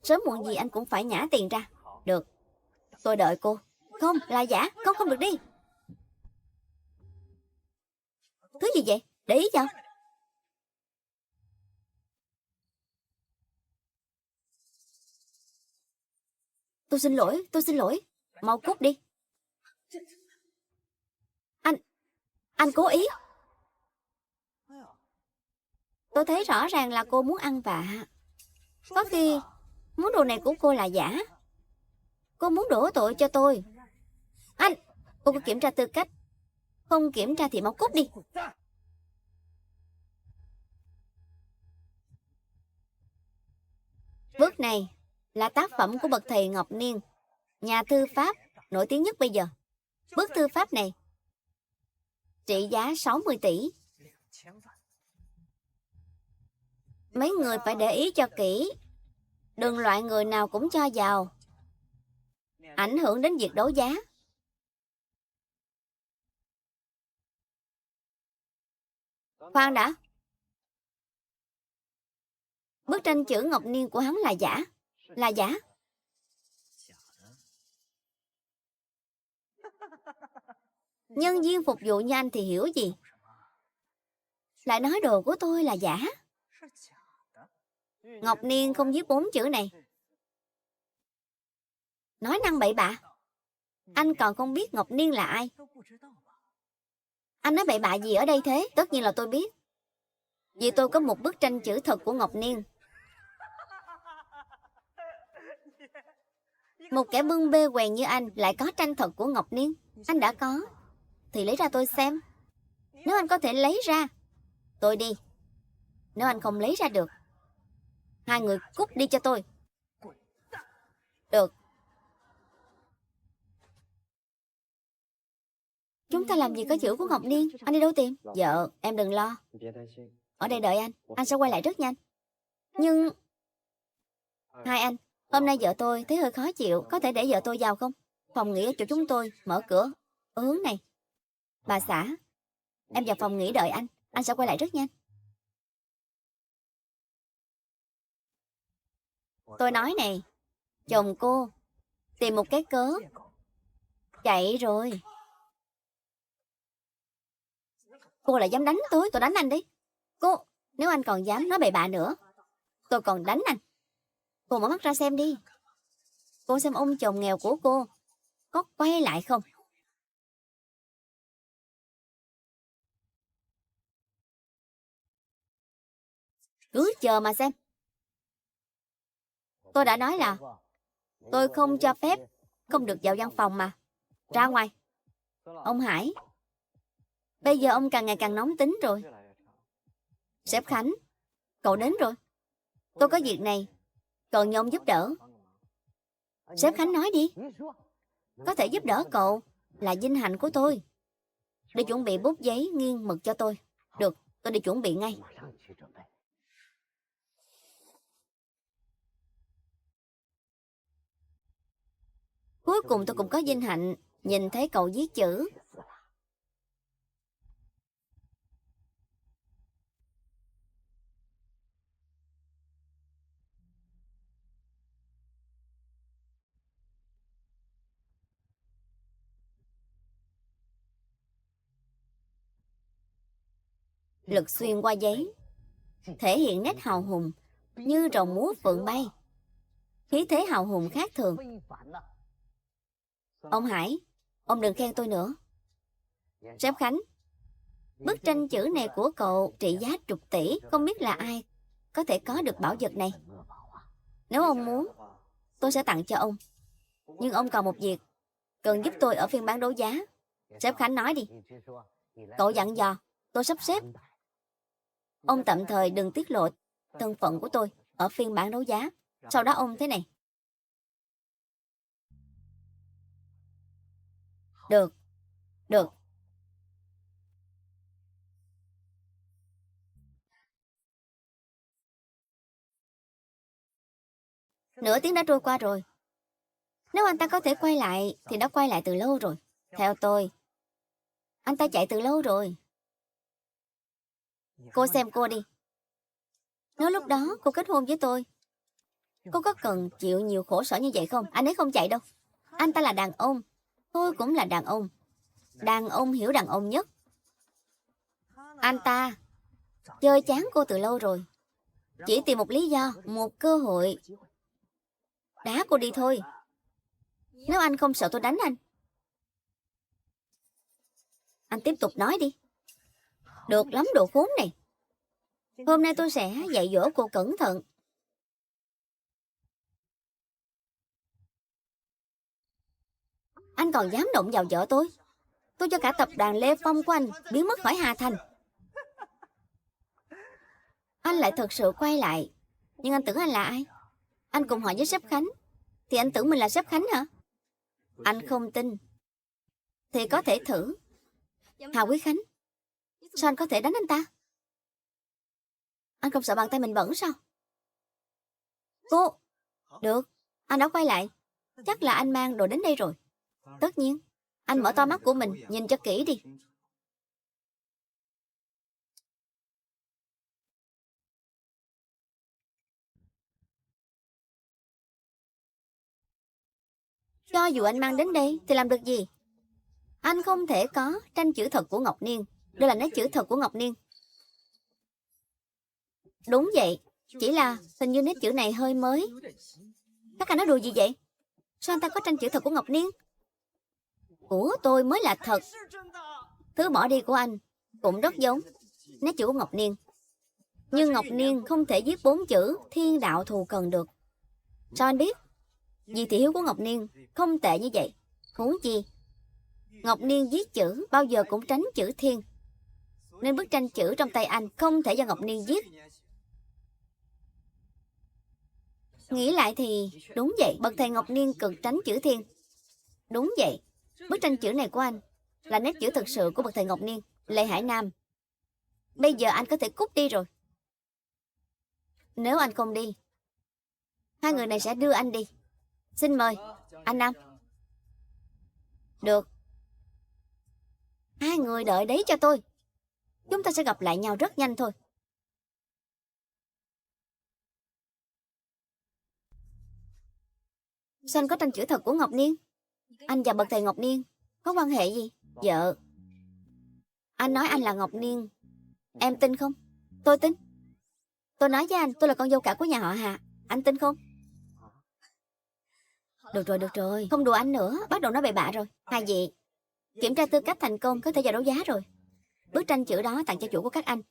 [SPEAKER 1] Sớm muộn gì anh cũng phải nhả tiền ra. Được, tôi đợi cô. Không, là giả. Không được đi. Thứ gì vậy? Để ý cho. Tôi xin lỗi. Mau cút đi. Anh cố ý. Tôi thấy rõ ràng là cô muốn ăn vạ. Có khi món đồ này của cô là giả. Cô muốn đổ tội cho tôi. Anh, cô có kiểm tra tư cách? Không kiểm tra thì mau cút đi. Bức này là tác phẩm của bậc thầy Ngọc Niên, nhà thư pháp nổi tiếng nhất bây giờ. Bức thư pháp này trị giá 60 tỷ. Mấy người phải để ý cho kỹ. Đừng loại người nào cũng cho vào, ảnh hưởng đến việc đấu giá. Khoan đã. Bức tranh chữ Ngọc Niên của hắn là giả. Là giả. Nhân viên phục vụ như anh thì hiểu gì? Lại nói đồ của tôi là giả. Ngọc Niên không viết 4 chữ này. Nói năng bậy bạ. Anh còn không biết Ngọc Niên là ai. Anh nói bậy bạ gì ở đây thế? Tất nhiên là tôi biết. Vì tôi có một bức tranh chữ thật của Ngọc Niên. Một kẻ bưng bê quèn như anh lại có tranh thật của Ngọc Niên. Anh đã có thì lấy ra tôi xem. Nếu anh có thể lấy ra, tôi đi. Nếu anh không lấy ra được, hai người cút đi cho tôi. Được. Chúng ta làm gì có chữ của Ngọc Niên. Anh đi đâu tìm? Vợ, em đừng lo. Ở đây đợi anh sẽ quay lại rất nhanh. Nhưng... Hai anh, hôm nay vợ tôi thấy hơi khó chịu. Có thể để vợ tôi vào không? Phòng nghỉ ở chỗ chúng tôi, mở cửa ở hướng này. Bà xã, em vào phòng nghỉ đợi anh sẽ quay lại rất nhanh. Tôi nói này, chồng cô tìm một cái cớ chạy rồi. Cô lại dám đánh tôi đánh anh đi. Cô, nếu anh còn dám nói bậy bạ nữa, tôi còn đánh anh. Cô mở mắt ra xem đi. Cô xem ông chồng nghèo của cô có quay lại không? Cứ chờ mà xem. Tôi đã nói là tôi không cho phép, không được vào văn phòng mà. Ra ngoài. Ông Hải, bây giờ ông càng ngày càng nóng tính rồi. Sếp Khánh, cậu đến rồi. Tôi có việc này, cần nhờ ông giúp đỡ. Sếp Khánh nói đi. Có thể giúp đỡ cậu là vinh hạnh của tôi. Đi chuẩn bị bút giấy nghiêng mực cho tôi. Được, tôi đi chuẩn bị ngay. Cuối cùng tôi cũng có vinh hạnh nhìn thấy cậu viết chữ. Lực xuyên qua giấy, thể hiện nét hào hùng như rồng múa phượng bay. Khí thế hào hùng khác thường. Ông Hải, ông đừng khen tôi nữa. Sếp Khánh, bức tranh chữ này của cậu trị giá chục tỷ. Không biết là ai có thể có được bảo vật này. Nếu ông muốn, tôi sẽ tặng cho ông. Nhưng ông còn một việc, cần giúp tôi ở phiên bán đấu giá. Sếp Khánh nói đi. Cậu dặn dò, tôi sắp xếp. Ông tạm thời đừng tiết lộ thân phận của tôi ở phiên bán đấu giá. Sau đó ông thế này. Được, được. Nửa tiếng đã trôi qua rồi. Nếu anh ta có thể quay lại thì đã quay lại từ lâu rồi. Theo tôi, anh ta chạy từ lâu rồi. Cô xem cô đi. Nếu lúc đó cô kết hôn với tôi, cô có cần chịu nhiều khổ sở như vậy không? Anh ấy không chạy đâu. Anh ta là đàn ông. Tôi cũng là đàn ông. Đàn ông hiểu đàn ông nhất. Anh ta chơi chán cô từ lâu rồi. Chỉ tìm một lý do, một cơ hội đá cô đi thôi. Nếu anh không sợ tôi đánh anh tiếp tục nói đi. Được lắm đồ khốn này. Hôm nay tôi sẽ dạy dỗ cô cẩn thận. Anh còn dám động vào vợ tôi. Tôi cho cả tập đoàn Lê Phong của anh biến mất khỏi Hà Thành. Anh lại thật sự quay lại. Nhưng anh tưởng anh là ai? Anh cùng họ với sếp Khánh. Thì anh tưởng mình là sếp Khánh hả? Anh không tin thì có thể thử. Hà Quý Khánh, sao anh có thể đánh anh ta? Anh không sợ bàn tay mình bẩn sao? Cô, được, anh đã quay lại. Chắc là anh mang đồ đến đây rồi. Tất nhiên, anh mở to mắt của mình, nhìn cho kỹ đi. Cho dù anh mang đến đây thì làm được gì? Anh không thể có tranh chữ thật của Ngọc Niên. Đây là nét chữ thật của Ngọc Niên. Đúng vậy, chỉ là hình như nét chữ này hơi mới. Các anh nói đùa gì vậy? Sao anh ta có tranh chữ thật của Ngọc Niên? Của tôi mới là thật. Thứ bỏ đi của anh cũng rất giống nét chữ của Ngọc Niên. Nhưng Ngọc Niên không thể viết 4 chữ thiên đạo thù cần được. Sao anh biết? Vì thị hiếu của Ngọc Niên không tệ như vậy. Huống chi Ngọc Niên viết chữ bao giờ cũng tránh chữ thiên, nên bức tranh chữ trong tay anh không thể do Ngọc Niên viết. Nghĩ lại thì đúng vậy, bậc thầy Ngọc Niên cực tránh chữ thiên. Đúng vậy, bức tranh chữ này của anh là nét chữ thực sự của bậc thầy Ngọc Niên, Lê Hải Nam. Bây giờ anh có thể cút đi rồi. Nếu anh không đi, hai người này sẽ đưa anh đi. Xin mời, anh Nam. Được. Hai người đợi đấy cho tôi. Chúng ta sẽ gặp lại nhau rất nhanh thôi. Sao anh có tranh chữ thật của Ngọc Niên? Anh và bậc thầy Ngọc Niên có quan hệ gì? Vợ. Anh nói anh là Ngọc Niên, em tin không? Tôi tin. Tôi nói với anh tôi là con dâu cả của nhà họ Hà. Anh tin không? Được rồi, không đùa anh nữa. Bắt đầu nói bậy bạ rồi. Hai vị, kiểm tra tư cách thành công, có thể vào đấu giá rồi. Bức tranh chữ đó tặng cho chủ của các anh.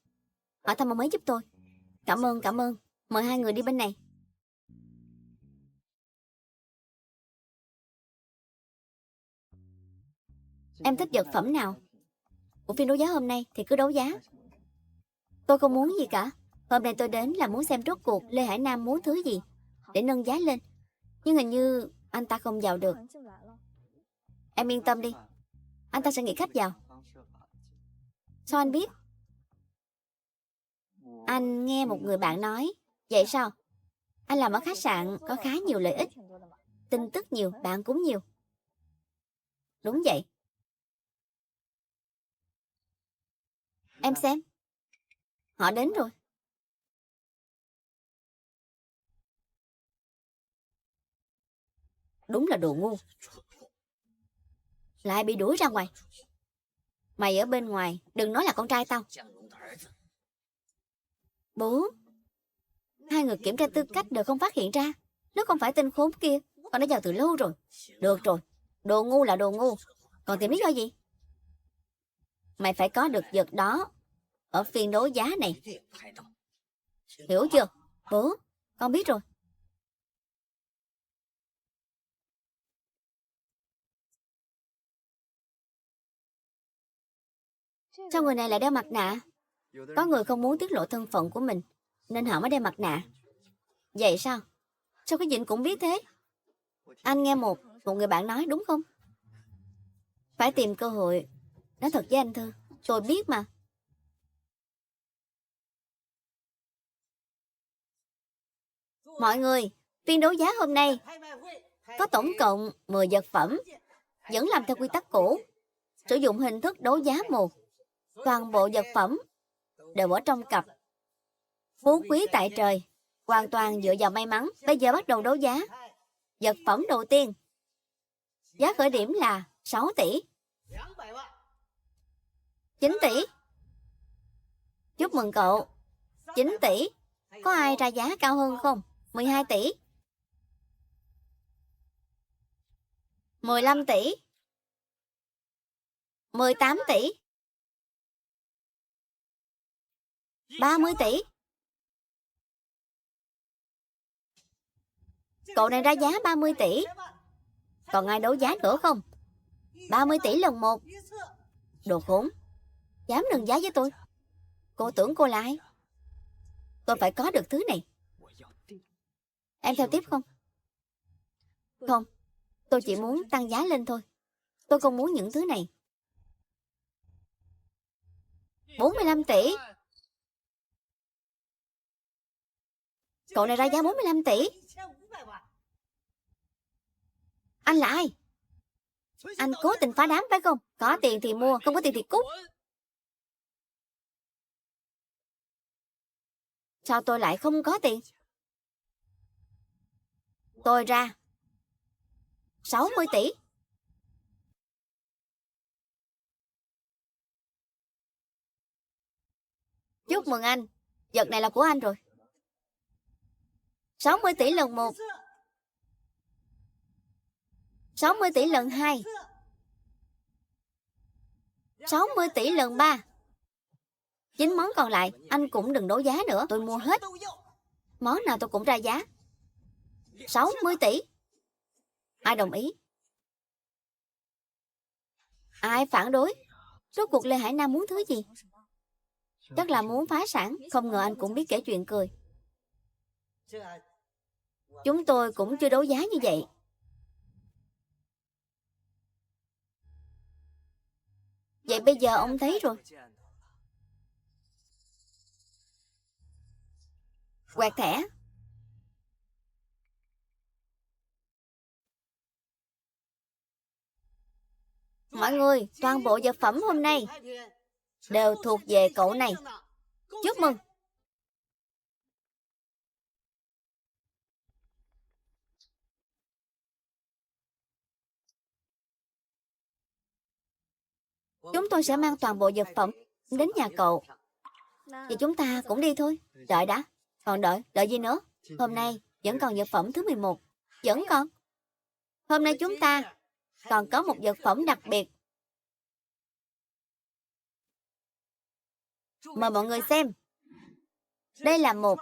[SPEAKER 1] Hỏi thăm ông ấy giúp tôi. Cảm ơn. Mời hai người đi bên này. Em thích vật phẩm nào của phiên đấu giá hôm nay thì cứ đấu giá. Tôi không muốn gì cả. Hôm nay tôi đến là muốn xem rốt cuộc Lê Hải Nam muốn thứ gì để nâng giá lên. Nhưng hình như anh ta không vào được. Em yên tâm đi, anh ta sẽ nghĩ cách vào. Sao anh biết? Anh nghe một người bạn nói. Vậy sao? Anh làm ở khách sạn có khá nhiều lợi ích. Tin tức nhiều, bạn cũng nhiều. Đúng vậy. Em xem. Họ đến rồi. Đúng là đồ ngu. Lại bị đuổi ra ngoài. Mày ở bên ngoài, đừng nói là con trai tao. Bố, hai người kiểm tra tư cách đều không phát hiện ra. Nếu không phải tên khốn kia, con đã vào từ lâu rồi. Được rồi, đồ ngu là đồ ngu. Còn tìm lý do gì? Mày phải có được vật đó ở phiên đấu giá này. Hiểu chưa? Bố, con biết rồi. Sao người này lại đeo mặt nạ? Có người không muốn tiết lộ thân phận của mình, nên họ mới đeo mặt nạ. Vậy sao? Sao cái Vịnh cũng biết thế? Anh nghe một người bạn nói đúng không? Phải tìm cơ hội. Nói thật với anh Thư, tôi biết mà. Mọi người, phiên đấu giá hôm nay có tổng cộng 10 vật phẩm, vẫn làm theo quy tắc cũ, sử dụng hình thức đấu giá một. Toàn bộ vật phẩm đều ở trong cặp. Phú quý tại trời, hoàn toàn dựa vào may mắn. Bây giờ bắt đầu đấu giá. Vật phẩm đầu tiên, giá khởi điểm là 6 tỷ. 9 tỷ. Chúc mừng cậu. 9 tỷ. Có ai ra giá cao hơn không? 12 tỷ. 15 tỷ. 18 tỷ. 30 tỷ. Cậu này ra giá 30 tỷ. Còn ai đấu giá nữa không? 30 tỷ lần một. Đồ khốn. Dám nâng giá với tôi. Cô tưởng cô là ai? Tôi phải có được thứ này. Em theo tiếp không? Không. Tôi chỉ muốn tăng giá lên thôi. Tôi không muốn những thứ này. 45 tỷ. Cậu này ra giá 45 tỷ. Anh là ai? Anh cố tình phá đám phải không? Có tiền thì mua, không có tiền thì cút. Sao tôi lại không có tiền? Tôi ra 60 tỷ. Chúc mừng anh, vật này là của anh rồi. 60 tỷ lần 1, 60 tỷ lần 2, 60 tỷ lần 3. 9 món còn lại, anh cũng đừng đấu giá nữa, tôi mua hết. Món nào tôi cũng ra giá. 60 tỷ. Ai đồng ý? Ai phản đối? Rốt cuộc Lê Hải Nam muốn thứ gì? Chắc là muốn phá sản. Không ngờ anh cũng biết kể chuyện cười. Chúng tôi cũng chưa đấu giá như vậy. Vậy bây giờ ông thấy rồi. Quẹt thẻ. Mọi người, toàn bộ vật phẩm hôm nay đều thuộc về cậu này. Chúc mừng. Chúng tôi sẽ mang toàn bộ vật phẩm đến nhà cậu. Vậy chúng ta cũng đi thôi. Đợi đã. Còn đợi gì nữa? Hôm nay vẫn còn vật phẩm thứ 11. Vẫn còn. Hôm nay chúng ta còn có một vật phẩm đặc biệt. Mời mọi người xem. Đây là một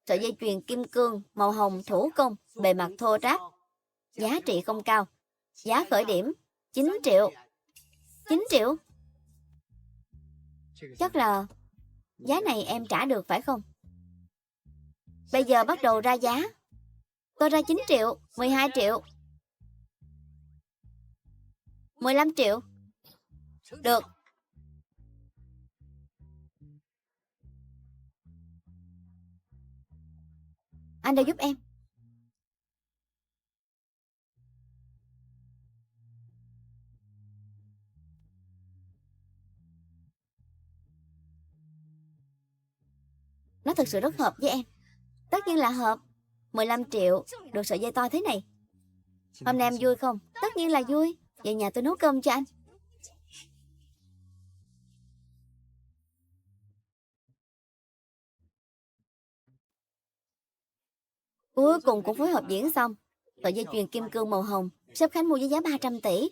[SPEAKER 1] sợi dây chuyền kim cương màu hồng thủ công, bề mặt thô ráp. Giá trị không cao. Giá khởi điểm 9 triệu. 9 triệu. Chắc là giá này em trả được phải không? Bây giờ bắt đầu ra giá. Tôi ra 9 triệu, 12 triệu, 15 triệu. Được. Anh đã giúp em. Nó thực sự rất hợp với em. Tất nhiên là hợp. 15 triệu, được sợi dây to thế này. Hôm nay em vui không? Tất nhiên là vui. Về nhà tôi nấu cơm cho anh. Cuối cùng cũng phối hợp diễn xong. Sợi dây chuyền kim cương màu hồng, sếp Khánh mua với giá 300 tỷ.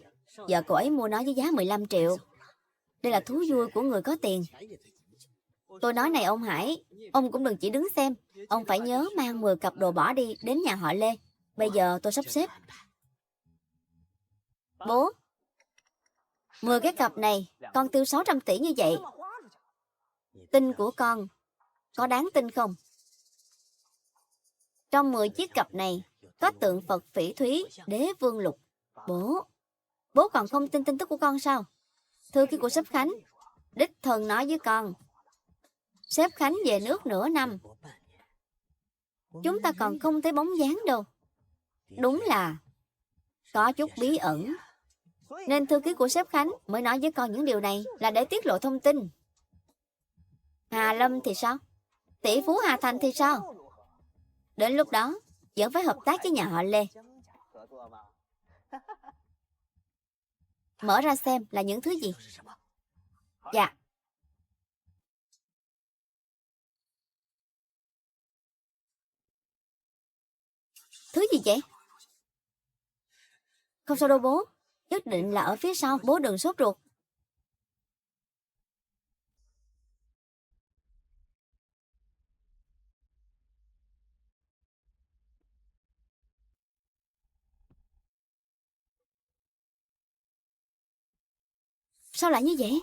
[SPEAKER 1] Giờ cô ấy mua nó với giá 15 triệu. Đây là thú vui của người có tiền. Tôi nói này ông Hải, ông cũng đừng chỉ đứng xem. Ông phải nhớ mang 10 cặp đồ bỏ đi đến nhà họ Lê. Bây giờ tôi sắp xếp. Bố, 10 cái cặp này, con tiêu 600 tỷ như vậy. Tin của con có đáng tin không? Trong 10 chiếc cặp này có tượng Phật Phỉ Thúy, Đế Vương Lục. Bố còn không tin tin tức của con sao? Thư ký của sếp Khánh đích thân nói với con, sếp Khánh về nước nửa năm. Chúng ta còn không thấy bóng dáng đâu. Đúng là có chút bí ẩn. Nên thư ký của sếp Khánh mới nói với con những điều này là để tiết lộ thông tin. Hà Lâm thì sao? Tỷ phú Hà Thành thì sao? Đến lúc đó vẫn phải hợp tác với nhà họ Lê. Mở ra xem là những thứ gì. Dạ. Thứ gì vậy? Không sao đâu bố. Nhất định là ở phía sau. Bố đừng sốt ruột. Sao lại như vậy?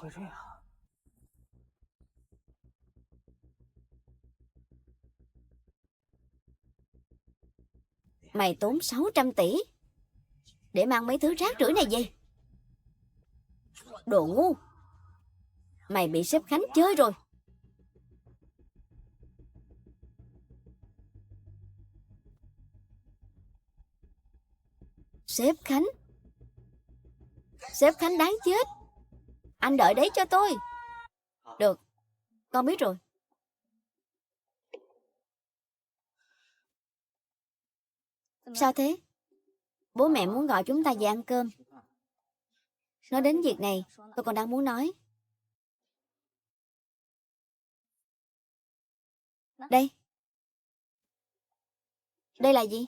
[SPEAKER 1] Mày tốn 600 tỷ để mang mấy thứ rác rưởi này về. Đồ ngu. Mày bị sếp Khánh chơi rồi. Sếp Khánh. Sếp Khánh đáng chết. Anh đợi đấy cho tôi. Được, con biết rồi. Sao thế? Bố mẹ muốn gọi chúng ta về ăn cơm. Nói đến việc này, tôi còn đang muốn nói. Đây. Đây là gì?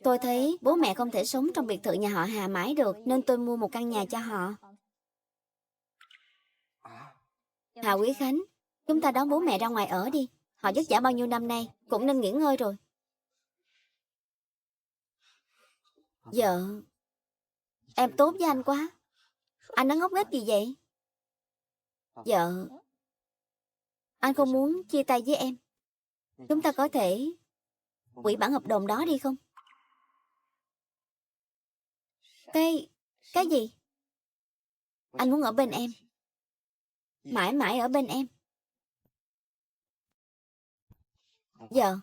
[SPEAKER 1] Tôi thấy bố mẹ không thể sống trong biệt thự nhà họ Hà mãi được, nên tôi mua một căn nhà cho họ. Hà Quý Khánh, chúng ta đón bố mẹ ra ngoài ở đi. Họ vất vả bao nhiêu năm nay, cũng nên nghỉ ngơi rồi. Vợ, em tốt với anh quá. Anh nói ngốc nghếch gì vậy? Vợ, anh không muốn chia tay với em. Chúng ta có thể hủy bản hợp đồng đó đi không? Cái gì? Anh muốn ở bên em. Mãi mãi ở bên em. Vợ.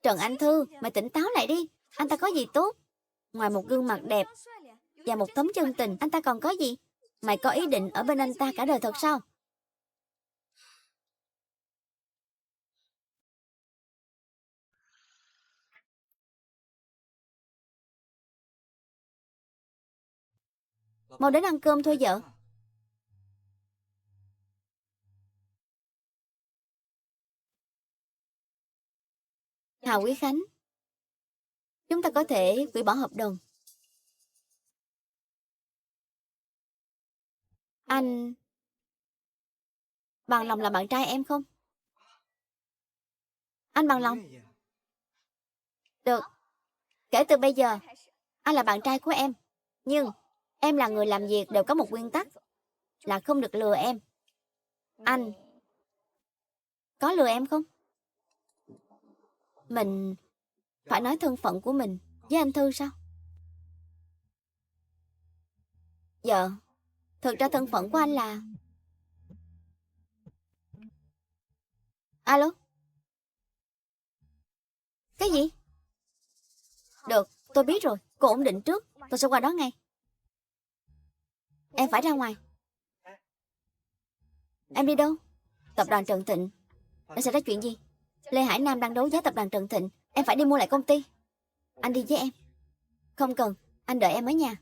[SPEAKER 1] Trần Anh Thư, mày tỉnh táo lại đi. Anh ta có gì tốt? Ngoài một gương mặt đẹp và một tấm chân tình, anh ta còn có gì? Mày có ý định ở bên anh ta cả đời thật sao? Mau đến ăn cơm thôi vợ. Hà Quý Khánh, chúng ta có thể hủy bỏ hợp đồng. Anh bằng lòng là bạn trai em không? Anh bằng lòng. Được, kể từ bây giờ, anh là bạn trai của em. Nhưng em là người làm việc đều có một nguyên tắc, là không được lừa em. Anh có lừa em không? Mình phải nói thân phận của mình với anh Thư sao? Dạ, thực ra thân phận của anh là... Alo? Cái gì? Được, tôi biết rồi. Cô ổn định trước, tôi sẽ qua đó ngay. Em phải ra ngoài. Em đi đâu? Tập đoàn Trần Thịnh. Đã xảy ra chuyện gì? Lê Hải Nam đang đấu giá tập đoàn Trần Thịnh. Em phải đi mua lại công ty. Anh đi với em. Không cần, anh đợi em ở nhà.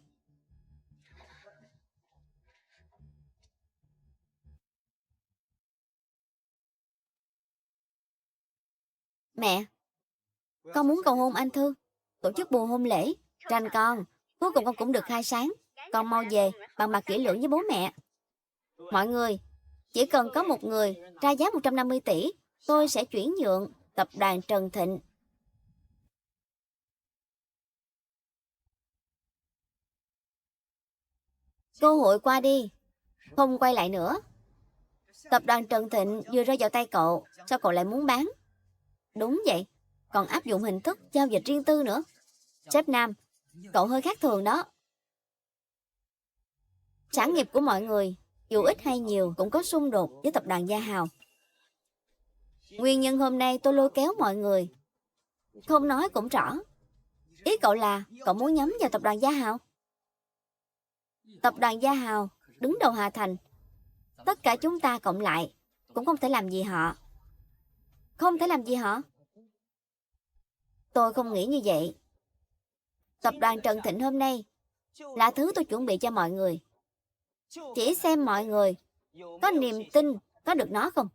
[SPEAKER 1] Mẹ, con muốn cầu hôn anh Thư. Tổ chức bồ hôn lễ. Tranh con, cuối cùng con cũng được khai sáng. Con mau về, bàn bạc kỹ lưỡng với bố mẹ. Mọi người, chỉ cần có một người ra giá 150 tỷ, tôi sẽ chuyển nhượng tập đoàn Trần Thịnh. Cơ hội qua đi, không quay lại nữa. Tập đoàn Trần Thịnh vừa rơi vào tay cậu, sao cậu lại muốn bán? Đúng vậy, còn áp dụng hình thức giao dịch riêng tư nữa. Sếp Nam, cậu hơi khác thường đó. Sản nghiệp của mọi người, dù ít hay nhiều, cũng có xung đột với tập đoàn Gia Hào. Nguyên nhân hôm nay tôi lôi kéo mọi người, không nói cũng rõ. Ý cậu là cậu muốn nhắm vào tập đoàn Gia Hào? Tập đoàn Gia Hào đứng đầu Hà Thành. Tất cả chúng ta cộng lại cũng không thể làm gì họ. Không thể làm gì họ? Tôi không nghĩ như vậy. Tập đoàn Trần Thịnh hôm nay là thứ tôi chuẩn bị cho mọi người. Chỉ xem mọi người có niềm tin có được nó không.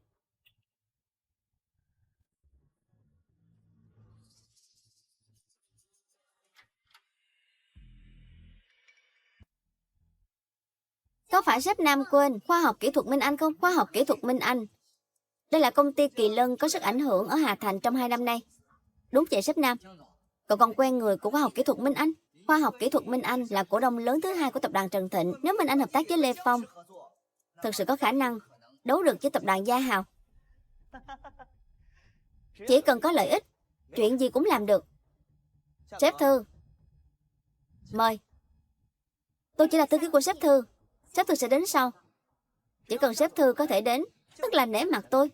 [SPEAKER 1] Có phải sếp Nam quên khoa học kỹ thuật Minh Anh không? Khoa học kỹ thuật Minh Anh. Đây là công ty kỳ lân có sức ảnh hưởng ở Hà Thành trong 2 năm nay. Đúng vậy sếp Nam. Cậu còn quen người của khoa học kỹ thuật Minh Anh. Khoa học kỹ thuật Minh Anh là cổ đông lớn thứ 2 của tập đoàn Trần Thịnh. Nếu Minh Anh hợp tác với Lê Phong, thực sự có khả năng đấu được với tập đoàn Gia Hào. Chỉ cần có lợi ích, chuyện gì cũng làm được. Sếp Thư, mời. Tôi chỉ là thư ký của sếp Thư. Sếp Thư sẽ đến sau. Chỉ cần sếp Thư có thể đến, tức là nể mặt tôi.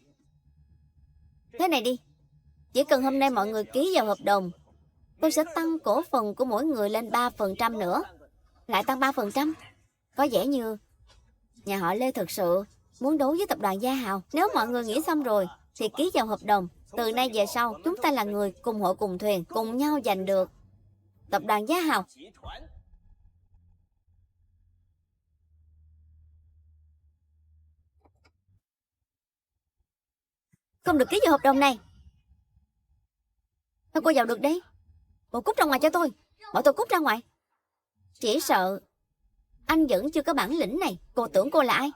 [SPEAKER 1] Thế này đi, chỉ cần hôm nay mọi người ký vào hợp đồng, tôi sẽ tăng cổ phần của mỗi người lên 3% nữa. Lại tăng 3%. Có vẻ như nhà họ Lê thực sự muốn đấu với tập đoàn Gia Hào. Nếu mọi người nghĩ xong rồi thì ký vào hợp đồng. Từ nay về sau chúng ta là người cùng hội cùng thuyền, cùng nhau giành được tập đoàn Gia Hào. Không được ký vào hợp đồng này. Sao cô vào được đấy? Cô cút ra ngoài cho tôi. Bảo tôi cút ra ngoài. Chỉ sợ anh vẫn chưa có bản lĩnh này. Cô tưởng cô là ai?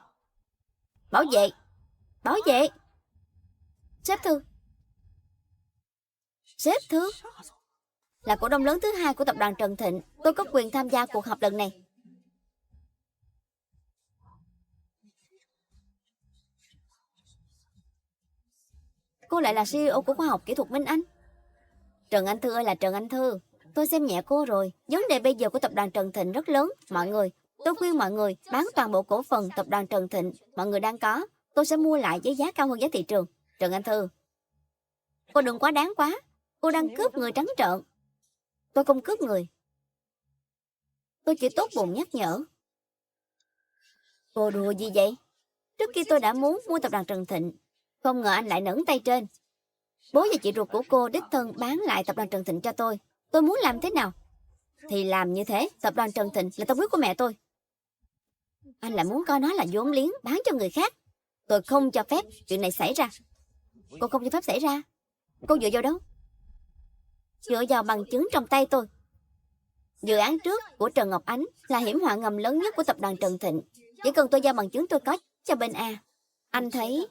[SPEAKER 1] Bảo vệ. Bảo vệ. Sếp Thư. Sếp Thư là cổ đông lớn thứ hai của tập đoàn Trần Thịnh. Tôi có quyền tham gia cuộc họp lần này. Cô lại là CEO của khoa học kỹ thuật Minh Anh. Trần Anh Thư ơi là Trần Anh Thư, tôi xem nhẹ cô rồi. Vấn đề bây giờ của tập đoàn Trần Thịnh rất lớn. Mọi người, tôi khuyên mọi người bán toàn bộ cổ phần tập đoàn Trần Thịnh mọi người đang có. Tôi sẽ mua lại với giá cao hơn giá thị trường. Trần Anh Thư, cô đừng quá đáng quá. Cô đang cướp người trắng trợn. Tôi không cướp người. Tôi chỉ tốt bụng nhắc nhở. Cô đùa gì vậy? Trước khi tôi đã muốn mua tập đoàn Trần Thịnh, không ngờ anh lại nẫn tay trên. Bố và chị ruột của cô đích thân bán lại tập đoàn Trần Thịnh cho tôi. Tôi muốn làm thế nào thì làm như thế. Tập đoàn Trần Thịnh là tâm huyết của mẹ tôi. Anh lại muốn coi nó là vốn liếng bán cho người khác. Tôi không cho phép chuyện này xảy ra. Cô không cho phép xảy ra. Cô dựa vào đâu? Dựa vào bằng chứng trong tay tôi. Dự án trước của Trần Ngọc Ánh là hiểm họa ngầm lớn nhất của tập đoàn Trần Thịnh. Chỉ cần tôi giao bằng chứng tôi có cho bên A, anh thấy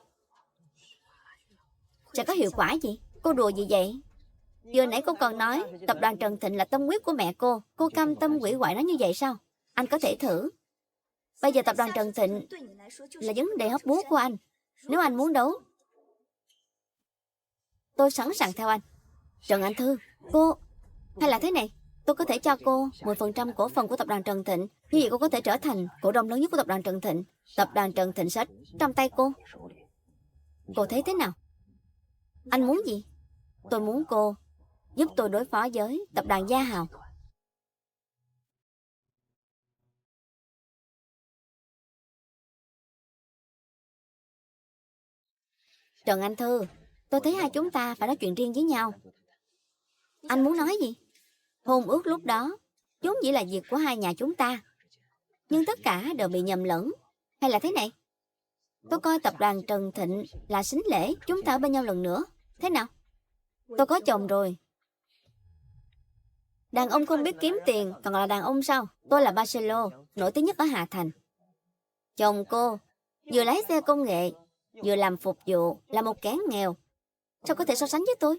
[SPEAKER 1] sẽ có hiệu quả gì? Cô đùa gì vậy? Vừa nãy cô còn nói tập đoàn Trần Thịnh là tâm huyết của mẹ cô. Cô cam tâm quỷ hoại nó như vậy sao? Anh có thể thử. Bây giờ tập đoàn Trần Thịnh là vấn đề hóc búa của anh. Nếu anh muốn đấu, tôi sẵn sàng theo anh. Trần Anh Thư, cô... Hay là thế này, tôi có thể cho cô 10% cổ phần của tập đoàn Trần Thịnh. Như vậy cô có thể trở thành cổ đông lớn nhất của tập đoàn Trần Thịnh. Tập đoàn Trần Thịnh sẽ trong tay cô. Cô thấy thế nào? Anh muốn gì? Tôi muốn cô giúp tôi đối phó với tập đoàn Gia Hào. Trần Anh Thư, tôi thấy hai chúng ta phải nói chuyện riêng với nhau. Anh muốn nói gì? Hôn ước lúc đó vốn dĩ là việc của hai nhà chúng ta, nhưng tất cả đều bị nhầm lẫn. Hay là thế này, tôi coi tập đoàn Trần Thịnh là sính lễ, chúng ta ở bên nhau lần nữa. Thế nào? Tôi có chồng rồi. Đàn ông không biết kiếm tiền còn là đàn ông sao? Tôi là Barcelo, nổi tiếng nhất ở Hà Thành. Chồng cô vừa lái xe công nghệ, vừa làm phục vụ, là một kẻ nghèo. Sao có thể so sánh với tôi?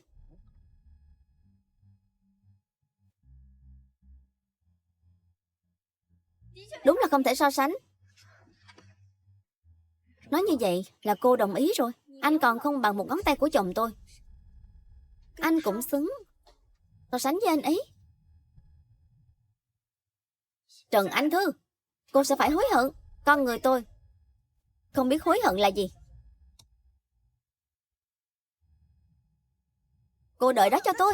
[SPEAKER 1] Đúng là không thể so sánh. Nói như vậy là cô đồng ý rồi. Anh còn không bằng một ngón tay của chồng tôi. Anh cũng xứng so sánh với anh ấy. Trần Anh Thư, cô sẽ phải hối hận. Con người tôi không biết hối hận là gì. Cô đợi đó cho tôi.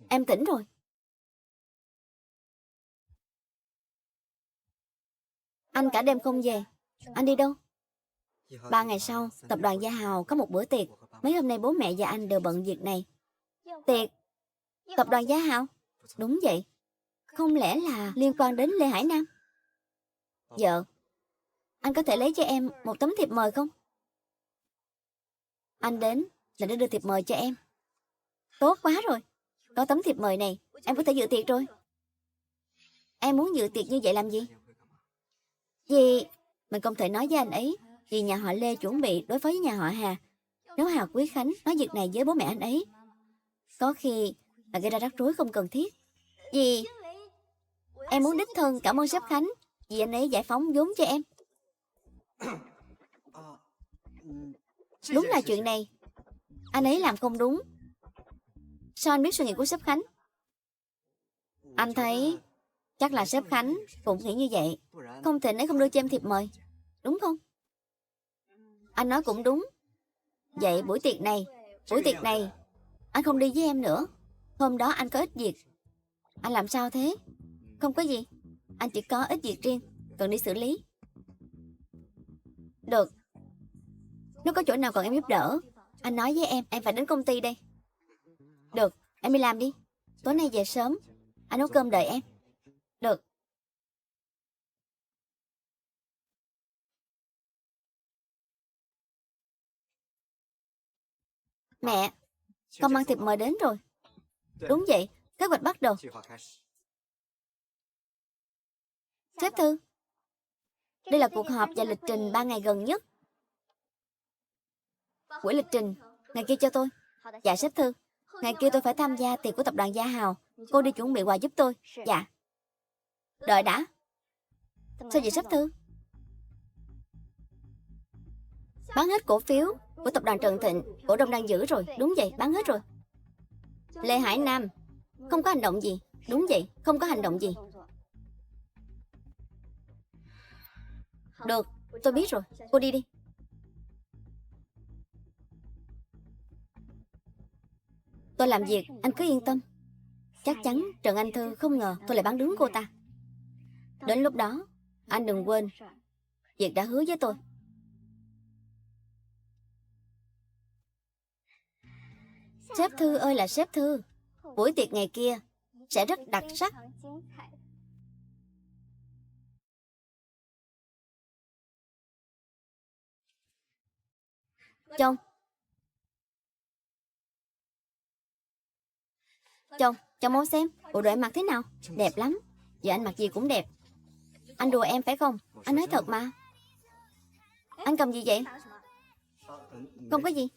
[SPEAKER 1] Em tỉnh rồi. Anh cả đêm không về. Anh đi đâu? 3 ngày sau, tập đoàn Gia Hào có một bữa tiệc. Mấy hôm nay bố mẹ và anh đều bận việc này. Tiệc? Tập đoàn Gia Hào? Đúng vậy. Không lẽ là liên quan đến Lê Hải Nam? Vợ, anh có thể lấy cho em một tấm thiệp mời không? Anh đến là để đưa thiệp mời cho em. Tốt quá rồi. Có tấm thiệp mời này, em có thể dự tiệc rồi. Em muốn dự tiệc như vậy làm gì? Vì mình không thể nói với anh ấy, vì nhà họ Lê chuẩn bị đối phó với nhà họ Hà. Nếu Hà Quý Khánh nói việc này với bố mẹ anh ấy, có khi là gây ra rắc rối không cần thiết. Vì em muốn đích thân cảm ơn sếp Khánh vì anh ấy giải phóng vốn cho em. Đúng là chuyện này anh ấy làm không đúng. Sao anh biết suy nghĩ của sếp Khánh? Anh thấy chắc là sếp Khánh cũng nghĩ như vậy. Không thể nấy không đưa cho em thiệp mời, đúng không? Anh nói cũng đúng. Vậy buổi tiệc này anh không đi với em nữa. Hôm đó anh có ít việc. Anh làm sao thế? Không có gì. Anh chỉ có ít việc riêng cần đi xử lý. Được. Nếu có chỗ nào cần em giúp đỡ, anh nói với em phải đến công ty đây. Được, em đi làm đi. Tối nay về sớm, anh nấu cơm đợi em. Được. Mẹ, con mang thiệp mời đến rồi. Đúng vậy, kế hoạch bắt đầu. Sếp Thư, đây là cuộc họp và lịch trình 3 ngày gần nhất. Buổi lịch trình, ngày kia cho tôi. Dạ sếp Thư, ngày kia tôi phải tham gia tiệc của tập đoàn Gia Hào. Cô đi chuẩn bị quà giúp tôi. Dạ. Đợi đã. Sao vậy sếp Thư? Bán hết cổ phiếu của tập đoàn Trần Thịnh, cổ đông đang giữ rồi. Đúng vậy, bán hết rồi. Lê Hải Nam, không có hành động gì. Đúng vậy, không có hành động gì. Được, tôi biết rồi. Cô đi đi. Tôi làm việc, anh cứ yên tâm. Chắc chắn Trần Anh Thư không ngờ tôi lại bán đứng cô ta. Đến lúc đó, anh đừng quên việc đã hứa với tôi. Sếp Thư ơi là sếp Thư, buổi tiệc ngày kia sẽ rất đặc sắc. Chồng, chồng mau xem, bộ đồ em mặc thế nào? Đẹp lắm, giờ anh mặc gì cũng đẹp. Anh đùa em phải không? Anh nói thật mà. Anh cầm gì vậy? Không có gì.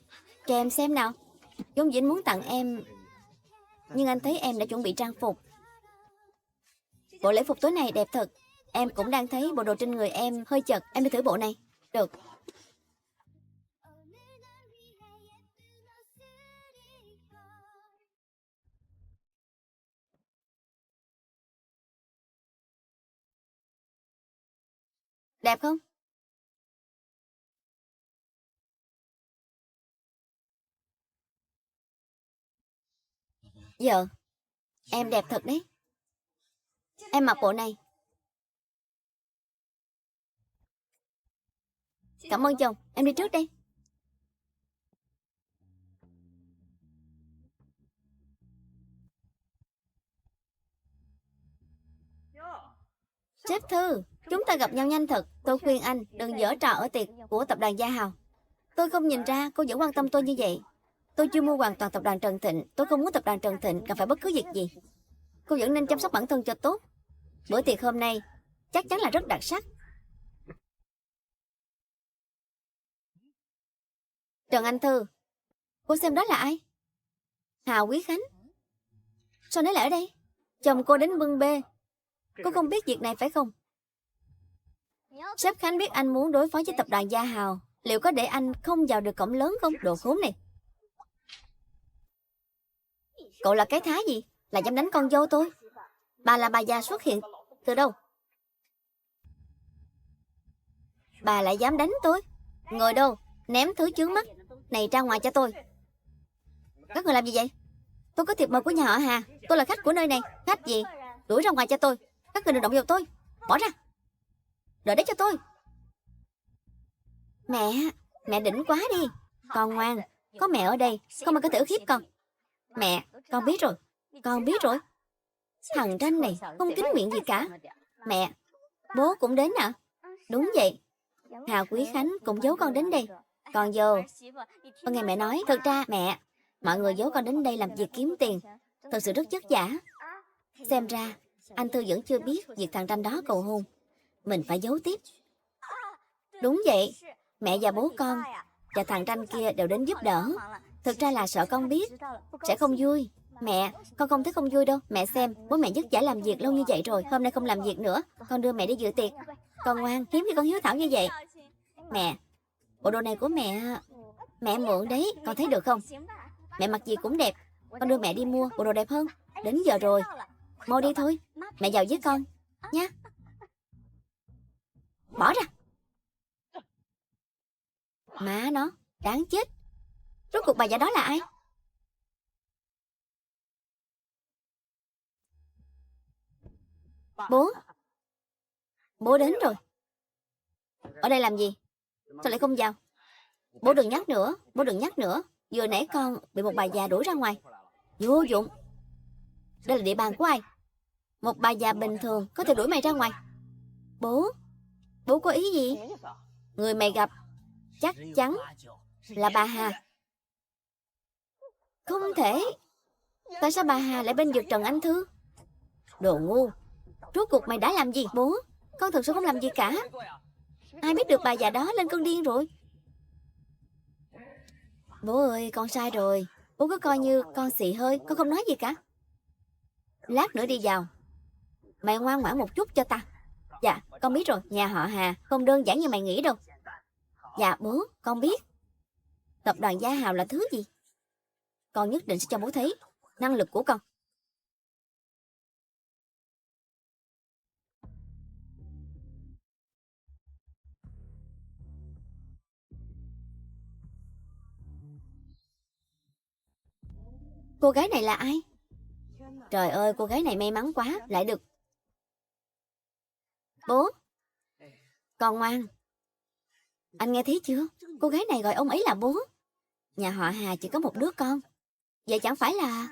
[SPEAKER 1] Cho em xem nào. Giống Vĩnh muốn tặng em, nhưng anh thấy em đã chuẩn bị trang phục. Bộ lễ phục tối nay đẹp thật. Em cũng đang thấy bộ đồ trên người em hơi chật. Em đi thử bộ này. Được. Đẹp không? Giờ em đẹp thật đấy. Em mặc bộ này. Cảm ơn chồng. Em đi trước đây. Sếp Thư, chúng ta gặp nhau nhanh thật. Tôi khuyên anh đừng giở trò ở tiệc của tập đoàn Gia Hào. Tôi không nhìn ra cô vẫn quan tâm tôi như vậy. Tôi chưa mua hoàn toàn tập đoàn Trần Thịnh. Tôi không muốn tập đoàn Trần Thịnh gặp phải bất cứ việc gì. Cô vẫn nên chăm sóc bản thân cho tốt. Bữa tiệc hôm nay chắc chắn là rất đặc sắc. Trần Anh Thư, cô xem đó là ai? Hà Quý Khánh. Sao nấy lại ở đây? Chồng cô đến bưng bê. Cô không biết việc này phải không? Sếp Khánh biết anh muốn đối phó với tập đoàn Gia Hào. Liệu có để anh không vào được cổng lớn không? Đồ khốn này. Cậu là cái thá gì? Là dám đánh con dâu tôi? Bà là bà già xuất hiện từ đâu? Bà lại dám đánh tôi? Ngồi đâu? Ném thứ chướng mắt này ra ngoài cho tôi. Các người làm gì vậy? Tôi có thiệp mời của nhà họ Hà. Tôi là khách của nơi này. Khách gì? Đuổi ra ngoài cho tôi. Các người đừng động vào tôi. Bỏ ra. Đợi đấy cho tôi. Mẹ đỉnh quá đi. Con ngoan, có mẹ ở đây, không ai có thể ức hiếp con. Mẹ, con biết rồi. Con biết rồi. Thằng ranh này không kín miệng gì cả. Mẹ, bố cũng đến à? Đúng vậy. Hà Quý Khánh cũng giấu con đến đây. Con dâu, con nghe mẹ nói. Thật ra mẹ, mọi người giấu con đến đây làm việc kiếm tiền, thật sự rất vất vả. Xem ra anh Thư vẫn chưa biết việc thằng Tranh đó cầu hôn. Mình phải giấu tiếp. Đúng vậy, mẹ và bố con và thằng Tranh kia đều đến giúp đỡ. Thực ra là sợ con biết sẽ không vui. Mẹ, con không thấy không vui đâu. Mẹ xem, bố mẹ vất vả làm việc lâu như vậy rồi, hôm nay không làm việc nữa. Con đưa mẹ đi dự tiệc. Con ngoan, hiếm khi con hiếu thảo như vậy. Mẹ, bộ đồ này của mẹ mượn đấy, con thấy được không? Mẹ mặc gì cũng đẹp. Con đưa mẹ đi mua bộ đồ đẹp hơn. Đến giờ rồi, mau đi thôi. Mẹ vào với con nha. Bỏ ra. Má nó, đáng chết. Rốt cuộc bà già đó là ai? Bố đến rồi. Ở đây làm gì? Sao lại không vào? Bố đừng nhắc nữa, bố đừng nhắc nữa. Vừa nãy con bị một bà già đuổi ra ngoài. Vô dụng. Đây là địa bàn của ai? Một bà già bình thường có thể đuổi mày ra ngoài. Bố có ý gì? Người mày gặp chắc chắn là bà Hà. Không thể. Tại sao bà Hà lại bên vực Trần Anh Thư? Đồ ngu. Rốt cuộc mày đã làm gì? Bố, con thực sự không làm gì cả. Ai biết được bà già đó lên cơn điên rồi. Bố ơi, con sai rồi. Bố cứ coi như con xì hơi, con không nói gì cả. Lát nữa đi vào. Mày ngoan ngoãn một chút cho ta. Dạ, con biết rồi, nhà họ Hà không đơn giản như mày nghĩ đâu. Dạ bố, con biết. Tập đoàn Gia Hào là thứ gì? Con nhất định sẽ cho bố thấy năng lực của con. Cô gái này là ai? Trời ơi, cô gái này may mắn quá, lại được. Bố, con ngoan. Anh nghe thấy chưa? Cô gái này gọi ông ấy là bố. Nhà họ Hà chỉ có một đứa con. Vậy chẳng phải là...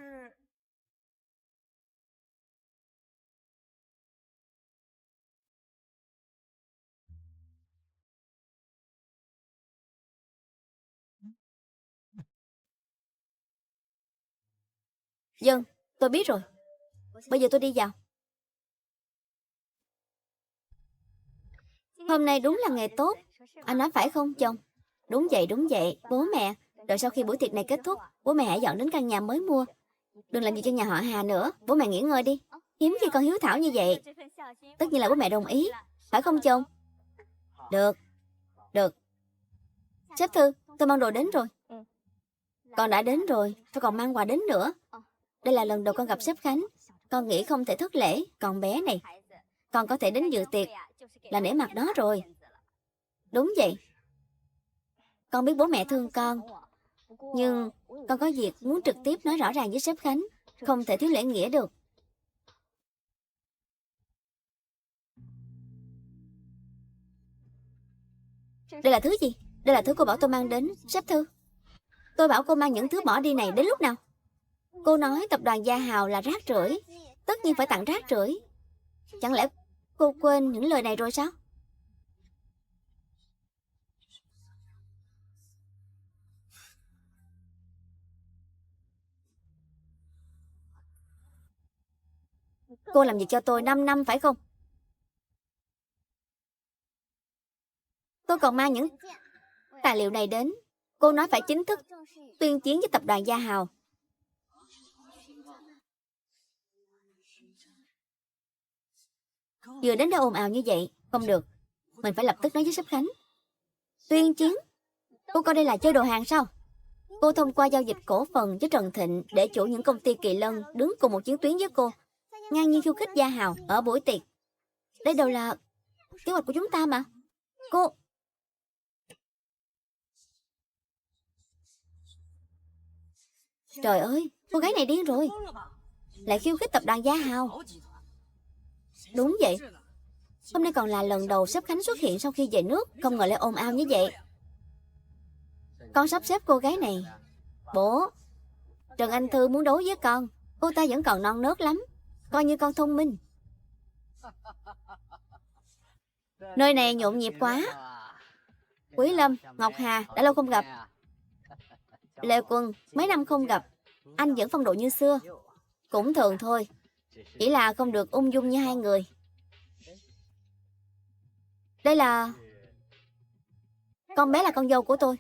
[SPEAKER 1] Vâng, tôi biết rồi. Bây giờ tôi đi vào. Hôm nay đúng là ngày tốt. Anh nói phải không chồng? Đúng vậy. Bố mẹ, đợi sau khi buổi tiệc này kết thúc, bố mẹ hãy dọn đến căn nhà mới mua. Đừng làm gì cho nhà họ Hà nữa. Bố mẹ nghỉ ngơi đi. Hiếm khi con hiếu thảo như vậy. Tất nhiên là bố mẹ đồng ý. Phải không chồng? Được. Sếp Thư, tôi mang đồ đến rồi. Con đã đến rồi, tôi còn mang quà đến nữa. Đây là lần đầu con gặp sếp Khánh. Con nghĩ không thể thất lễ. Còn bé này, con có thể đến dự tiệc là nể mặt đó rồi. Đúng vậy. Con biết bố mẹ thương con, nhưng con có việc muốn trực tiếp nói rõ ràng với sếp Khánh. Không thể thiếu lễ nghĩa được. Đây là thứ gì? Đây là thứ cô bảo tôi mang đến, sếp Thư. Tôi bảo cô mang những thứ bỏ đi này đến lúc nào? Cô nói tập đoàn Gia Hào là rác rưởi, tất nhiên phải tặng rác rưởi. Chẳng lẽ cô quên những lời này rồi sao? Cô làm việc cho tôi 5 năm phải không? Tôi còn mang những tài liệu này đến. Cô nói phải chính thức tuyên chiến với tập đoàn Gia Hào. Vừa đến đã ồn ào như vậy. Không được. Mình phải lập tức nói với sếp Khánh. Tuyên chiến? Cô coi đây là chơi đồ hàng sao? Cô thông qua giao dịch cổ phần với Trần Thịnh để chủ những công ty Kỳ Lân đứng cùng một chiến tuyến với cô, ngang nhiên khiêu khích Gia Hào ở buổi tiệc. Đây đều là kế hoạch của chúng ta mà. Cô... Trời ơi, cô gái này điên rồi. Lại khiêu khích tập đoàn Gia Hào. Đúng vậy. Hôm nay còn là lần đầu sếp Khánh xuất hiện sau khi về nước. Không ngờ lại ồn ào như vậy. Con sắp xếp cô gái này. Bố, Trần Anh Thư muốn đấu với con. Cô ta vẫn còn non nớt lắm. Coi như con thông minh. Nơi này nhộn nhịp quá. Quý Lâm, Ngọc Hà, đã lâu không gặp. Lê Quân, mấy năm không gặp. Anh vẫn phong độ như xưa. Cũng thường thôi. Chỉ là không được ung dung như hai người. Đây là... Con bé là con dâu của tôi.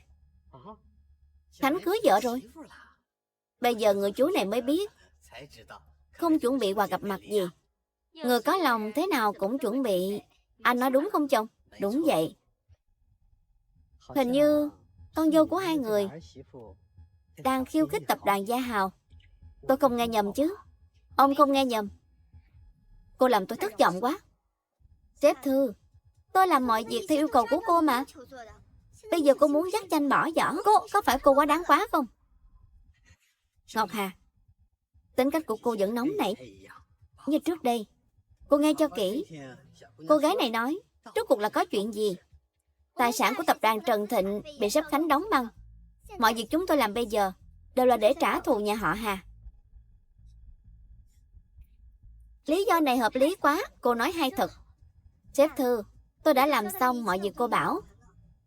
[SPEAKER 1] Khánh cưới vợ rồi. Bây giờ người chú này mới biết không chuẩn bị quà gặp mặt gì. Người có lòng thế nào cũng chuẩn bị. Anh nói đúng không chồng? Đúng vậy. Hình như con dâu của hai người đang khiêu khích tập đoàn Gia Hào. Tôi không nghe nhầm chứ? Ông không nghe nhầm. Cô làm tôi thất vọng quá. Sếp Thư, tôi làm mọi việc theo yêu cầu của cô mà. Bây giờ cô muốn dắt chanh bỏ giỏ. Có phải cô quá đáng quá không? Ngọc Hà, tính cách của cô vẫn nóng nảy như trước đây. Cô nghe cho kỹ. Cô gái này nói, rốt cuộc là có chuyện gì? Tài sản của tập đoàn Trần Thịnh bị sếp Khánh đóng băng. Mọi việc chúng tôi làm bây giờ đều là để trả thù nhà họ Hà. Lý do này hợp lý quá. Cô nói hay thật. Sếp Thư, tôi đã làm xong mọi việc cô bảo.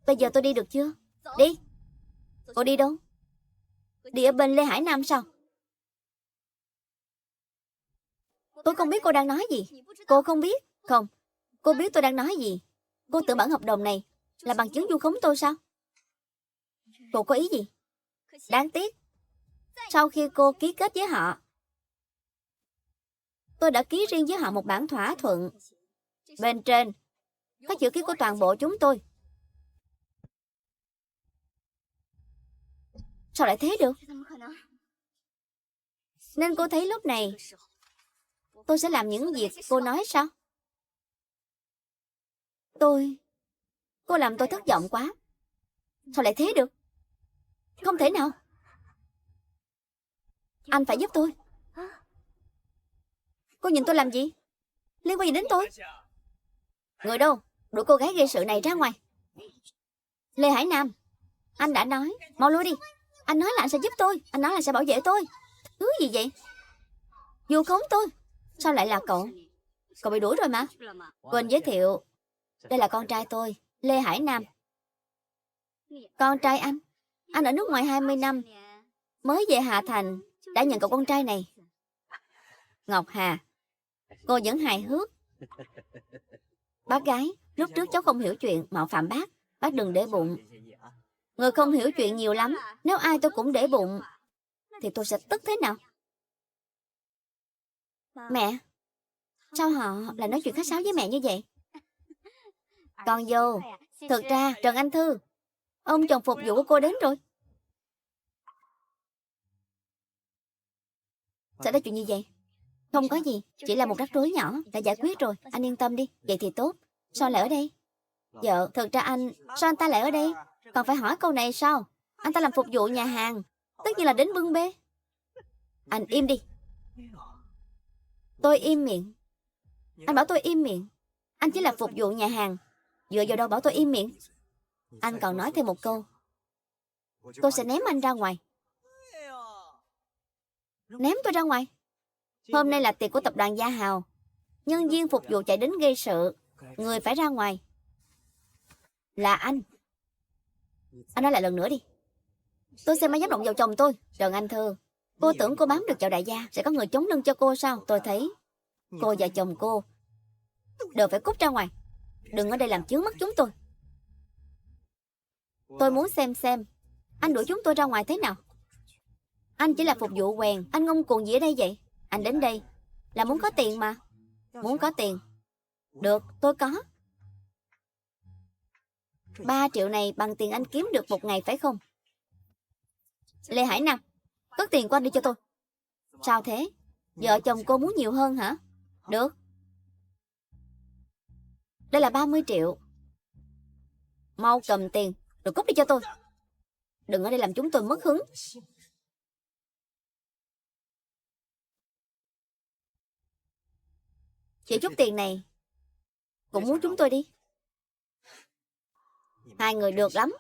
[SPEAKER 1] Bây giờ tôi đi được chưa? Đi. Cô đi đâu? Đi ở bên Lê Hải Nam sao? Tôi không biết cô đang nói gì. Cô không biết? Không. Cô biết tôi đang nói gì. Cô tưởng bản hợp đồng này là bằng chứng vu khống tôi sao? Cô có ý gì? Đáng tiếc, sau khi cô ký kết với họ, tôi đã ký riêng với họ một bản thỏa thuận. Bên trên có chữ ký của toàn bộ chúng tôi. Sao lại thế được? Nên cô thấy lúc này tôi sẽ làm những việc cô nói sao? Cô làm tôi thất vọng quá. Sao lại thế được? Không thể nào. Anh phải giúp tôi. Cô nhìn tôi làm gì? Liên quan gì đến tôi? Người đâu? Đuổi cô gái gây sự này ra ngoài. Lê Hải Nam, anh đã nói, mau lui đi. Anh nói là anh sẽ giúp tôi. Anh nói là sẽ bảo vệ tôi. Thứ gì vậy? Vu khống tôi. Sao lại là cậu? Cậu bị đuổi rồi mà. Quên giới thiệu, đây là con trai tôi, Lê Hải Nam. Con trai anh ở nước ngoài 20 năm, mới về Hà Thành đã nhận cậu con trai này. Ngọc Hà, cô vẫn hài hước. Bác gái, lúc trước cháu không hiểu chuyện, mạo phạm bác đừng để bụng. Người không hiểu chuyện nhiều lắm. Nếu ai tôi cũng để bụng thì tôi sẽ tức thế nào? Mẹ, sao họ lại nói chuyện khách sáo với mẹ như vậy? Con dâu, thực ra Trần Anh Thư, ông chồng phục vụ của cô đến rồi. Xảy ra chuyện như vậy? Không có gì, chỉ là một rắc rối nhỏ, đã giải quyết rồi, anh yên tâm đi. Vậy thì tốt. Sao lại ở đây? Thực ra sao anh ta lại ở đây? Còn phải hỏi câu này sao? Anh ta làm phục vụ nhà hàng, tất nhiên là đến bưng bê. Anh im đi. Tôi im miệng. Anh bảo tôi im miệng. Anh chỉ là phục vụ nhà hàng, dựa vào đâu bảo tôi im miệng? Anh còn nói thêm một câu, tôi sẽ ném anh ra ngoài. Ném tôi ra ngoài? Hôm nay là tiệc của tập đoàn Gia Hào. Nhân viên phục vụ chạy đến gây sự, người phải ra ngoài là anh. Anh nói lại lần nữa đi. Tôi xem ai dám động vào chồng tôi. Trần Anh Thư, cô tưởng cô bám được vào đại gia sẽ có người chống lưng cho cô sao? Tôi thấy cô và chồng cô đều phải cút ra ngoài. Đừng ở đây làm chướng mắt chúng tôi. Tôi muốn xem anh đuổi chúng tôi ra ngoài thế nào. Anh chỉ là phục vụ quèn. Anh ngông cuồng gì ở đây vậy? Anh đến đây là muốn có tiền mà. Muốn có tiền. Được, tôi có. 3 triệu này bằng tiền anh kiếm được một ngày phải không? Lê Hải Nam, cất tiền của anh đi cho tôi. Sao thế? Vợ chồng cô muốn nhiều hơn hả? Được. Đây là 30 triệu. Mau cầm tiền rồi cút đi cho tôi. Đừng ở đây làm chúng tôi mất hứng. Chỉ chút tiền này cũng muốn chúng tôi đi. Hai người được lắm.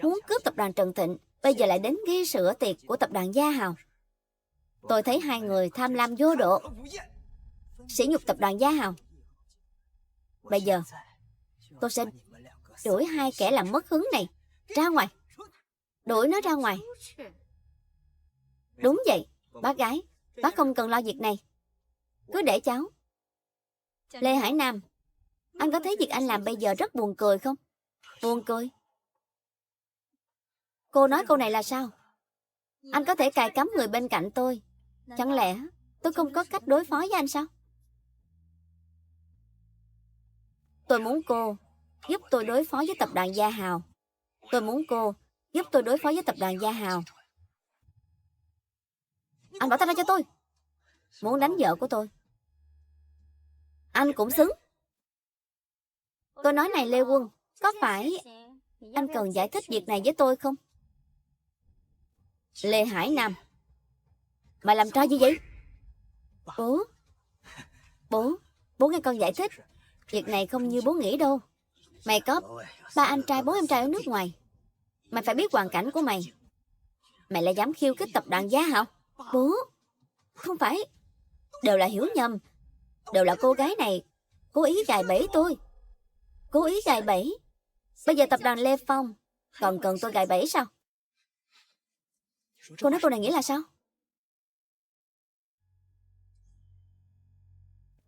[SPEAKER 1] Muốn cướp tập đoàn Trần Thịnh, bây giờ lại đến gây sửa tiệc của tập đoàn Gia Hào. Tôi thấy hai người tham lam vô độ, sỉ nhục tập đoàn Gia Hào. Bây giờ tôi sẽ đuổi hai kẻ làm mất hứng này ra ngoài. Đuổi nó ra ngoài. Đúng vậy, bác gái, bác không cần lo việc này. Cứ để cháu. Lê Hải Nam, anh có thấy việc anh làm bây giờ rất buồn cười không? Buồn cười? Cô nói câu này là sao? Anh có thể cài cắm người bên cạnh tôi. Chẳng lẽ tôi không có cách đối phó với anh sao? Tôi muốn cô giúp tôi đối phó với tập đoàn Gia Hào. Tôi muốn cô giúp tôi đối phó với tập đoàn Gia Hào. Anh bỏ tay ra cho tôi. Muốn đánh vợ của tôi. Anh cũng xứng. Tôi nói này Lê Quân, có phải anh cần giải thích việc này với tôi không? Lê Hải Nam, mày làm trò gì vậy? Bố nghe con giải thích. Việc này không như bố nghĩ đâu. Mày có 3 anh trai 4 em trai ở nước ngoài. Mày phải biết hoàn cảnh của mày. Mày lại dám khiêu khích tập đoàn Gia Hào? Bố, không phải. Đều là hiểu nhầm. Đều là cô gái này cố ý gài bẫy tôi. Cố ý gài bẫy. Bây giờ tập đoàn Lê Phong còn cần tôi gài bẫy sao? Cô nói câu này nghĩa là sao?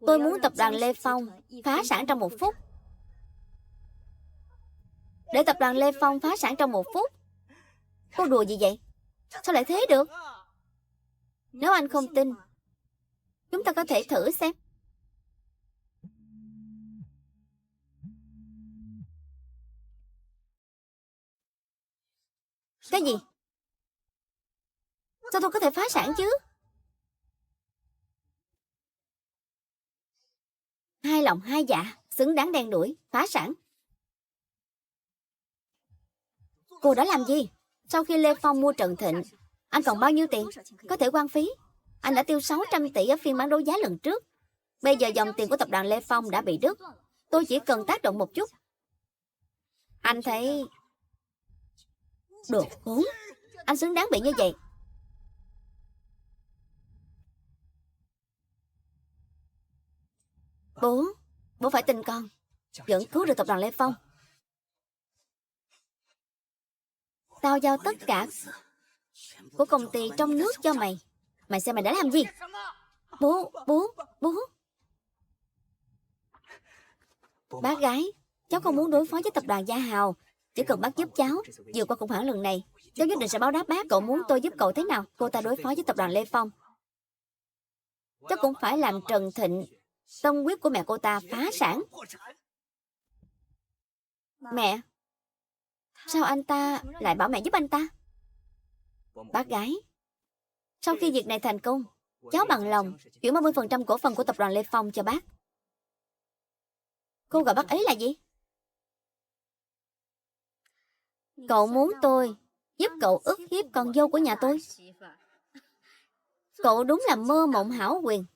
[SPEAKER 1] Tôi muốn tập đoàn Lê Phong phá sản trong 1 phút. Để tập đoàn Lê Phong phá sản trong 1 phút? Cô đùa gì vậy? Sao lại thế được? Nếu anh không tin, chúng ta có thể thử xem. Cái gì? Sao tôi có thể phá sản chứ? Hai lòng hai dạ, xứng đáng đen đuổi, phá sản. Cô đã làm gì? Sau khi Lê Phong mua Trần Thịnh, anh còn bao nhiêu tiền có thể quan phí? Anh đã tiêu 600 tỷ ở phiên bán đấu giá lần trước. Bây giờ dòng tiền của tập đoàn Lê Phong đã bị đứt. Tôi chỉ cần tác động một chút. Anh thấy... Đồ khốn. Anh xứng đáng bị như vậy. Bố phải tin con. Vẫn cứu được tập đoàn Lê Phong. Tao giao tất cả của công ty trong nước cho mày. Mày xem mày đã làm gì? Bố. Bác gái, cháu không muốn đối phó với tập đoàn Gia Hào. Chỉ cần bác giúp cháu vượt qua khủng hoảng lần này, cháu nhất định sẽ báo đáp bác. Cậu muốn tôi giúp cậu thế nào? Cô ta đối phó với tập đoàn Lê Phong, cháu cũng phải làm Trần Thịnh, tâm huyết của mẹ cô ta, phá sản. Mẹ? Sao anh ta lại bảo mẹ giúp anh ta? Bác gái, sau khi việc này thành công, cháu bằng lòng chuyển 30% cổ phần của tập đoàn Lê Phong cho bác. Cô gọi bác ấy là gì? Cậu muốn tôi giúp cậu ức hiếp con dâu của nhà tôi? Cậu đúng là mơ mộng hão huyền.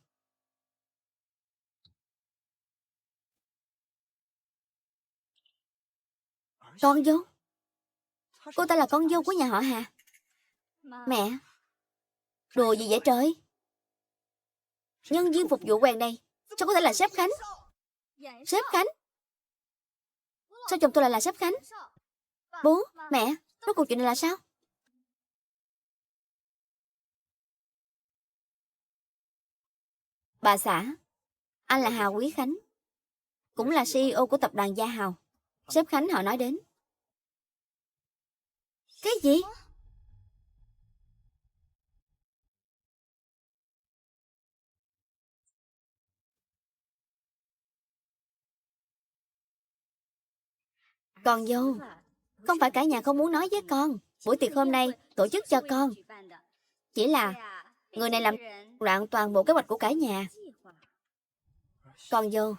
[SPEAKER 1] Con dâu? Cô ta là con dâu của nhà họ Hà. Mẹ, đùa gì vậy trời? Nhân viên phục vụ quèn này sao có thể là sếp Khánh? Sếp Khánh? Sao chồng tôi lại là sếp Khánh? Bố, mẹ, rốt cuộc chuyện này là sao? Bà xã, anh là Hà Quý Khánh, cũng là CEO của tập đoàn Gia Hào. Sếp Khánh họ nói đến. Cái gì? Con dâu, không phải cả nhà không muốn nói với con. Buổi tiệc hôm nay tổ chức cho con. Chỉ là người này làm loạn toàn bộ kế hoạch của cả nhà. Con dâu.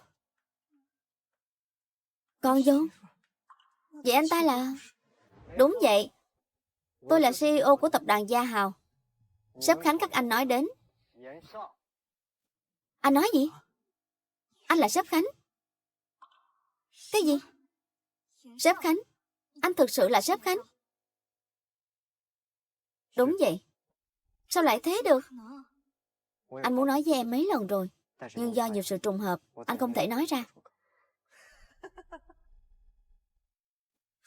[SPEAKER 1] Con dâu? Vậy anh ta là... Đúng vậy. Tôi là CEO của tập đoàn Gia Hào. Sếp Khánh các anh nói đến. Anh nói gì? Anh là sếp Khánh? Cái gì? Sếp Khánh? Anh thực sự là sếp Khánh? Đúng vậy. Sao lại thế được? Anh muốn nói với em mấy lần rồi, nhưng do nhiều sự trùng hợp, anh không thể nói ra.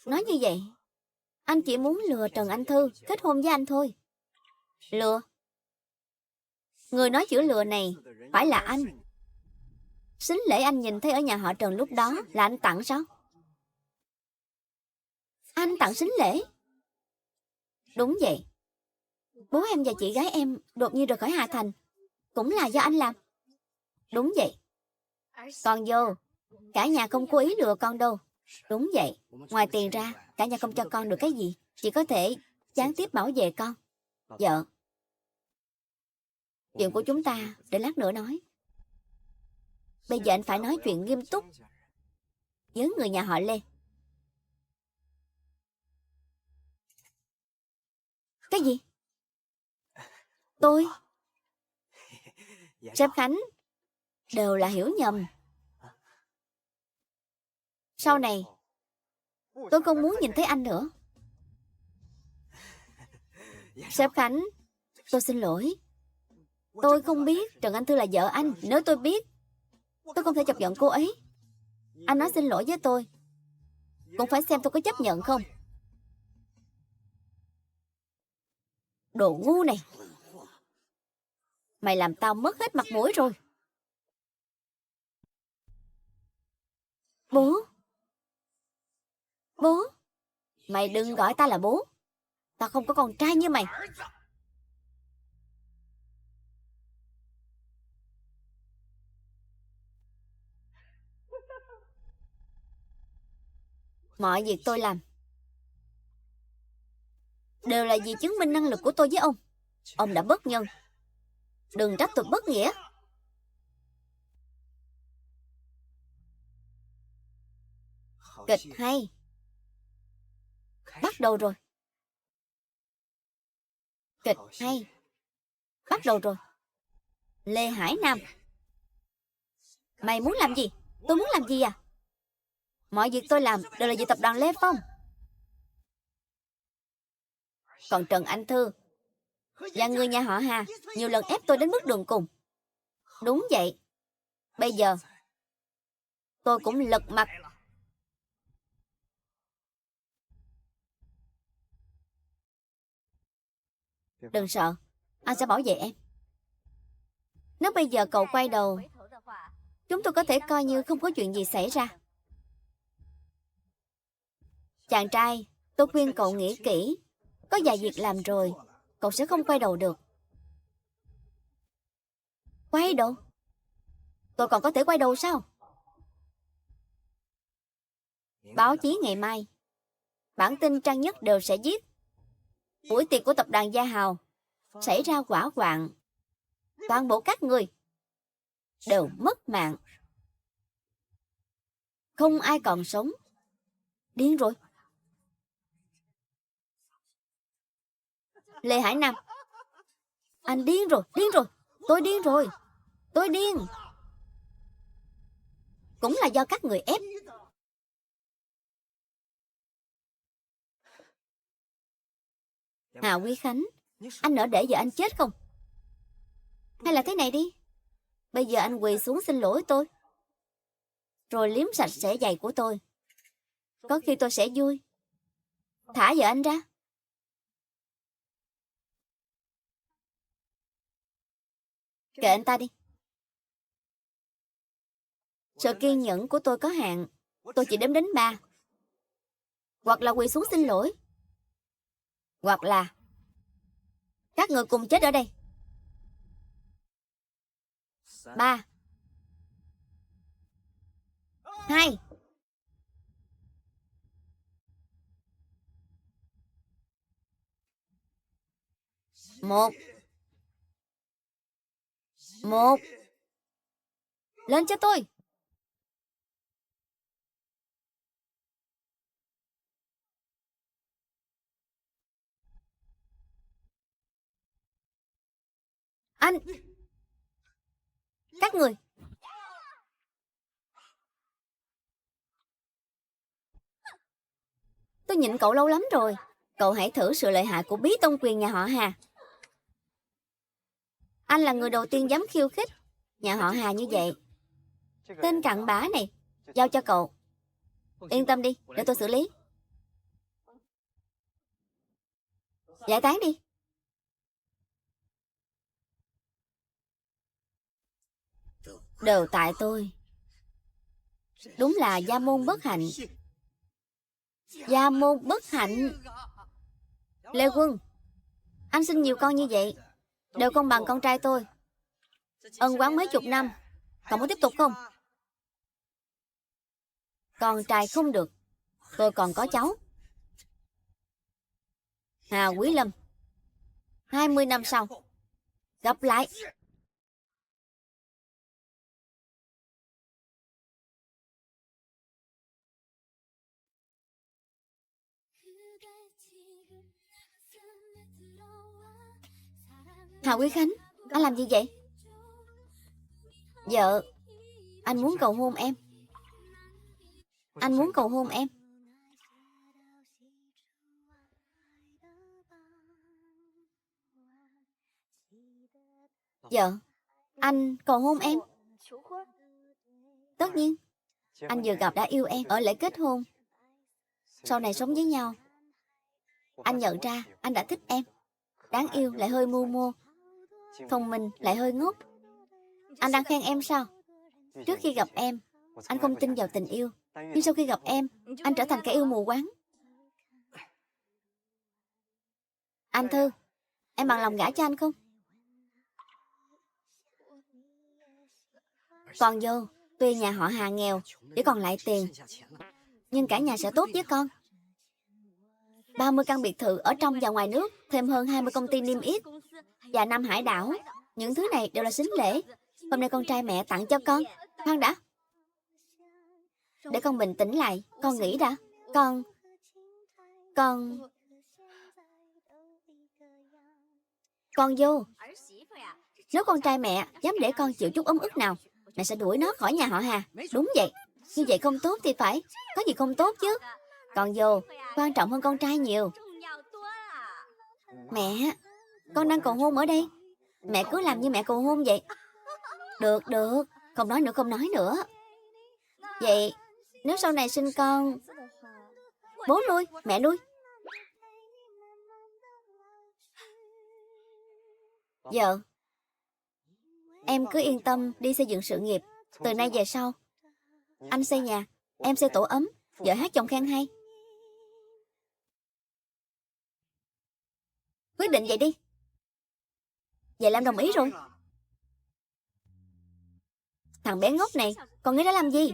[SPEAKER 1] Nói như vậy, anh chỉ muốn lừa Trần Anh Thư kết hôn với anh thôi. Lừa? Người nói chữ lừa này phải là anh. Sính lễ anh nhìn thấy ở nhà họ Trần lúc đó là anh tặng sao? Anh tặng sính lễ? Đúng vậy. Bố em và chị gái em đột nhiên rời khỏi Hà Thành, cũng là do anh làm. Đúng vậy. Con dâu, cả nhà không cố ý lừa con đâu. Đúng vậy. Ngoài tiền ra, cả nhà không cho con được cái gì. Chỉ có thể gián tiếp bảo vệ con. Vợ, chuyện của chúng ta để lát nữa nói. Bây giờ anh phải nói chuyện nghiêm túc với người nhà họ Lê. Cái gì? Tôi? Sếp Khánh, đều là hiểu nhầm. Sau này, tôi không muốn nhìn thấy anh nữa. Sếp Khánh, tôi xin lỗi. Tôi không biết Trần Anh Thư là vợ anh. Nếu tôi biết, tôi không thể chọc giận cô ấy. Anh nói xin lỗi với tôi, cũng phải xem tôi có chấp nhận không. Đồ ngu này. Mày làm tao mất hết mặt mũi rồi. Bố. Bố. Mày đừng gọi ta là bố. Tao không có con trai như mày. Mọi việc tôi làm đều là vì chứng minh năng lực của tôi với ông. Ông đã bất nhân. Đừng trách tôi bất nghĩa. Kịch hay. Bắt đầu rồi. Kịch hay. Bắt đầu rồi. Lê Hải Nam. Mày muốn làm gì? Tôi muốn làm gì à? Mọi việc tôi làm đều là vì tập đoàn Lê Phong. Còn Trần Anh Thư và người nhà họ Hà nhiều lần ép tôi đến bước đường cùng. Đúng vậy. Bây giờ tôi cũng lật mặt. Đừng sợ, anh sẽ bảo vệ em. Nếu bây giờ cậu quay đầu, chúng tôi có thể coi như không có chuyện gì xảy ra. Chàng trai, tôi khuyên cậu nghĩ kỹ. Có vài việc làm rồi, cậu sẽ không quay đầu được. Quay đầu? Tôi còn có thể quay đầu sao? Báo chí ngày mai, bản tin trang nhất đều sẽ viết buổi tiệc của tập đoàn Gia Hào xảy ra hỏa hoạn. Toàn bộ các người đều mất mạng. Không ai còn sống. Điên rồi. Lê Hải Nam, anh điên rồi, điên rồi. Tôi điên rồi. Tôi điên. Cũng là do các người ép. Hà Quý Khánh, anh nỡ để vợ anh chết không? Hay là thế này đi, bây giờ anh quỳ xuống xin lỗi tôi, rồi liếm sạch sẽ giày của tôi. Có khi tôi sẽ vui. Thả vợ anh ra. Kệ anh ta đi. Sự kiên nhẫn của tôi có hạn. Tôi chỉ đếm đến 3. Hoặc là quỳ xuống xin lỗi, hoặc là các người cùng chết ở đây. 3, 2, 1. 1. Lên cho tôi. Anh. Các người. Tôi nhịn cậu lâu lắm rồi. Cậu hãy thử sự lợi hại của Bí Tông Quyền nhà họ Hà. Anh là người đầu tiên dám khiêu khích nhà họ Hà như vậy. Tên cặn bã này, giao cho cậu. Yên tâm đi, để tôi xử lý. Giải tán đi. Đều tại tôi. Đúng là gia môn bất hạnh. Gia môn bất hạnh. Lê Quân, anh sinh nhiều con như vậy, đều không bằng con trai tôi. Ân oán mấy chục năm, còn muốn tiếp tục không? Con trai không được, tôi còn có cháu. Hà Quý Lâm, 20 năm sau gặp lại. Hà Quý Khánh, anh làm gì vậy? Vợ, anh muốn cầu hôn em. Anh muốn cầu hôn em. Vợ, anh cầu hôn em. Tất nhiên, anh vừa gặp đã yêu em ở lễ kết hôn. Sau này sống với nhau, anh nhận ra anh đã thích em. Đáng yêu lại hơi mưu mô, thông minh lại hơi ngốc. Anh đang khen em sao? Trước khi gặp em, anh không tin vào tình yêu. Nhưng sau khi gặp em, anh trở thành kẻ yêu mù quáng. Anh Thư, em bằng lòng gả cho anh không? Con dâu, tuy nhà họ Hà nghèo, chỉ còn lại tiền, nhưng cả nhà sẽ tốt với con. 30 căn biệt thự ở trong và ngoài nước, thêm hơn 20 công ty niêm yết và 5 hải đảo. Những thứ này đều là sính lễ. Hôm nay con trai mẹ tặng cho con. Khoan đã, để con bình tĩnh lại. Con nghĩ đã. Con vô. Nếu con trai mẹ dám để con chịu chút ấm ức nào, mẹ sẽ đuổi nó khỏi nhà họ Hà. Đúng vậy. Như vậy không tốt thì phải. Có gì không tốt chứ. Con vô quan trọng hơn con trai nhiều. Mẹ, con đang cầu hôn ở đây. Mẹ cứ làm như mẹ cầu hôn vậy. Được, được. Không nói nữa, không nói nữa. Vậy, nếu sau này sinh con, bố nuôi, mẹ nuôi. Vợ, em cứ yên tâm đi xây dựng sự nghiệp. Từ nay về sau, anh xây nhà, em xây tổ ấm, vợ hát chồng khen hay. Quyết định vậy đi. Vậy Lam đồng ý rồi. Thằng bé ngốc này, còn nghĩ đã làm gì?